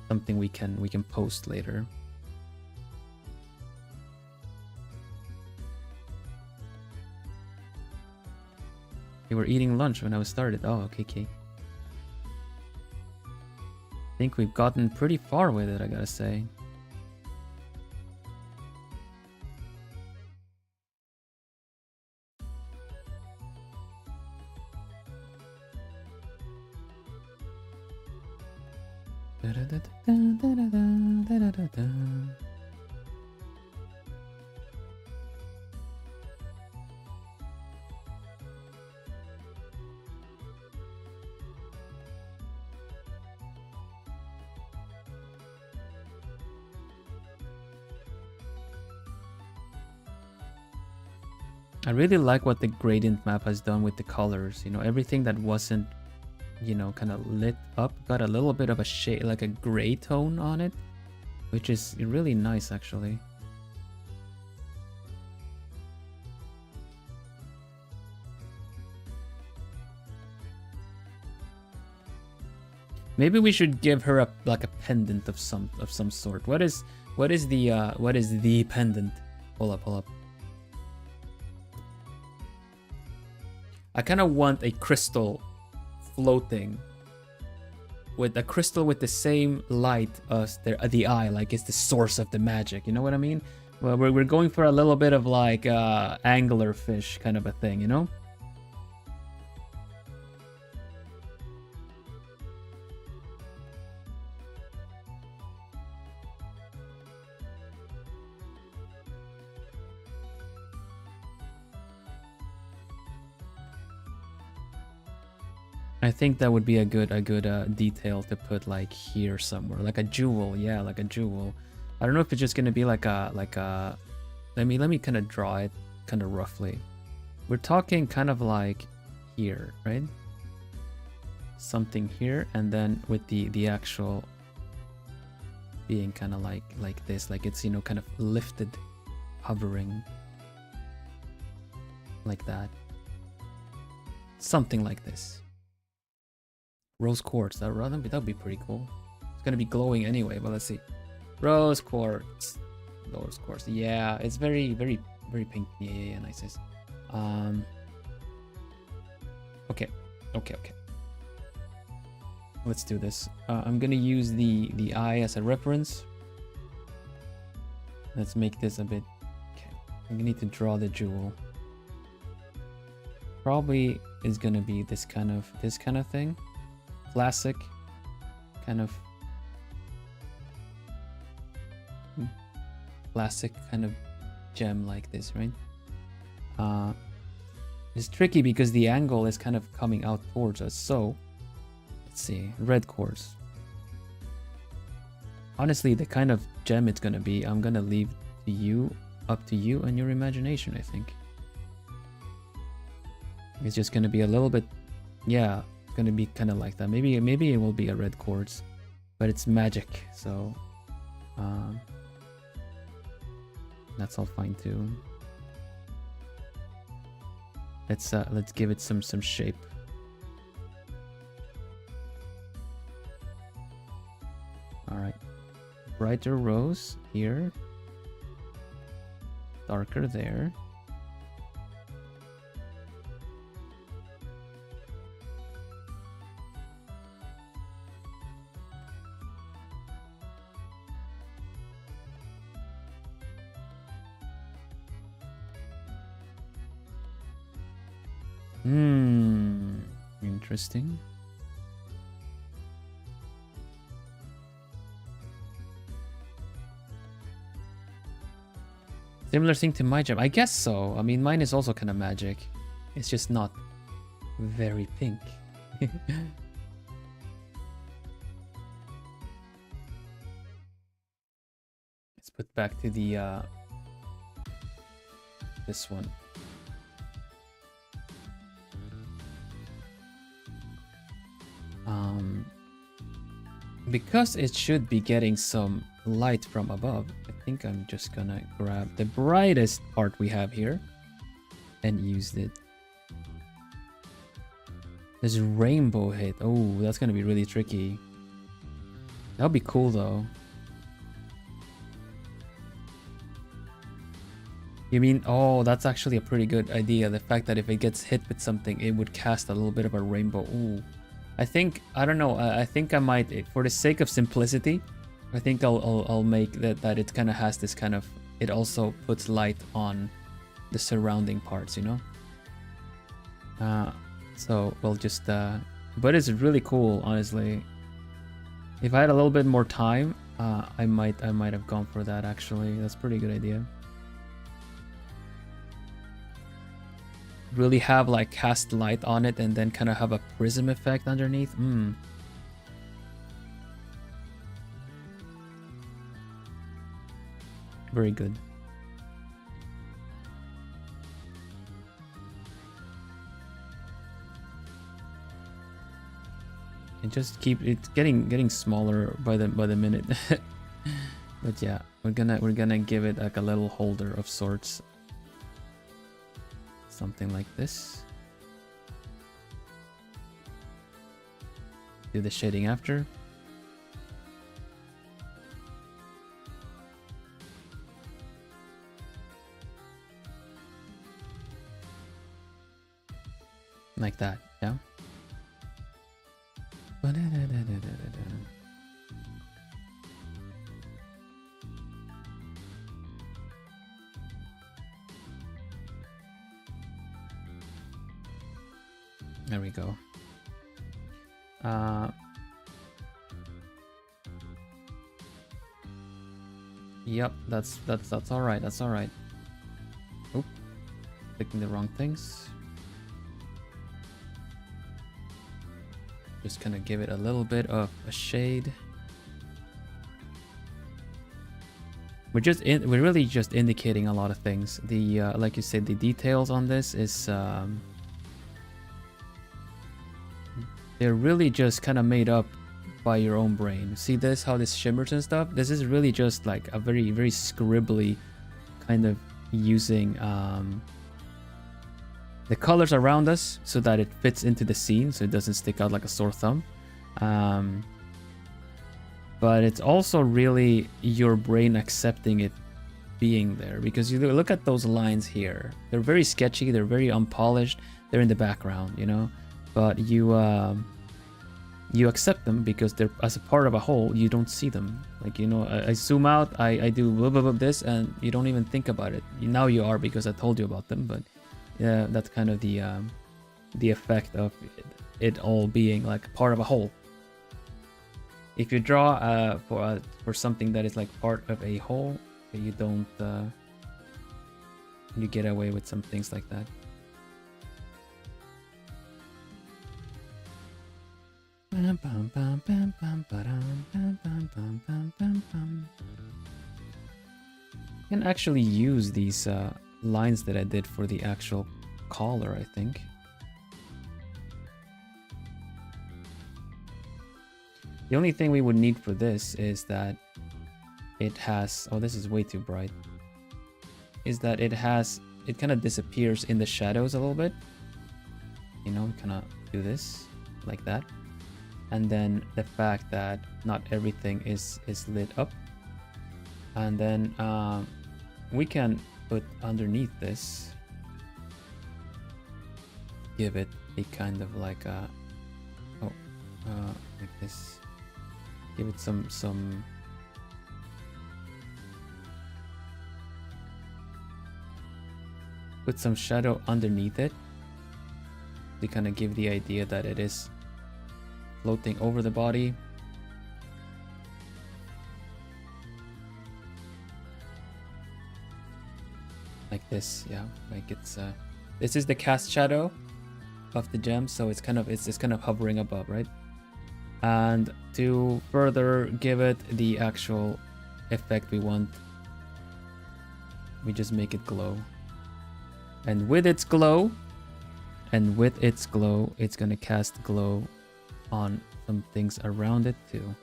something we can post later. You were eating lunch when I was started. Oh, okay. I think we've gotten pretty far with it, I gotta say. I really like what the gradient map has done with the colors. You know, everything that wasn't, you know, kind of lit up got a little bit of a shade, like a gray tone on it, which is really nice, actually. Maybe we should give her like a pendant of some sort. What is the pendant? Hold up. I kind of want a crystal floating with a crystal with the same light as the eye, like it's the source of the magic. You know what I mean? Well, we're going for a little bit of like angler fish kind of a thing, you know? I think that would be a good detail to put like here somewhere, like a jewel. Yeah, like a jewel. I don't know if it's just gonna be like a let me kind of draw it kind of roughly. We're talking kind of like here, right? Something here, and then with the actual being kind of like this, like it's, you know, kind of lifted, hovering like that. Something like this. Rose quartz, that'd be pretty cool. It's gonna be glowing anyway, but let's see. Rose quartz. Rose quartz. Yeah, it's very pink. Yeah, nice. Okay. Let's do this. I'm gonna use the eye as a reference. Let's make this a bit. Okay. I'm gonna need to draw the jewel. probably is gonna be this kind of thing. Classic kind of gem like this, right? It's tricky because the angle is kind of coming out towards us. So let's see, red quartz. Honestly, the kind of gem it's gonna be, I'm gonna leave to you, up to you and your imagination, I think. It's just gonna be a little bit, yeah, it's gonna be kind of like that. Maybe it will be a red quartz, but it's magic, so that's all fine too. Let's give it some shape. All right, brighter rose here, darker there. Interesting. Similar thing to my gem, I guess so. I mean, mine is also kind of magic. It's just not very pink. Let's put back to the this one. Because it should be getting some light from above, I think I'm just gonna grab the brightest part we have here and use it. This rainbow hit. Oh, that's gonna be really tricky. That'll be cool though. You mean, oh, that's actually a pretty good idea. The fact that if it gets hit with something, it would cast a little bit of a rainbow. Ooh. I think, I don't know, I think I might, for the sake of simplicity, I think I'll make that it kind of has this kind of, it also puts light on the surrounding parts, you know? So we'll just, but it's really cool, honestly. If I had a little bit more time, I might have gone for that actually. That's a pretty good idea. Really have like cast light on it and then kind of have a prism effect underneath. Very good. And just keep it getting smaller by the minute. But yeah, we're gonna give it like a little holder of sorts. Something like this. Do the shading after. Like that, yeah. There we go. Yep, that's all right. That's all right. Oop, clicking the wrong things. Just gonna give it a little bit of a shade. We're really just indicating a lot of things. The like you said, the details on this is they're really just kind of made up by your own brain. See this, how this shimmers and stuff? This is really just like a very, very scribbly kind of using the colors around us so that it fits into the scene, so it doesn't stick out like a sore thumb. But it's also really your brain accepting it being there, because you look at those lines here. They're very sketchy, they're very unpolished, they're in the background, you know? But you accept them because they're as a part of a whole. You don't see them, like, you know, I zoom out, I do blah, blah, blah, this, and you don't even think about it. Now you are, because I told you about them. But yeah, that's kind of the the effect of it all being like part of a whole. If you draw for something that is like part of a whole, you don't you get away with some things like that. You can actually use these lines that I did for the actual collar, I think. The only thing we would need for this is that it has, oh, this is way too bright, is that it kind of disappears in the shadows a little bit. You know, kind of do this like that. And then the fact that not everything is lit up. And then we can put underneath this, give it a kind of like a, like this. Give it some put some shadow underneath it to kind of give the idea that it is floating over the body. Like this, yeah, like it's this is the cast shadow of the gem, so it's kind of hovering above, right? And to further give it the actual effect we want, we just make it glow. And with its glow, it's gonna cast glow on some things around it too.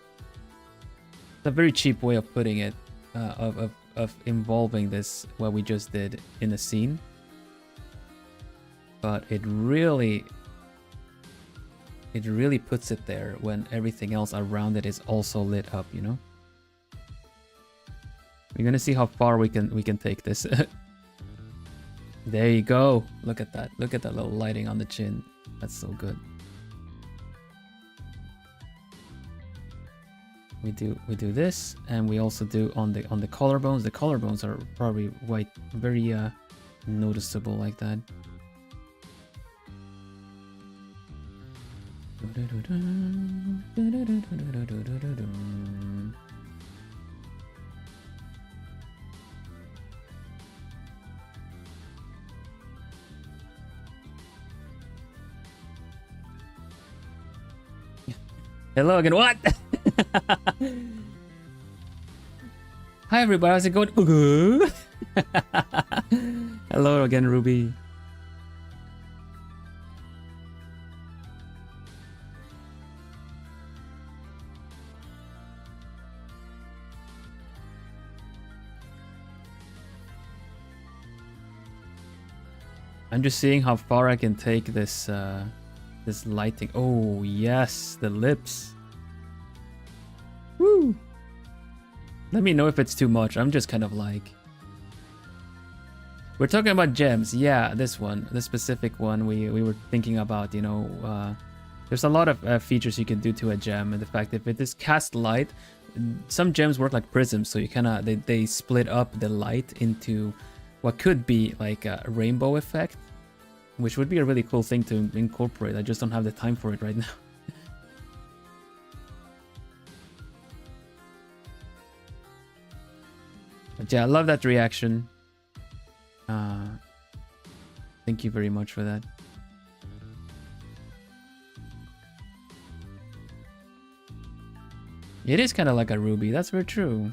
It's a very cheap way of putting it, of involving this, what we just did in a scene. But it really puts it there when everything else around it is also lit up, you know? We're gonna see how far we can take this. There you go. Look at that. Look at that little lighting on the chin. That's so good. We do this, and we also do on the collarbones. The collarbones are probably very noticeable like that. Hello again. What? Hi everybody. How's it going? Hello again, Ruby. I'm just seeing how far I can take this this lighting. Oh yes, the lips. Woo! Let me know if it's too much. I'm just kind of like, we're talking about gems. Yeah, this one, the specific one we were thinking about. You know, there's a lot of features you can do to a gem, and the fact that if it is cast light, some gems work like prisms, so you kind of they split up the light into what could be like a rainbow effect, which would be a really cool thing to incorporate. I just don't have the time for it right now. But yeah, I love that reaction. Thank you very much for that. It is kind of like a ruby. That's very true.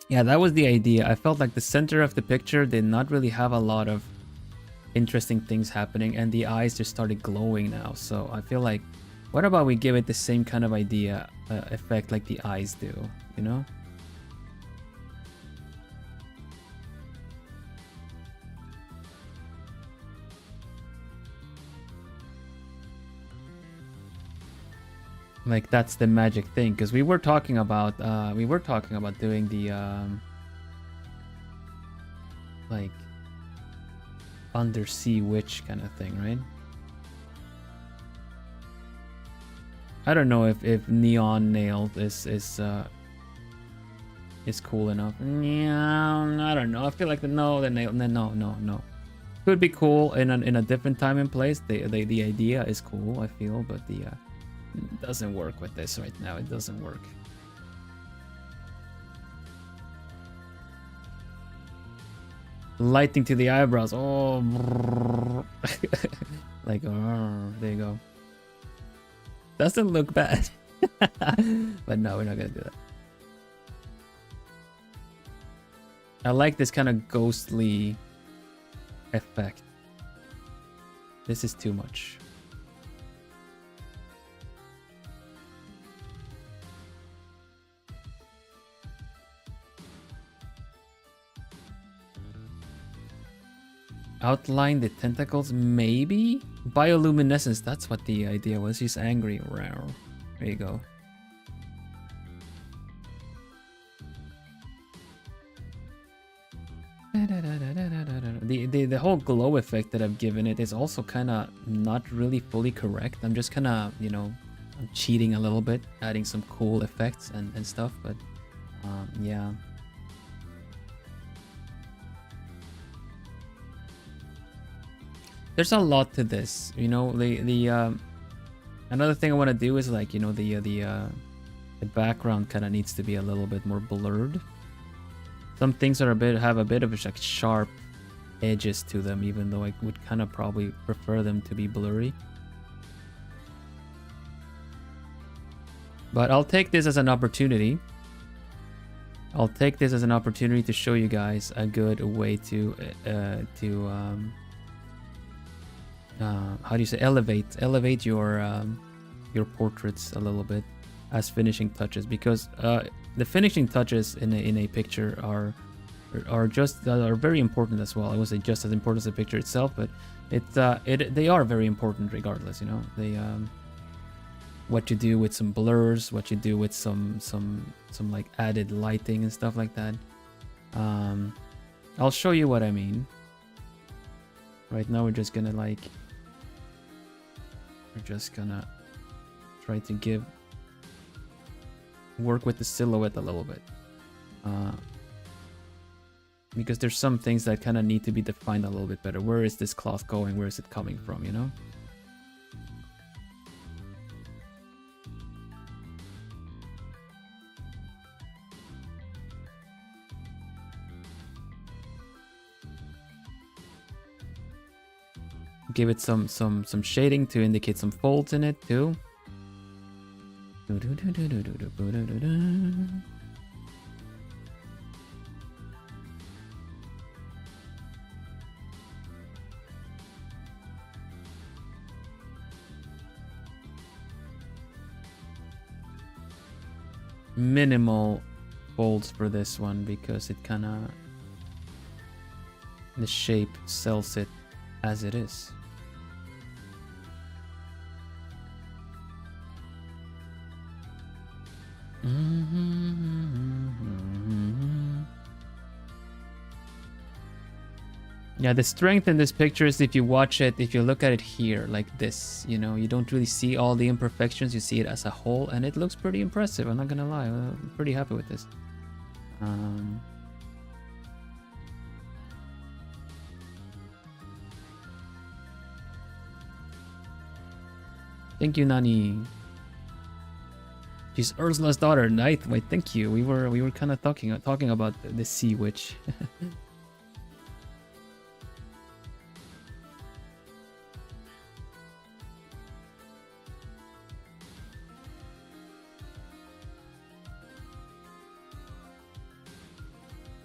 Yeah, that was the idea. I felt like the center of the picture did not really have a lot of interesting things happening, and the eyes just started glowing now. So I feel like, what about we give it the same kind of idea, effect like the eyes do, you know? Like that's the magic thing, because we were talking about doing the like undersea witch kind of thing, right? I don't know if neon nail is is cool enough. Yeah, I don't know. I feel like no. Could be cool in a different time and place. The idea is cool, I feel, but the it doesn't work with this right now. It doesn't work. Lighting to the eyebrows. Oh, like there you go. Doesn't look bad. But no, we're not gonna do that. I like this kind of ghostly effect. This is too much. Outline the tentacles, maybe? Bioluminescence, that's what the idea was. He's angry. There you go. The whole glow effect that I've given it is also kind of not really fully correct. I'm just kind of, you know, I'm cheating a little bit, adding some cool effects and stuff, but yeah. There's a lot to this, you know. Another thing I want to do is, like, you know, the background kind of needs to be a little bit more blurred. Some things are have a bit of like sharp edges to them, even though I would kind of probably prefer them to be blurry. But I'll take this as an opportunity. I'll take this as an opportunity to show you guys a good way to how do you say, elevate your portraits a little bit as finishing touches, because the finishing touches in a picture are very important as well. I would say just as important as the picture itself, but they are very important regardless. You know, they what you do with some blurs, what you do with some like added lighting and stuff like that. I'll show you what I mean. Right now we're just gonna try to work with the silhouette a little bit, because there's some things that kind of need to be defined a little bit better. Where is this cloth going? Where is it coming from, you know? Give it some shading to indicate some folds in it too. Minimal folds for this one, because it kind of, the shape sells it as it is. Yeah, the strength in this picture is if you watch it, if you look at it here like this, you know, you don't really see all the imperfections, you see it as a whole, and it looks pretty impressive. I'm not gonna lie, I'm pretty happy with this. Thank you, Nani. She's Ursula's daughter. Night. Wait, thank you. We were kind of talking about the sea witch.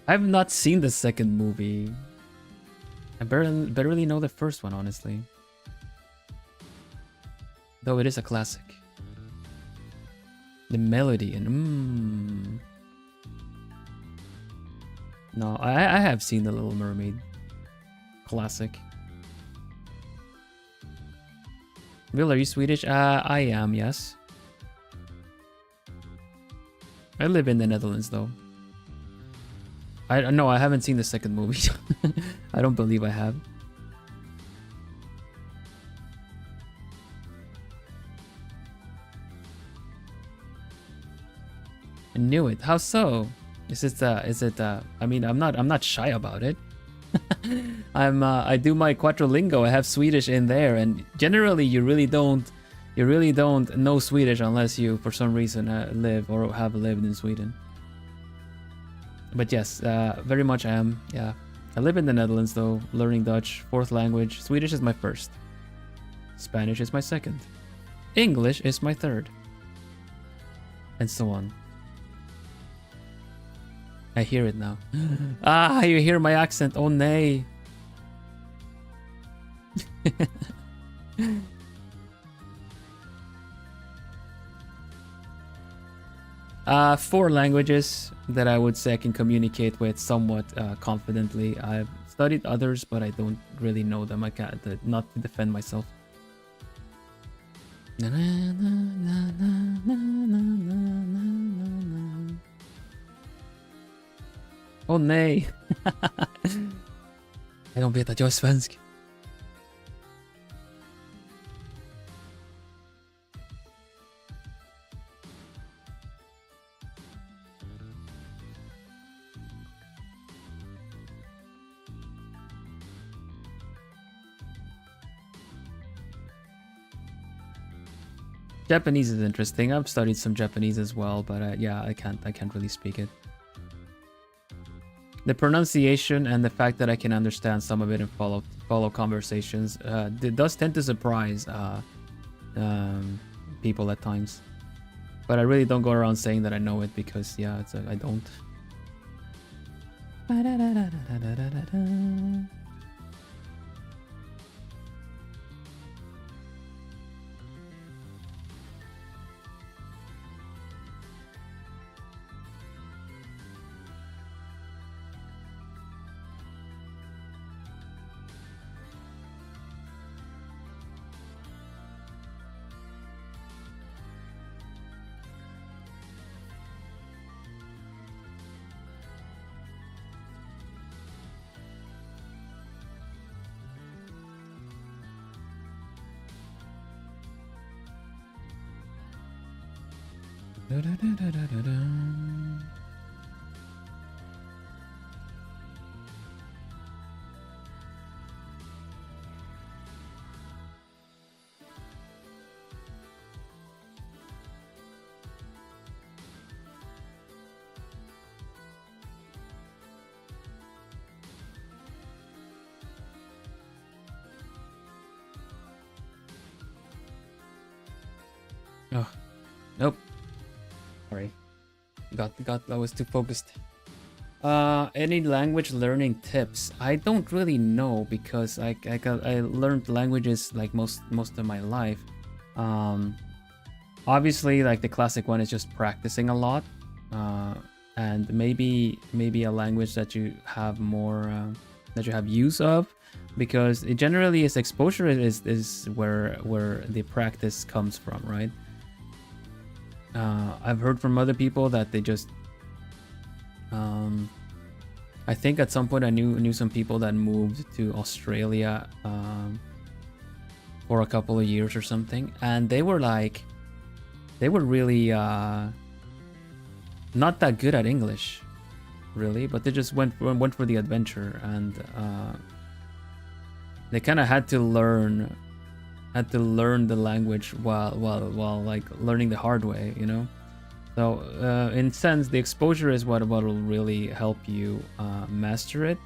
I've not seen the second movie. I barely know the first one, honestly. Though it is a classic. The melody and no, I have seen The Little Mermaid. Classic. Will, are you Swedish? I am, yes. I live in the Netherlands though. No, I haven't seen the second movie. I don't believe I have. I knew it. How so? I mean, I'm not shy about it. I do my Quattrolingo. I have Swedish in there, and generally you really don't know Swedish unless you for some reason live or have lived in Sweden. But yes, very much I am. Yeah, I live in the Netherlands though, learning Dutch, 4th language. Swedish is my 1st. Spanish is my 2nd. English is my 3rd. And so on. I hear it now. Ah, you hear my accent. Oh, nay. 4 languages that I would say I can communicate with somewhat confidently. I've studied others, but I don't really know them. I can't, not to defend myself. Åh nej! De vet att jag är svensk. Japanese is interesting. I've studied some Japanese as well, but yeah, I can't really speak it. The pronunciation and the fact that I can understand some of it and follow conversations, it does tend to surprise people at times. But I really don't go around saying that I know it because yeah, I don't. Oh, nope. Sorry. I was too focused. Any language learning tips? I don't really know because I learned languages like most of my life. Obviously, like the classic one is just practicing a lot, and maybe a language that you have more that you have use of, because it generally is exposure is where the practice comes from, right? I've heard from other people that they just I think at some point I knew some people that moved to Australia for a couple of years or something, and they were really not that good at English, really, but they just went for the adventure, and they kind of had to learn the language while like learning the hard way, you know. So in a sense, the exposure is what will really help you master it.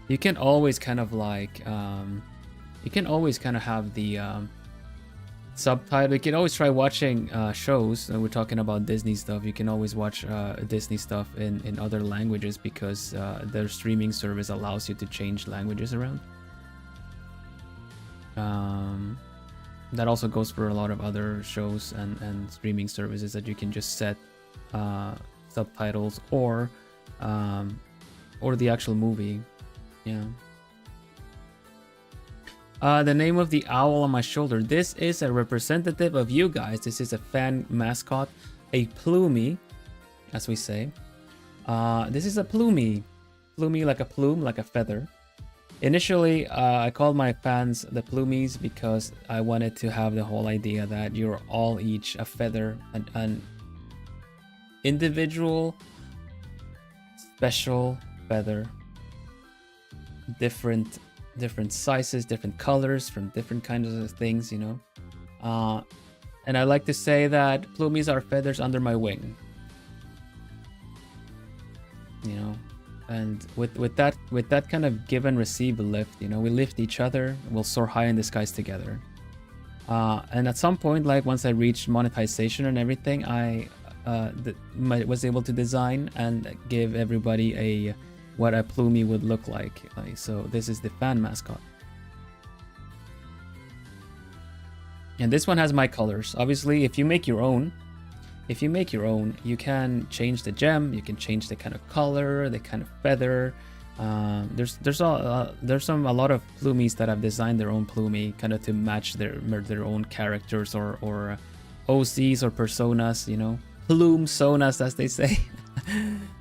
You can always kind of like have the subtitle. You can always try watching shows. We're talking about Disney stuff. You can always watch Disney stuff in other languages because their streaming service allows you to change languages around. That also goes for a lot of other shows and streaming services, that you can just set subtitles or the actual movie. Yeah. The name of the owl on my shoulder. This is a representative of you guys. This is a fan mascot, a plumie, as we say. This is a plumie. Plumie like a plume, like a feather. Initially, I called my fans the plumies because I wanted to have the whole idea that you're all each a feather, an individual special feather. Different sizes, different colors from different kinds of things, you know. And I like to say that plumies are feathers under my wing. You know, and with that kind of give and receive lift, you know, we lift each other, we'll soar high in the skies together. And at some point, like once I reached monetization and everything, I was able to design and give everybody what a plumie would look like. So this is the fan mascot. And this one has my colors. Obviously, if you make your own, you can change the gem, you can change the kind of color, the kind of feather. There's a lot of plumies that have designed their own plumie kind of to match their own characters or OCs or personas, you know. Plume sonas, as they say.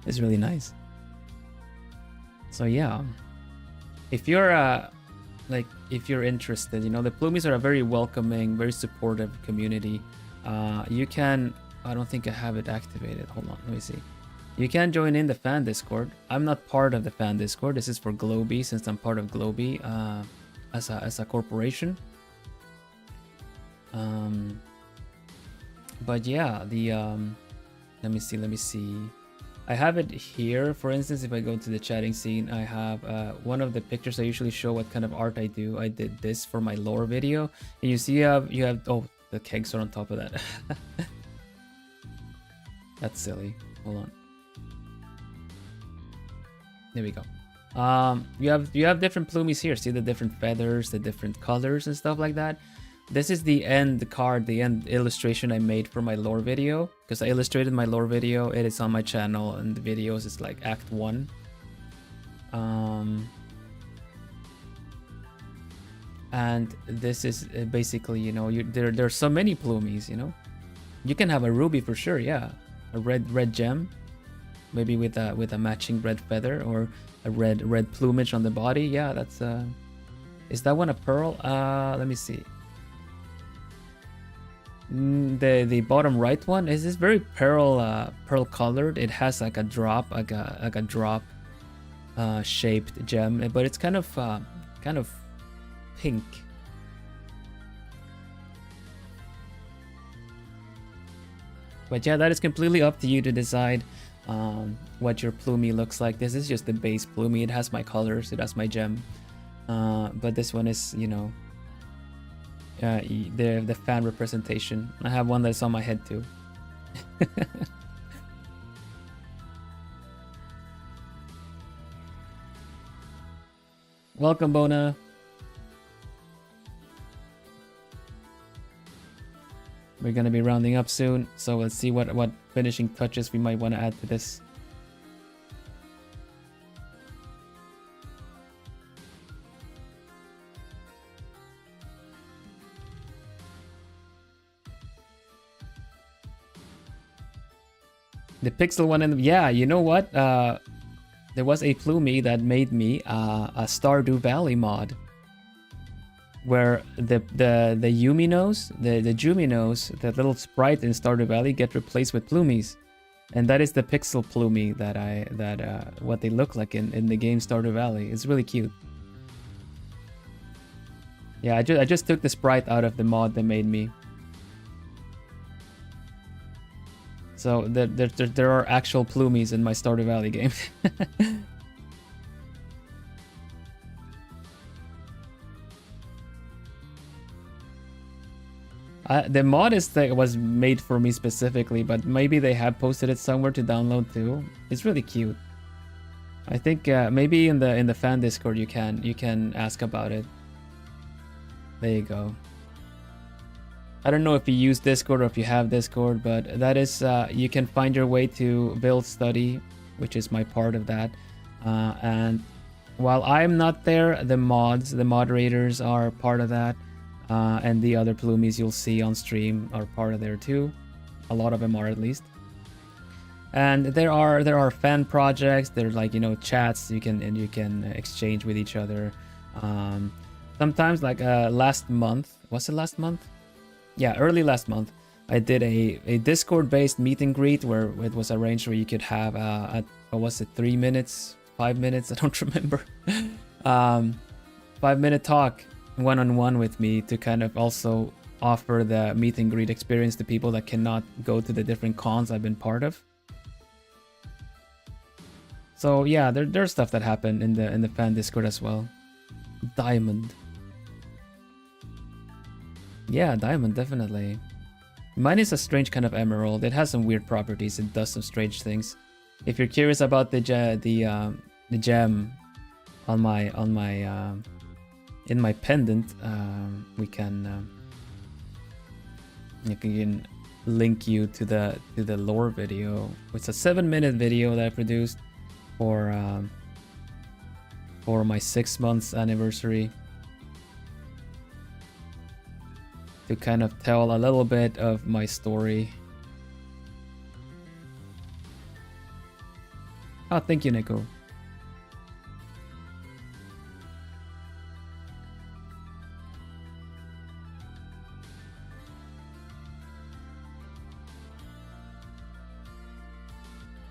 It's really nice. So yeah, if you're if you're interested, you know, the plumies are a very welcoming, very supportive community. You can, I don't think I have it activated. Hold on, let me see. You can join in the fan Discord. I'm not part of the fan Discord. This is for Globie, since I'm part of Globie as a corporation. But yeah, the let me see. I have it here. For instance, if I go to the chatting scene, I have one of the pictures I usually show what kind of art I do. I did this for my lore video, and you see you have oh, the kegs are on top of that. That's silly. Hold on. There we go. You have different plumies here. See the different feathers, the different colors and stuff like that. This is the end card, the end illustration I made for my lore video, because I illustrated my lore video. It is on my channel, and the videos is like Act 1. And this is basically, you know, there's so many plumies, you know. You can have a ruby for sure, yeah, a red gem, maybe with a matching red feather, or a red plumage on the body. Yeah, that's is that one a pearl? Let me see. The bottom right one is this very pearl colored. It has like a drop shaped gem, but it's kind of pink. But yeah, that is completely up to you to decide what your plumie looks like. This is just the base plumie. It has my colors, it has my gem, but this one is, you know, the fan representation. I have one that's on my head too. Welcome, Bona. We're gonna be rounding up soon, so let's see what finishing touches we might want to add to this. The pixel one, and yeah, you know what? There was a plumie that made me a Stardew Valley mod, where the Yuminos, the Juminos, the little sprite in Stardew Valley get replaced with plumies, and that is the pixel plumie that what they look like in the game Stardew Valley. It's really cute. Yeah, I just took the sprite out of the mod they made me. So there are actual plumies in my Stardew Valley game. The mod was made for me specifically, but maybe they have posted it somewhere to download too. It's really cute. I think maybe in the fan Discord you can ask about it. There you go. I don't know if you use Discord or if you have Discord, but that is you can find your way to build study, which is my part of that. And while I'm not there, the moderators are part of that. And the other plumies you'll see on stream are part of there too. A lot of them are, at least. And there are fan projects. There's, like, you know, chats you can exchange with each other. Sometimes, like last month, was it last month? Yeah, early last month, I did a Discord-based meet and greet where it was arranged where you could have what was it, 3 minutes, 5 minutes, I don't remember. 5-minute talk one-on-one with me to kind of also offer the meet and greet experience to people that cannot go to the different cons I've been part of. So yeah, there's stuff that happened in the fan Discord as well. Diamond. Yeah, diamond, definitely. Mine is a strange kind of emerald. It has some weird properties. It does some strange things. If you're curious about the gem on my in my pendant, we can you can link you to the lore video. It's a 7-minute video that I produced for my 6 months anniversary, to kind of tell a little bit of my story. Oh, thank you, Nico.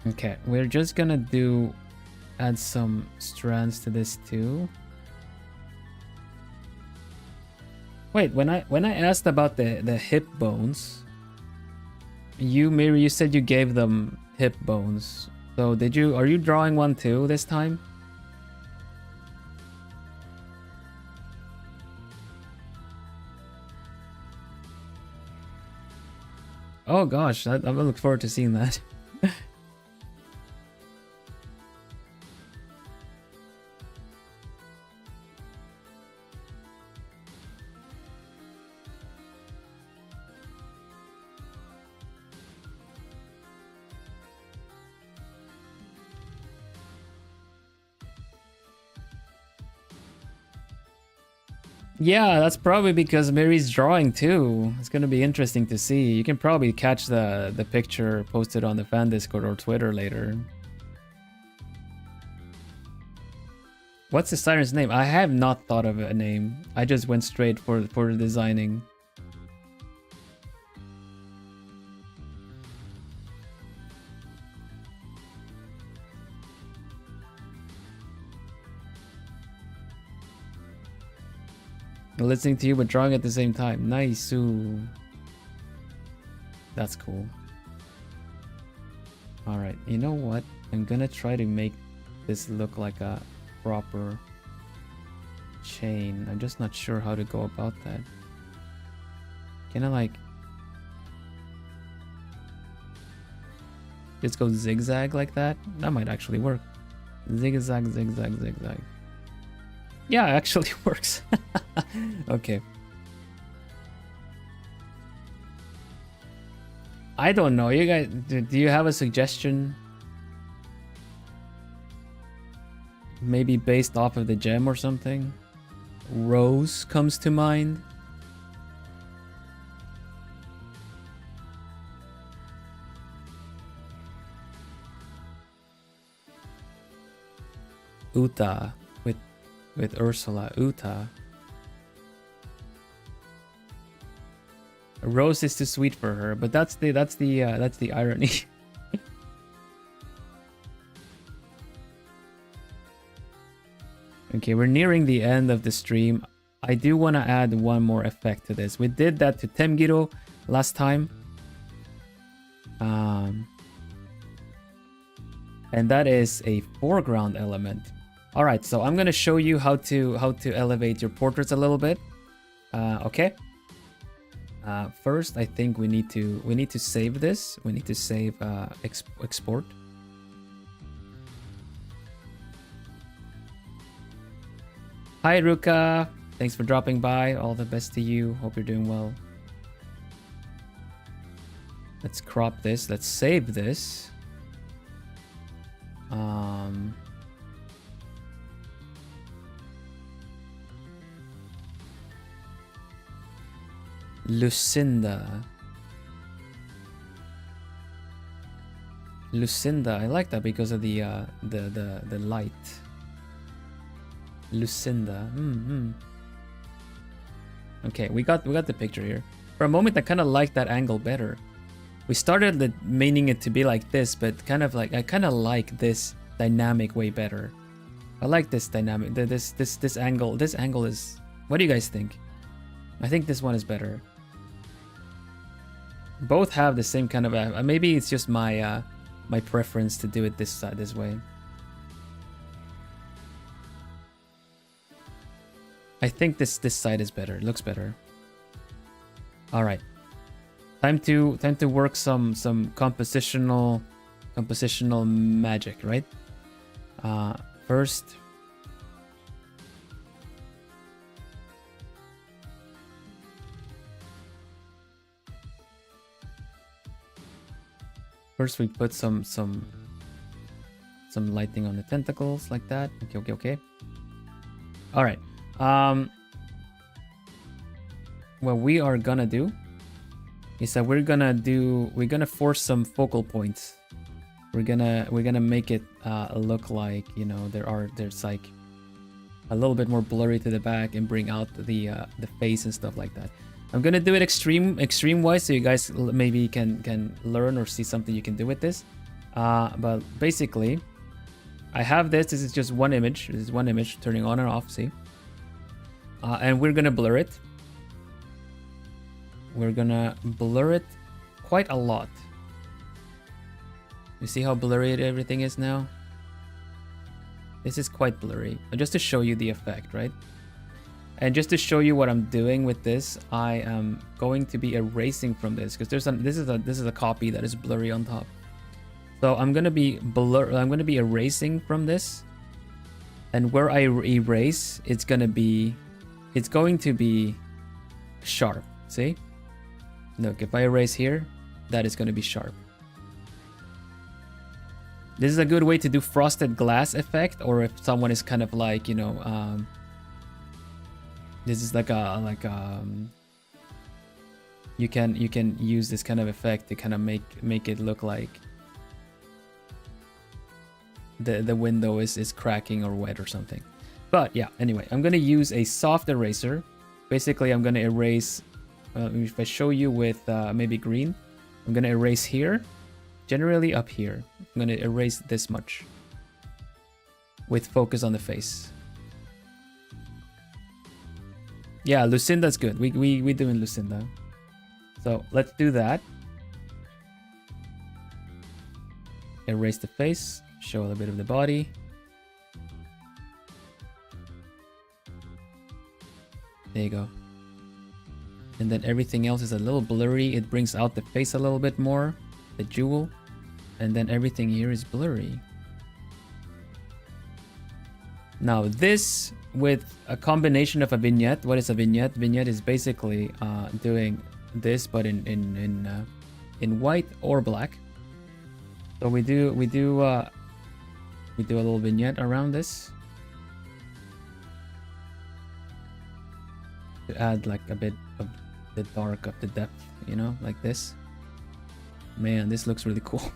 Okay, we're just gonna add some strands to this too. Wait, when I asked about the hip bones, Miri, you said you gave them hip bones. So are you drawing one too this time? Oh gosh, I look forward to seeing that. Yeah, that's probably because Mary's drawing too. It's gonna be interesting to see. You can probably catch the picture posted on the fan Discord or Twitter later. What's the siren's name? I have not thought of a name. I just went straight for the designing. Listening to you but drawing at the same time. Nice. Ooh. That's cool. Alright, you know what? I'm gonna try to make this look like a proper chain. I'm just not sure how to go about that. Can I like just go zigzag like that? That might actually work. Zigzag, zigzag, zigzag. Yeah, it actually works. Okay. I don't know. You guys, do you have a suggestion? Maybe based off of the gem or something? Rose comes to mind. Uta with Ursula. Uta. Rose is too sweet for her, but that's the irony. Okay, we're nearing the end of the stream. I do want to add one more effect to this. We did that to Temgiro last time. And that is a foreground element. All right, so I'm gonna show you how to elevate your portraits a little bit. Okay. First, I think we need to save this. We need to save export. Hi Ruka, thanks for dropping by. All the best to you. Hope you're doing well. Let's crop this. Let's save this. Lucinda. Lucinda, I like that because of the light. Lucinda. Okay, we got the picture here. For a moment, I kind of like that angle better. We started meaning it to be like this, but kind of like I kind of like this dynamic way better. I like this dynamic. This angle. This angle is. What do you guys think? I think this one is better. Both have the same kind of. Maybe it's just my my preference to do it this way. I think this side is better. It looks better. All right. Time to work some compositional magic, right? First, we put some lighting on the tentacles like that. Okay. All right. What we are gonna do is that we're gonna force some focal points. We're gonna make it look like, you know, there's like a little bit more blurry to the back and bring out the face and stuff like that. I'm gonna do it extreme wise, so you guys maybe can learn or see something you can do with this. But basically, I have this. This is just one image. This is one image turning on and off. See, and we're gonna blur it. We're gonna blur it quite a lot. You see how blurry everything is now? This is quite blurry, but just to show you the effect, right? And just to show you what I'm doing with this, I am going to be erasing from this because this is a copy that is blurry on top. So I'm gonna be erasing from this, and where I erase, it's going to be sharp. See? Look, if I erase here, that is going to be sharp. This is a good way to do frosted glass effect, or if someone is kind of like, you know, this is you can use this kind of effect to kind of make it look like the window is cracking or wet or something. But yeah, anyway, I'm gonna use a soft eraser. Basically, I'm gonna erase. If I show you with maybe green, I'm gonna erase here, generally up here. I'm gonna erase this much with focus on the face. Yeah, Lucinda's good. We doing Lucinda. So let's do that. Erase the face, show a little bit of the body. There you go. And then everything else is a little blurry. It brings out the face a little bit more, the jewel. And then everything here is blurry. Now this with a combination of a vignette. What is a vignette? Vignette is basically doing this, but in white or black. So we do a little vignette around this to add like a bit of the dark of the depth, you know, like this. Man, this looks really cool.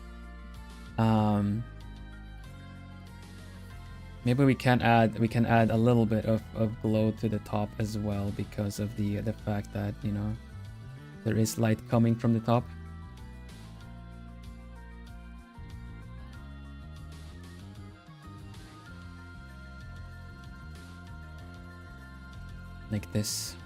Maybe we can add a little bit of glow to the top as well, because of the fact that, you know, there is light coming from the top. Like this.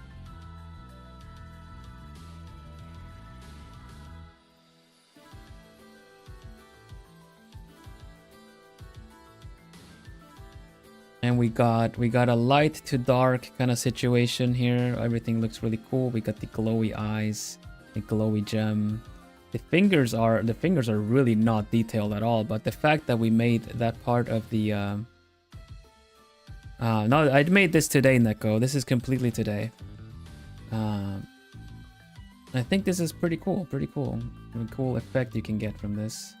And we got a light to dark kind of situation here. Everything looks really cool. We got the glowy eyes, the glowy gem. The fingers are really not detailed at all, but the fact that we made that part of the no, I made this today, Neko. This is completely today. I think this is pretty cool. Pretty cool. A cool effect you can get from this.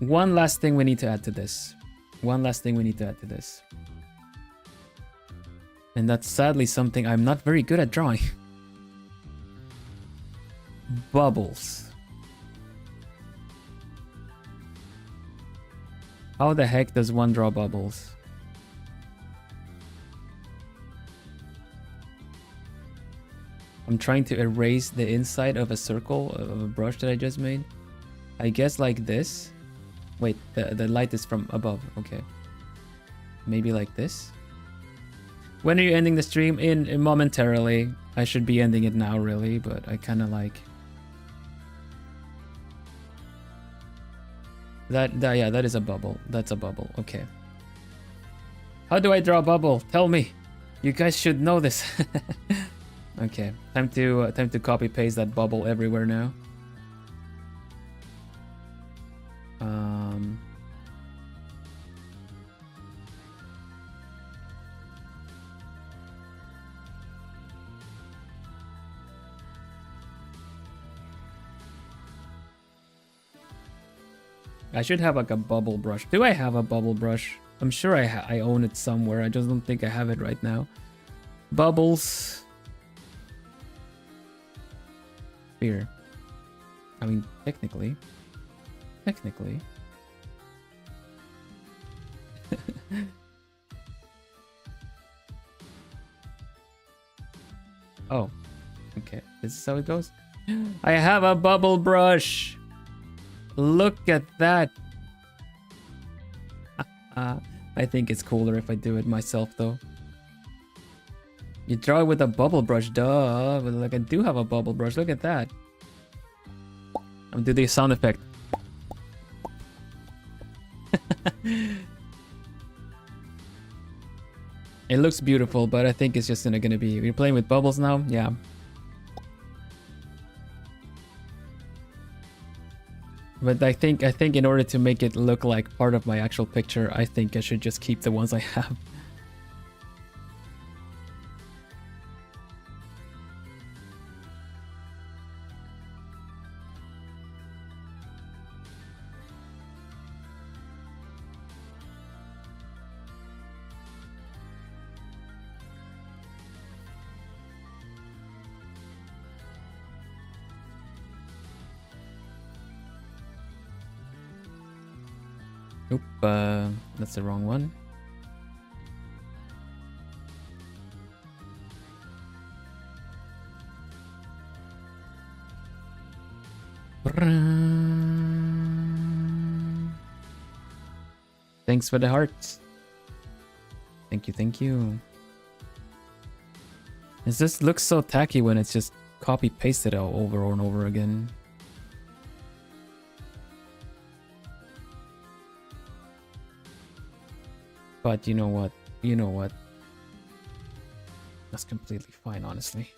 One last thing we need to add to this. And that's sadly something I'm not very good at drawing. Bubbles. How the heck does one draw bubbles? I'm trying to erase the inside of a circle of a brush that I just made. I guess like this. Wait, the light is from above. Okay. Maybe like this. When are you ending the stream? In momentarily. I should be ending it now, really, but I kind of like... Yeah, that is a bubble. That's a bubble. Okay. How do I draw a bubble? Tell me. You guys should know this. Okay, time to copy paste that bubble everywhere now. I should have like a bubble brush. Do I have a bubble brush? I'm sure I own it somewhere. I just don't think I have it right now. Bubbles. Here. I mean, technically. Oh, okay. This is how it goes. I have a bubble brush. Look at that. I think it's cooler if I do it myself, though. You draw it with a bubble brush, duh. But like, I do have a bubble brush. Look at that. I'm gonna do the sound effect. It looks beautiful, but I think it's just gonna be... We're playing with bubbles now? Yeah. But I think in order to make it look like part of my actual picture, I think I should just keep the ones I have. Oop, that's the wrong one. Thanks for the hearts. Thank you. It just looks so tacky when it's just copy pasted over and over again. But you know what? That's completely fine, honestly.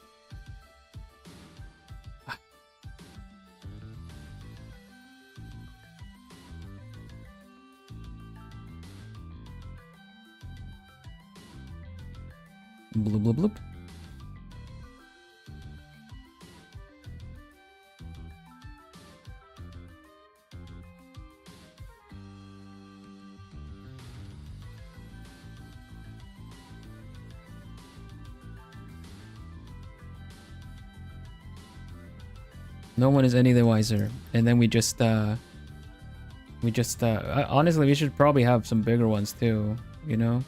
Bloop, bloop, bloop. No one is any the wiser. And then we just honestly, we should probably have some bigger ones too, you know?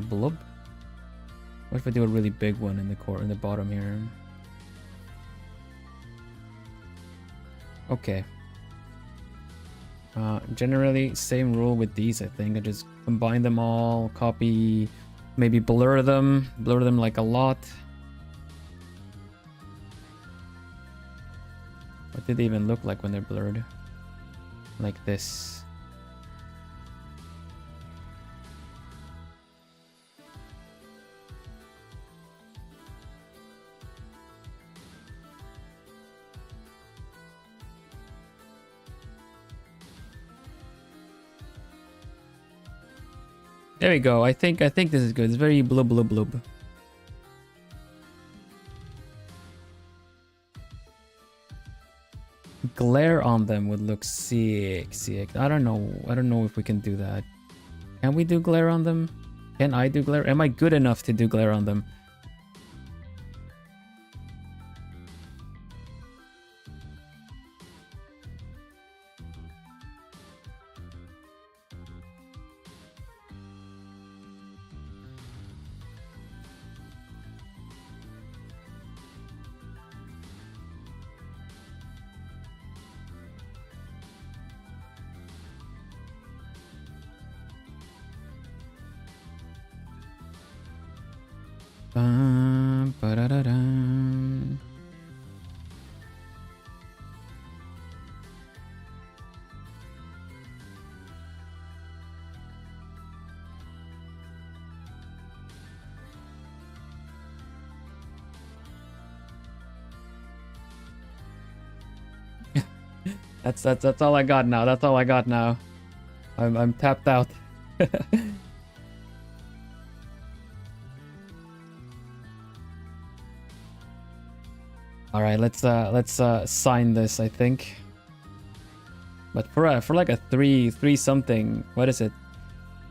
Blub. What if I do a really big one in the bottom here? Okay. Generally, same rule with these, I think. I just combine them all, copy, maybe blur them like a lot. What did they even look like when they're blurred? Like this. There we go. I think this is good. It's very blub blub blub. Glare on them would look sick. I don't know if we can do that. Can we do glare on them? Can I do glare? Am I good enough to do glare on them? Ba-da-da-dum. That's all I got now. That's all I got now. I'm tapped out. All right, let's sign this, I think. But for like a three something, what is it?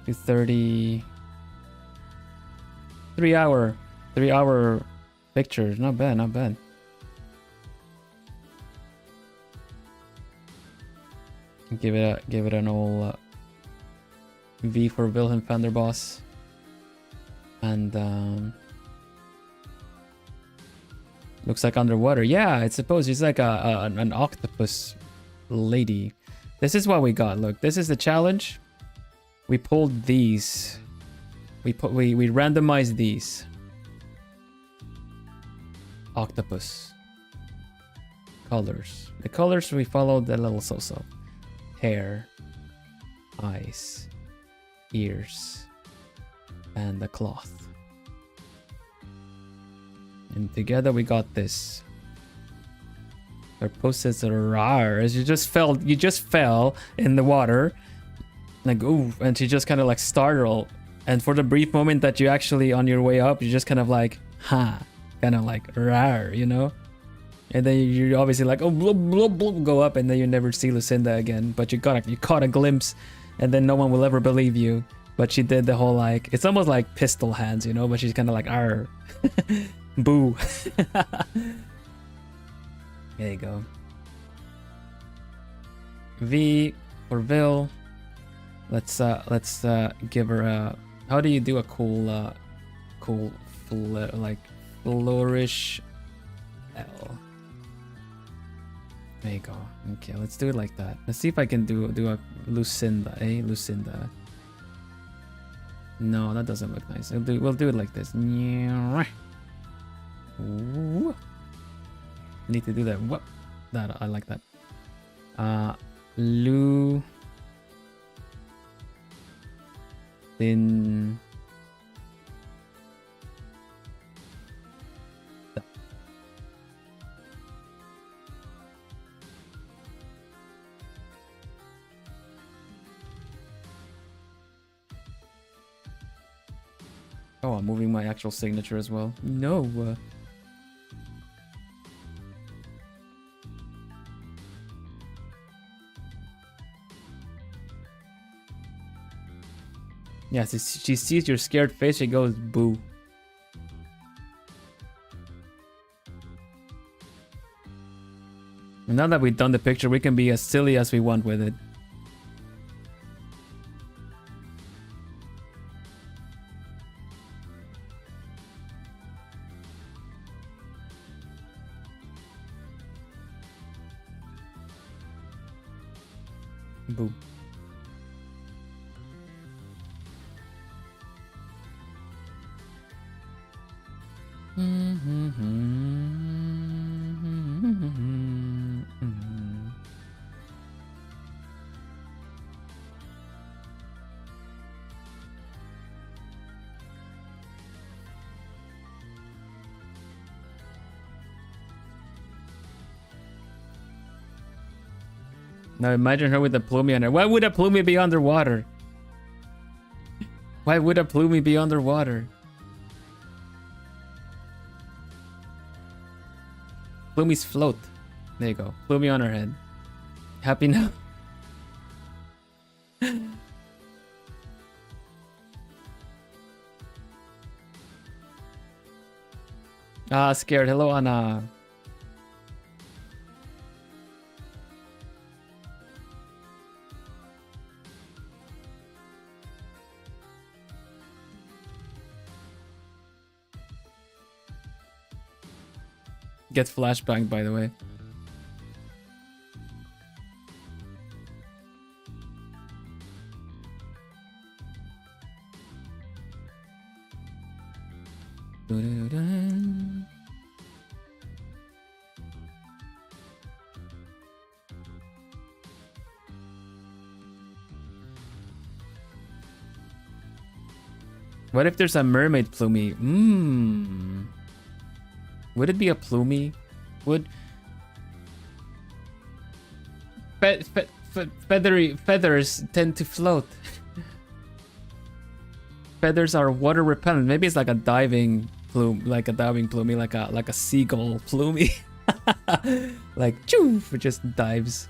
2:30. 3 hour pictures. Not bad, not bad. Give it an old V for Vilhelm Vanderbos. And looks like underwater. Yeah, I suppose he's like an octopus lady. This is what we got. Look, this is the challenge. We pulled these. We randomized these. Octopus. Colors. The colors we followed a little so-so. Hair. Eyes. Ears. And the cloth. And together we got this. Her post says rar as you just fell in the water. Like ooh, and she just kind of like startled. And for the brief moment that you actually on your way up, you're just kind of like, ha, kind of like rar, you know? And then you're obviously like, oh, blah, blah, blah, go up, and then you never see Lucinda again. But you caught a glimpse, and then no one will ever believe you. But she did the whole like, it's almost like pistol hands, you know? But she's kind of like, arr. Boo. There you go. V for Vil. Let's give her a. How do you do a cool like flourish L? There you go. Okay, let's do it like that. Let's see if I can do a Lucinda, eh? Lucinda. No, that doesn't look nice. We'll do it like this. Ooh. Need to do that. What? That I like that. Lu. Then. Oh, I'm moving my actual signature as well. No. Yeah, she sees your scared face, she goes boo. And now that we've done the picture, we can be as silly as we want with it. Boo. Now imagine her with a plumie on her. Why would a plumie be underwater? Why would a plumie be underwater? Plumies float. There you go. Plumie on her head. Happy now? Scared. Hello, Anna. Gets flashbanged, by the way. What if there's a mermaid plumie? Would it be a plumie? Would feathery feathers tend to float? Feathers are water repellent. Maybe it's like a diving plume, like a diving plumie, like a seagull plumie. Like choo, it just dives.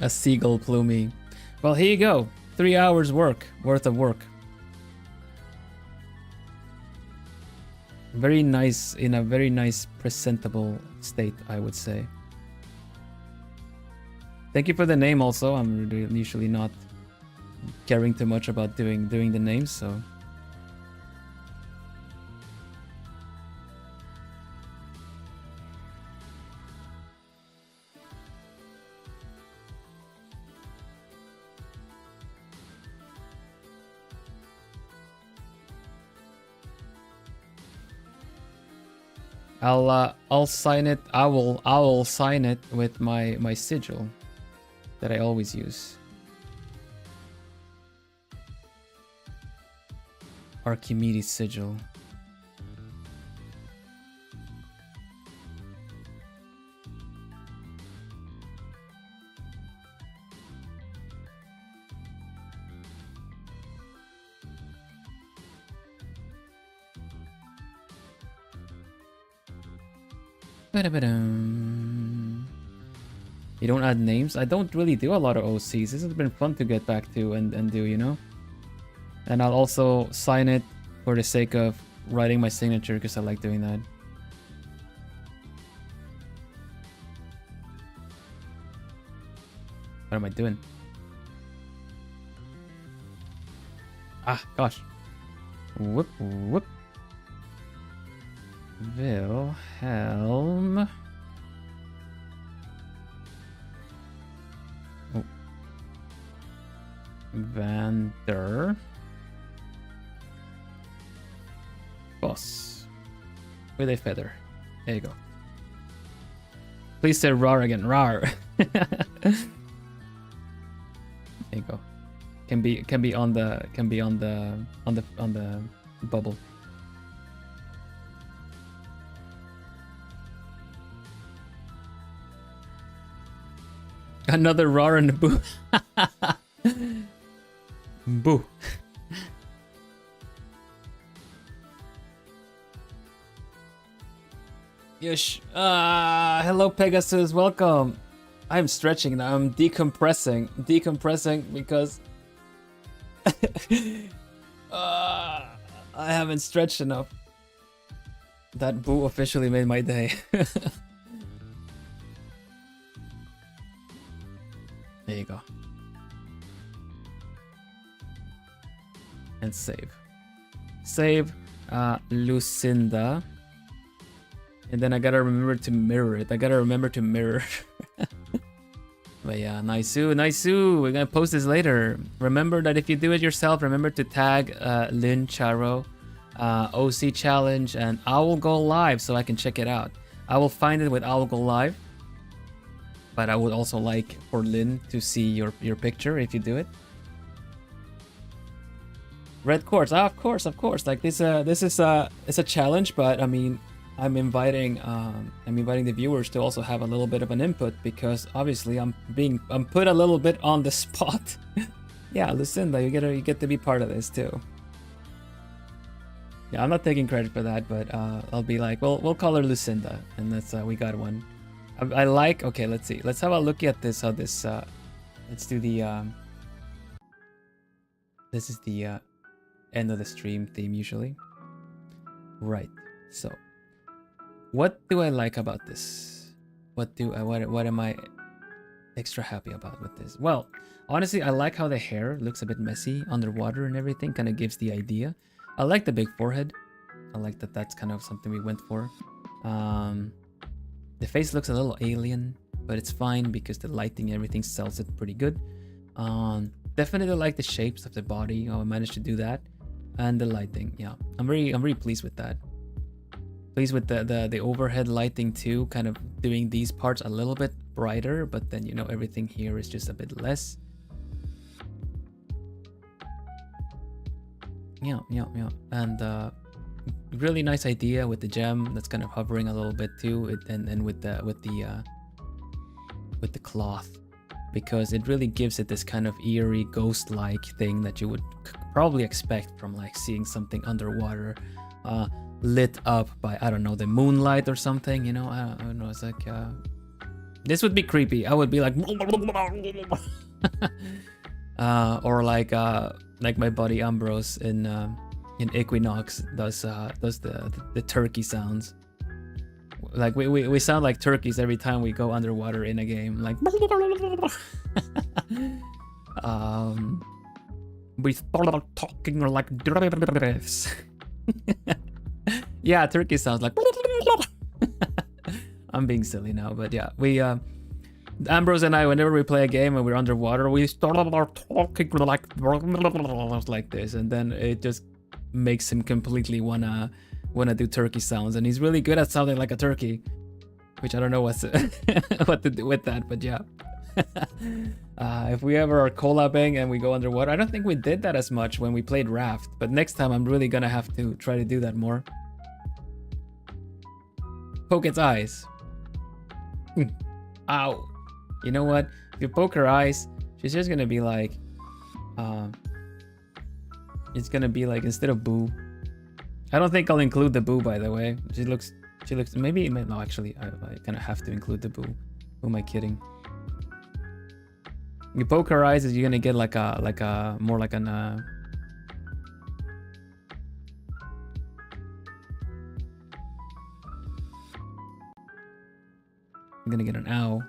A seagull plumie. Well, here you go. 3 hours worth of work. Very nice, in a very nice presentable state, I would say. Thank you for the name also. I'm usually not caring too much about doing the names, so. I'll sign it. I will sign it with my sigil that I always use. Archimedes sigil. You don't add names? I don't really do a lot of OCs. This has been fun to get back to and do, you know? And I'll also sign it for the sake of writing my signature because I like doing that. What am I doing? Ah, gosh. Whoop, whoop. Vilhelm. Oh. Vanderbos. With a feather. There you go. Please say rar again. Rar. There you go. Can be on the bubble. Another rar and a boo. Boo. Yush. Hello Pegasus, welcome. I'm stretching now. I'm decompressing because I haven't stretched enough. That boo officially made my day. There you go. And save. Save Lucinda. And then I gotta remember to mirror it. But yeah, Naisu. We're gonna post this later. Remember that if you do it yourself, remember to tag Lynn Charo, OC Challenge, and I will go live so I can check it out. I will find it with I will go live. But I would also like for Lynn to see your picture if you do it. Red quartz, of course. Like this is it's a challenge, but I mean, I'm inviting the viewers to also have a little bit of an input because obviously I'm put a little bit on the spot. Yeah, Lucinda, you get to be part of this too. Yeah, I'm not taking credit for that, but I'll be like, we'll call her Lucinda, and that's we got one. I like. Okay, let's see. Let's have a look at this. How this. Let's do the. This is the end of the stream theme usually. Right. So, what do I like about this? What am I extra happy about with this? Well, honestly, I like how the hair looks a bit messy underwater and everything. Kind of gives the idea. I like the big forehead. I like that. That's kind of something we went for. The face looks a little alien. but it's fine because the lighting, everything sells it pretty good. Definitely like the shapes of the body. I managed to do that, and the lighting. Yeah, I'm very pleased with that. Pleased with the overhead lighting too, kind of doing these parts a little bit brighter, but then, you know, everything here is just a bit less. Yeah. And really nice idea with the gem that's kind of hovering a little bit too, and with the cloth, because it really gives it this kind of eerie ghost-like thing that you would probably expect from like seeing something underwater, lit up by, I don't know, the moonlight or something, you know. I don't know, it's like this would be creepy. I would be like or like my buddy Ambrose in Equinnox does the turkey sounds. Like we sound like turkeys every time we go underwater in a game, like we started talking like this. Yeah, turkey sounds like I'm being silly now, but yeah, we Ambrose and I, whenever we play a game and we're underwater, we start talking like this, and then it just makes him completely wanna do turkey sounds, and he's really good at sounding like a turkey, which I don't know what to do with that, but yeah. If we ever are collabing and we go underwater, I don't think we did that as much when we played Raft, but next time I'm really gonna have to try to do that more. Poke its eyes. Ow. You know what? If you poke her eyes, she's just gonna be like, it's gonna be like, instead of boo. I don't think I'll include the boo, by the way. She looks, maybe, no, actually, I kind of have to include the boo. Who am I kidding? You poke her eyes, you're gonna get like a more like an I'm gonna get an ow.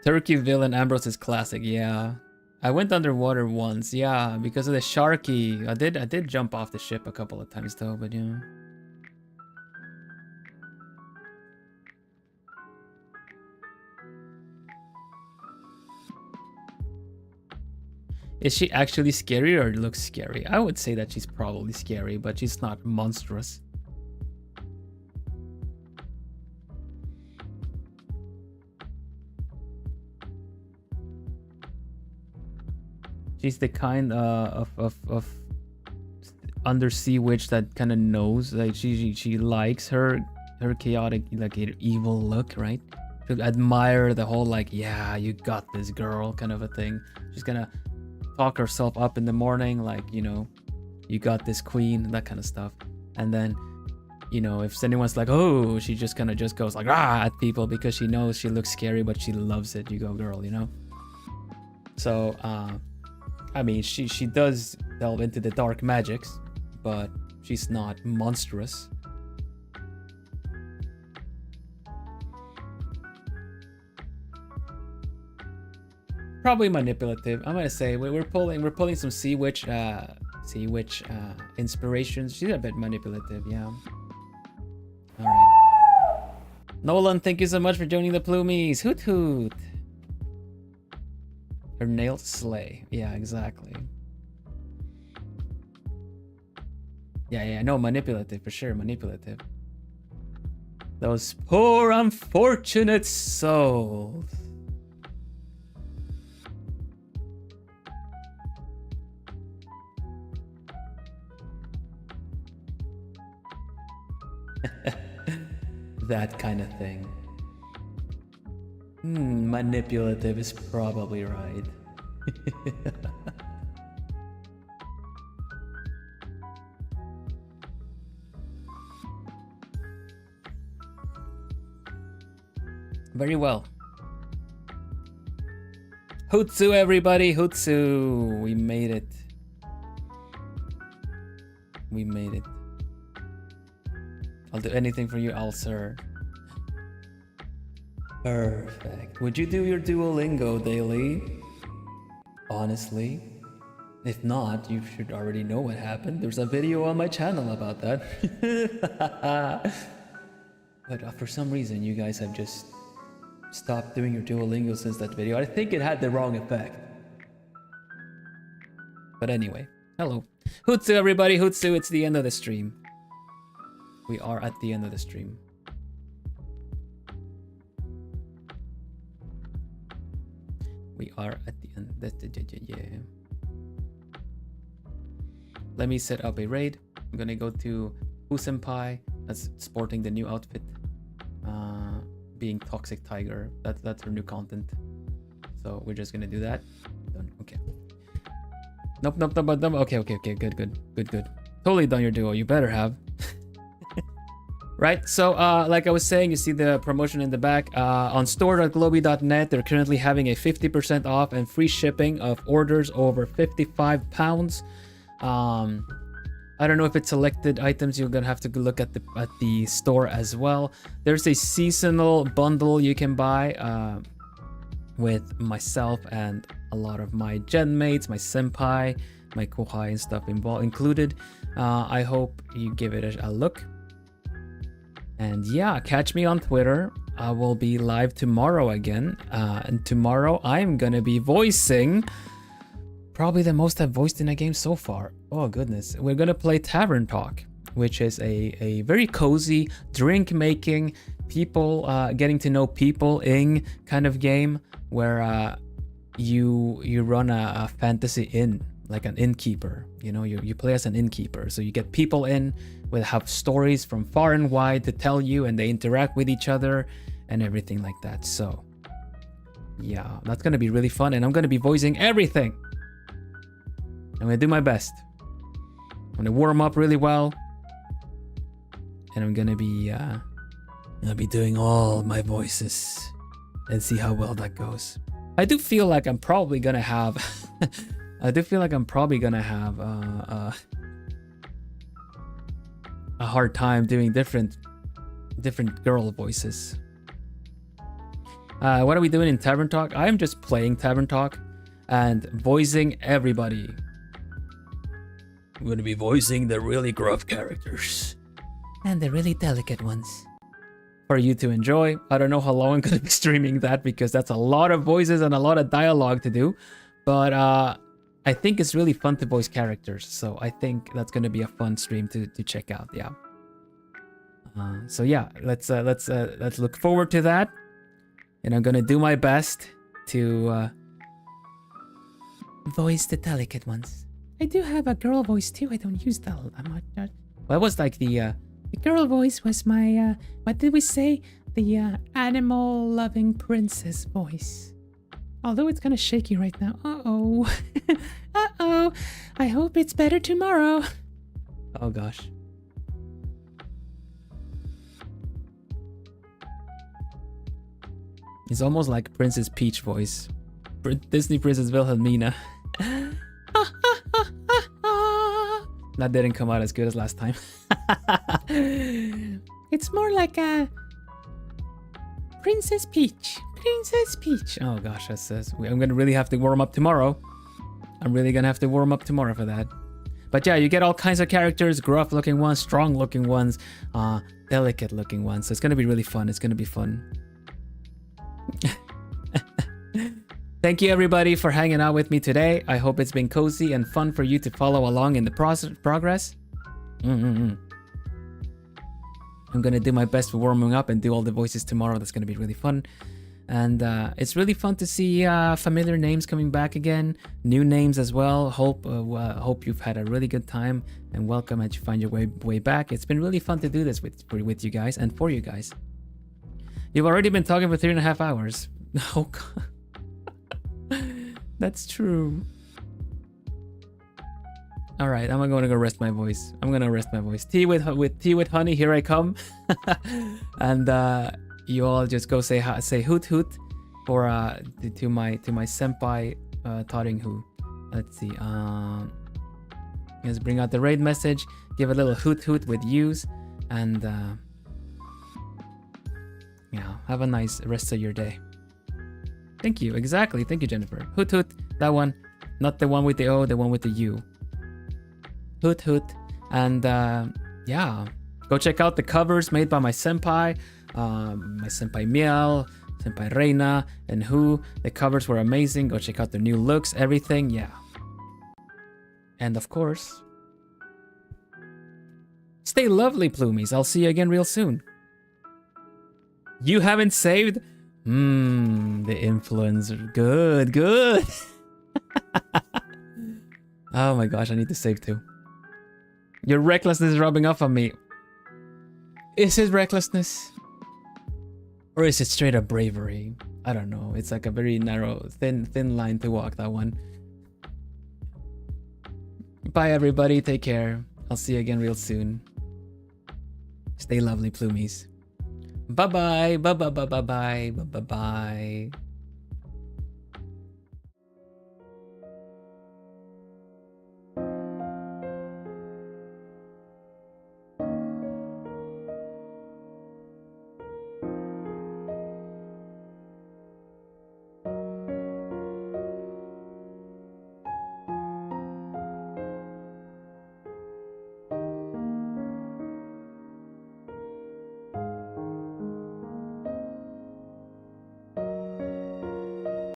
Turkey villain Ambrose is classic, yeah. I went underwater once, yeah, because of the sharky. I did jump off the ship a couple of times though, but yeah. Is she actually scary or looks scary? I would say that she's probably scary, but she's not monstrous. She's the kind of undersea witch that kind of knows, like she likes her chaotic, like evil look, right? She'll admire the whole like, yeah, you got this, girl, kind of a thing. She's gonna talk herself up in the morning, like, you know, you got this, queen, that kind of stuff. And then, you know, if anyone's like, oh, she just kind of just goes like at people because she knows she looks scary, but she loves it. You go, girl, you know. So I mean, she does delve into the dark magics, but she's not monstrous. Probably manipulative. I'm gonna say we're pulling some sea witch inspirations. She's a bit manipulative, yeah. All right. Nolan, thank you so much for joining the Plumies. Hoot hoot. Her nails slay. Yeah, exactly. Yeah, no, manipulative for sure, manipulative. Those poor unfortunate souls. That kind of thing. Manipulative is probably right. Very well. Hootsu, everybody, Hootsu. We made it. We made it. I'll do anything for you, Alcer. Perfect. Would you do your Duolingo daily? Honestly? If not, you should already know what happened. There's a video on my channel about that. But for some reason, you guys have just stopped doing your Duolingo since that video. I think it had the wrong effect. But anyway, hello. Hootsu, everybody. Hootsu, it's the end of the stream. We are at the end of the stream. We are at the end. Yeah. Let me set up a raid. I'm gonna go to Senpai. That's sporting the new outfit. Being Toxic Tiger. That's her new content. So we're just gonna do that. Done. Okay. Nope. Okay. Good. Totally done your duo. You better have. Right, so like I was saying, you see the promotion in the back. On store.globie.net, they're currently having a 50% off and free shipping of orders over 55 pounds. I don't know if it's selected items. You're gonna have to look at the store as well. There's a seasonal bundle you can buy with myself and a lot of my gen mates, my senpai, my kohai and stuff included. I hope you give it a look. And yeah, catch me on Twitter. I will be live tomorrow again. And tomorrow I'm gonna be voicing probably the most I've voiced in a game so far. Oh goodness. We're gonna play Tavern Talk, which is a very cozy drink making, people getting to know people in kind of game where you run a fantasy inn, like an innkeeper. You know, you play as an innkeeper, so you get people in will have stories from far and wide to tell you, and they interact with each other and everything like that. So yeah, that's gonna be really fun, and I'm gonna be voicing everything. I'm gonna do my best. I'm gonna warm up really well, and I'm gonna be doing all my voices and see how well that goes. I do feel like I'm probably gonna have a hard time doing different girl voices. What are we doing in Tavern Talk? I'm just playing Tavern Talk and voicing everybody. I'm gonna be voicing the really gruff characters and the really delicate ones for you to enjoy. I don't know how long I'm gonna be streaming that because that's a lot of voices and a lot of dialogue to do, but I think it's really fun to voice characters, so I think that's gonna be a fun stream to check out. Yeah. So yeah, let's look forward to that, and I'm gonna do my best to voice the delicate ones. I do have a girl voice too. I don't use that much. Well, that was like the girl voice was my what did we say? The animal-loving princess voice. Although it's kind of shaky right now. Uh-oh. Uh-oh. I hope it's better tomorrow. Oh gosh. It's almost like Princess Peach voice. Disney Princess Wilhelmina. That didn't come out as good as last time. It's more like a Princess Peach. Princess Peach. Oh gosh, I'm gonna really have to warm up tomorrow. I'm really gonna have to warm up tomorrow for that. But yeah, you get all kinds of characters, gruff looking ones, strong looking ones, delicate looking ones. So it's gonna be really fun. It's gonna be fun. Thank you everybody for hanging out with me today. I hope it's been cozy and fun for you to follow along in the progress. I'm gonna do my best for warming up and do all the voices tomorrow. That's gonna be really fun. And it's really fun to see familiar names coming back again, new names as well. Hope you've had a really good time, and welcome as you find your way back. It's been really fun to do this with you guys and for you guys. You've already been talking for 3.5 hours. Oh god. That's true. All right, I'm gonna go rest my voice. Tea with honey, here I come. And you all just go say hoot hoot for to my senpai Taring Hu. Let's see. Let's bring out the raid message. Give a little hoot hoot with yous, and yeah, have a nice rest of your day. Thank you. Exactly. Thank you, Jennifer. Hoot hoot. That one. Not the one with the O, the one with the U. Hoot hoot. And yeah, go check out the covers made by my senpai. my senpai Miel, senpai Reina, and who. The covers were amazing. Go check out their new looks, everything. Yeah. And of course, stay lovely, Plumies. I'll see you again real soon. You haven't saved? The influencer. Good, good. Oh my gosh, I need to save too. Your recklessness is rubbing off on me. Is it recklessness? Or is it straight up bravery? I don't know. It's like a very narrow, thin line to walk, that one. Bye everybody, take care. I'll see you again real soon. Stay lovely, Plumies. Bye-bye, bye-bye, bye-bye, bye-bye, bye-bye.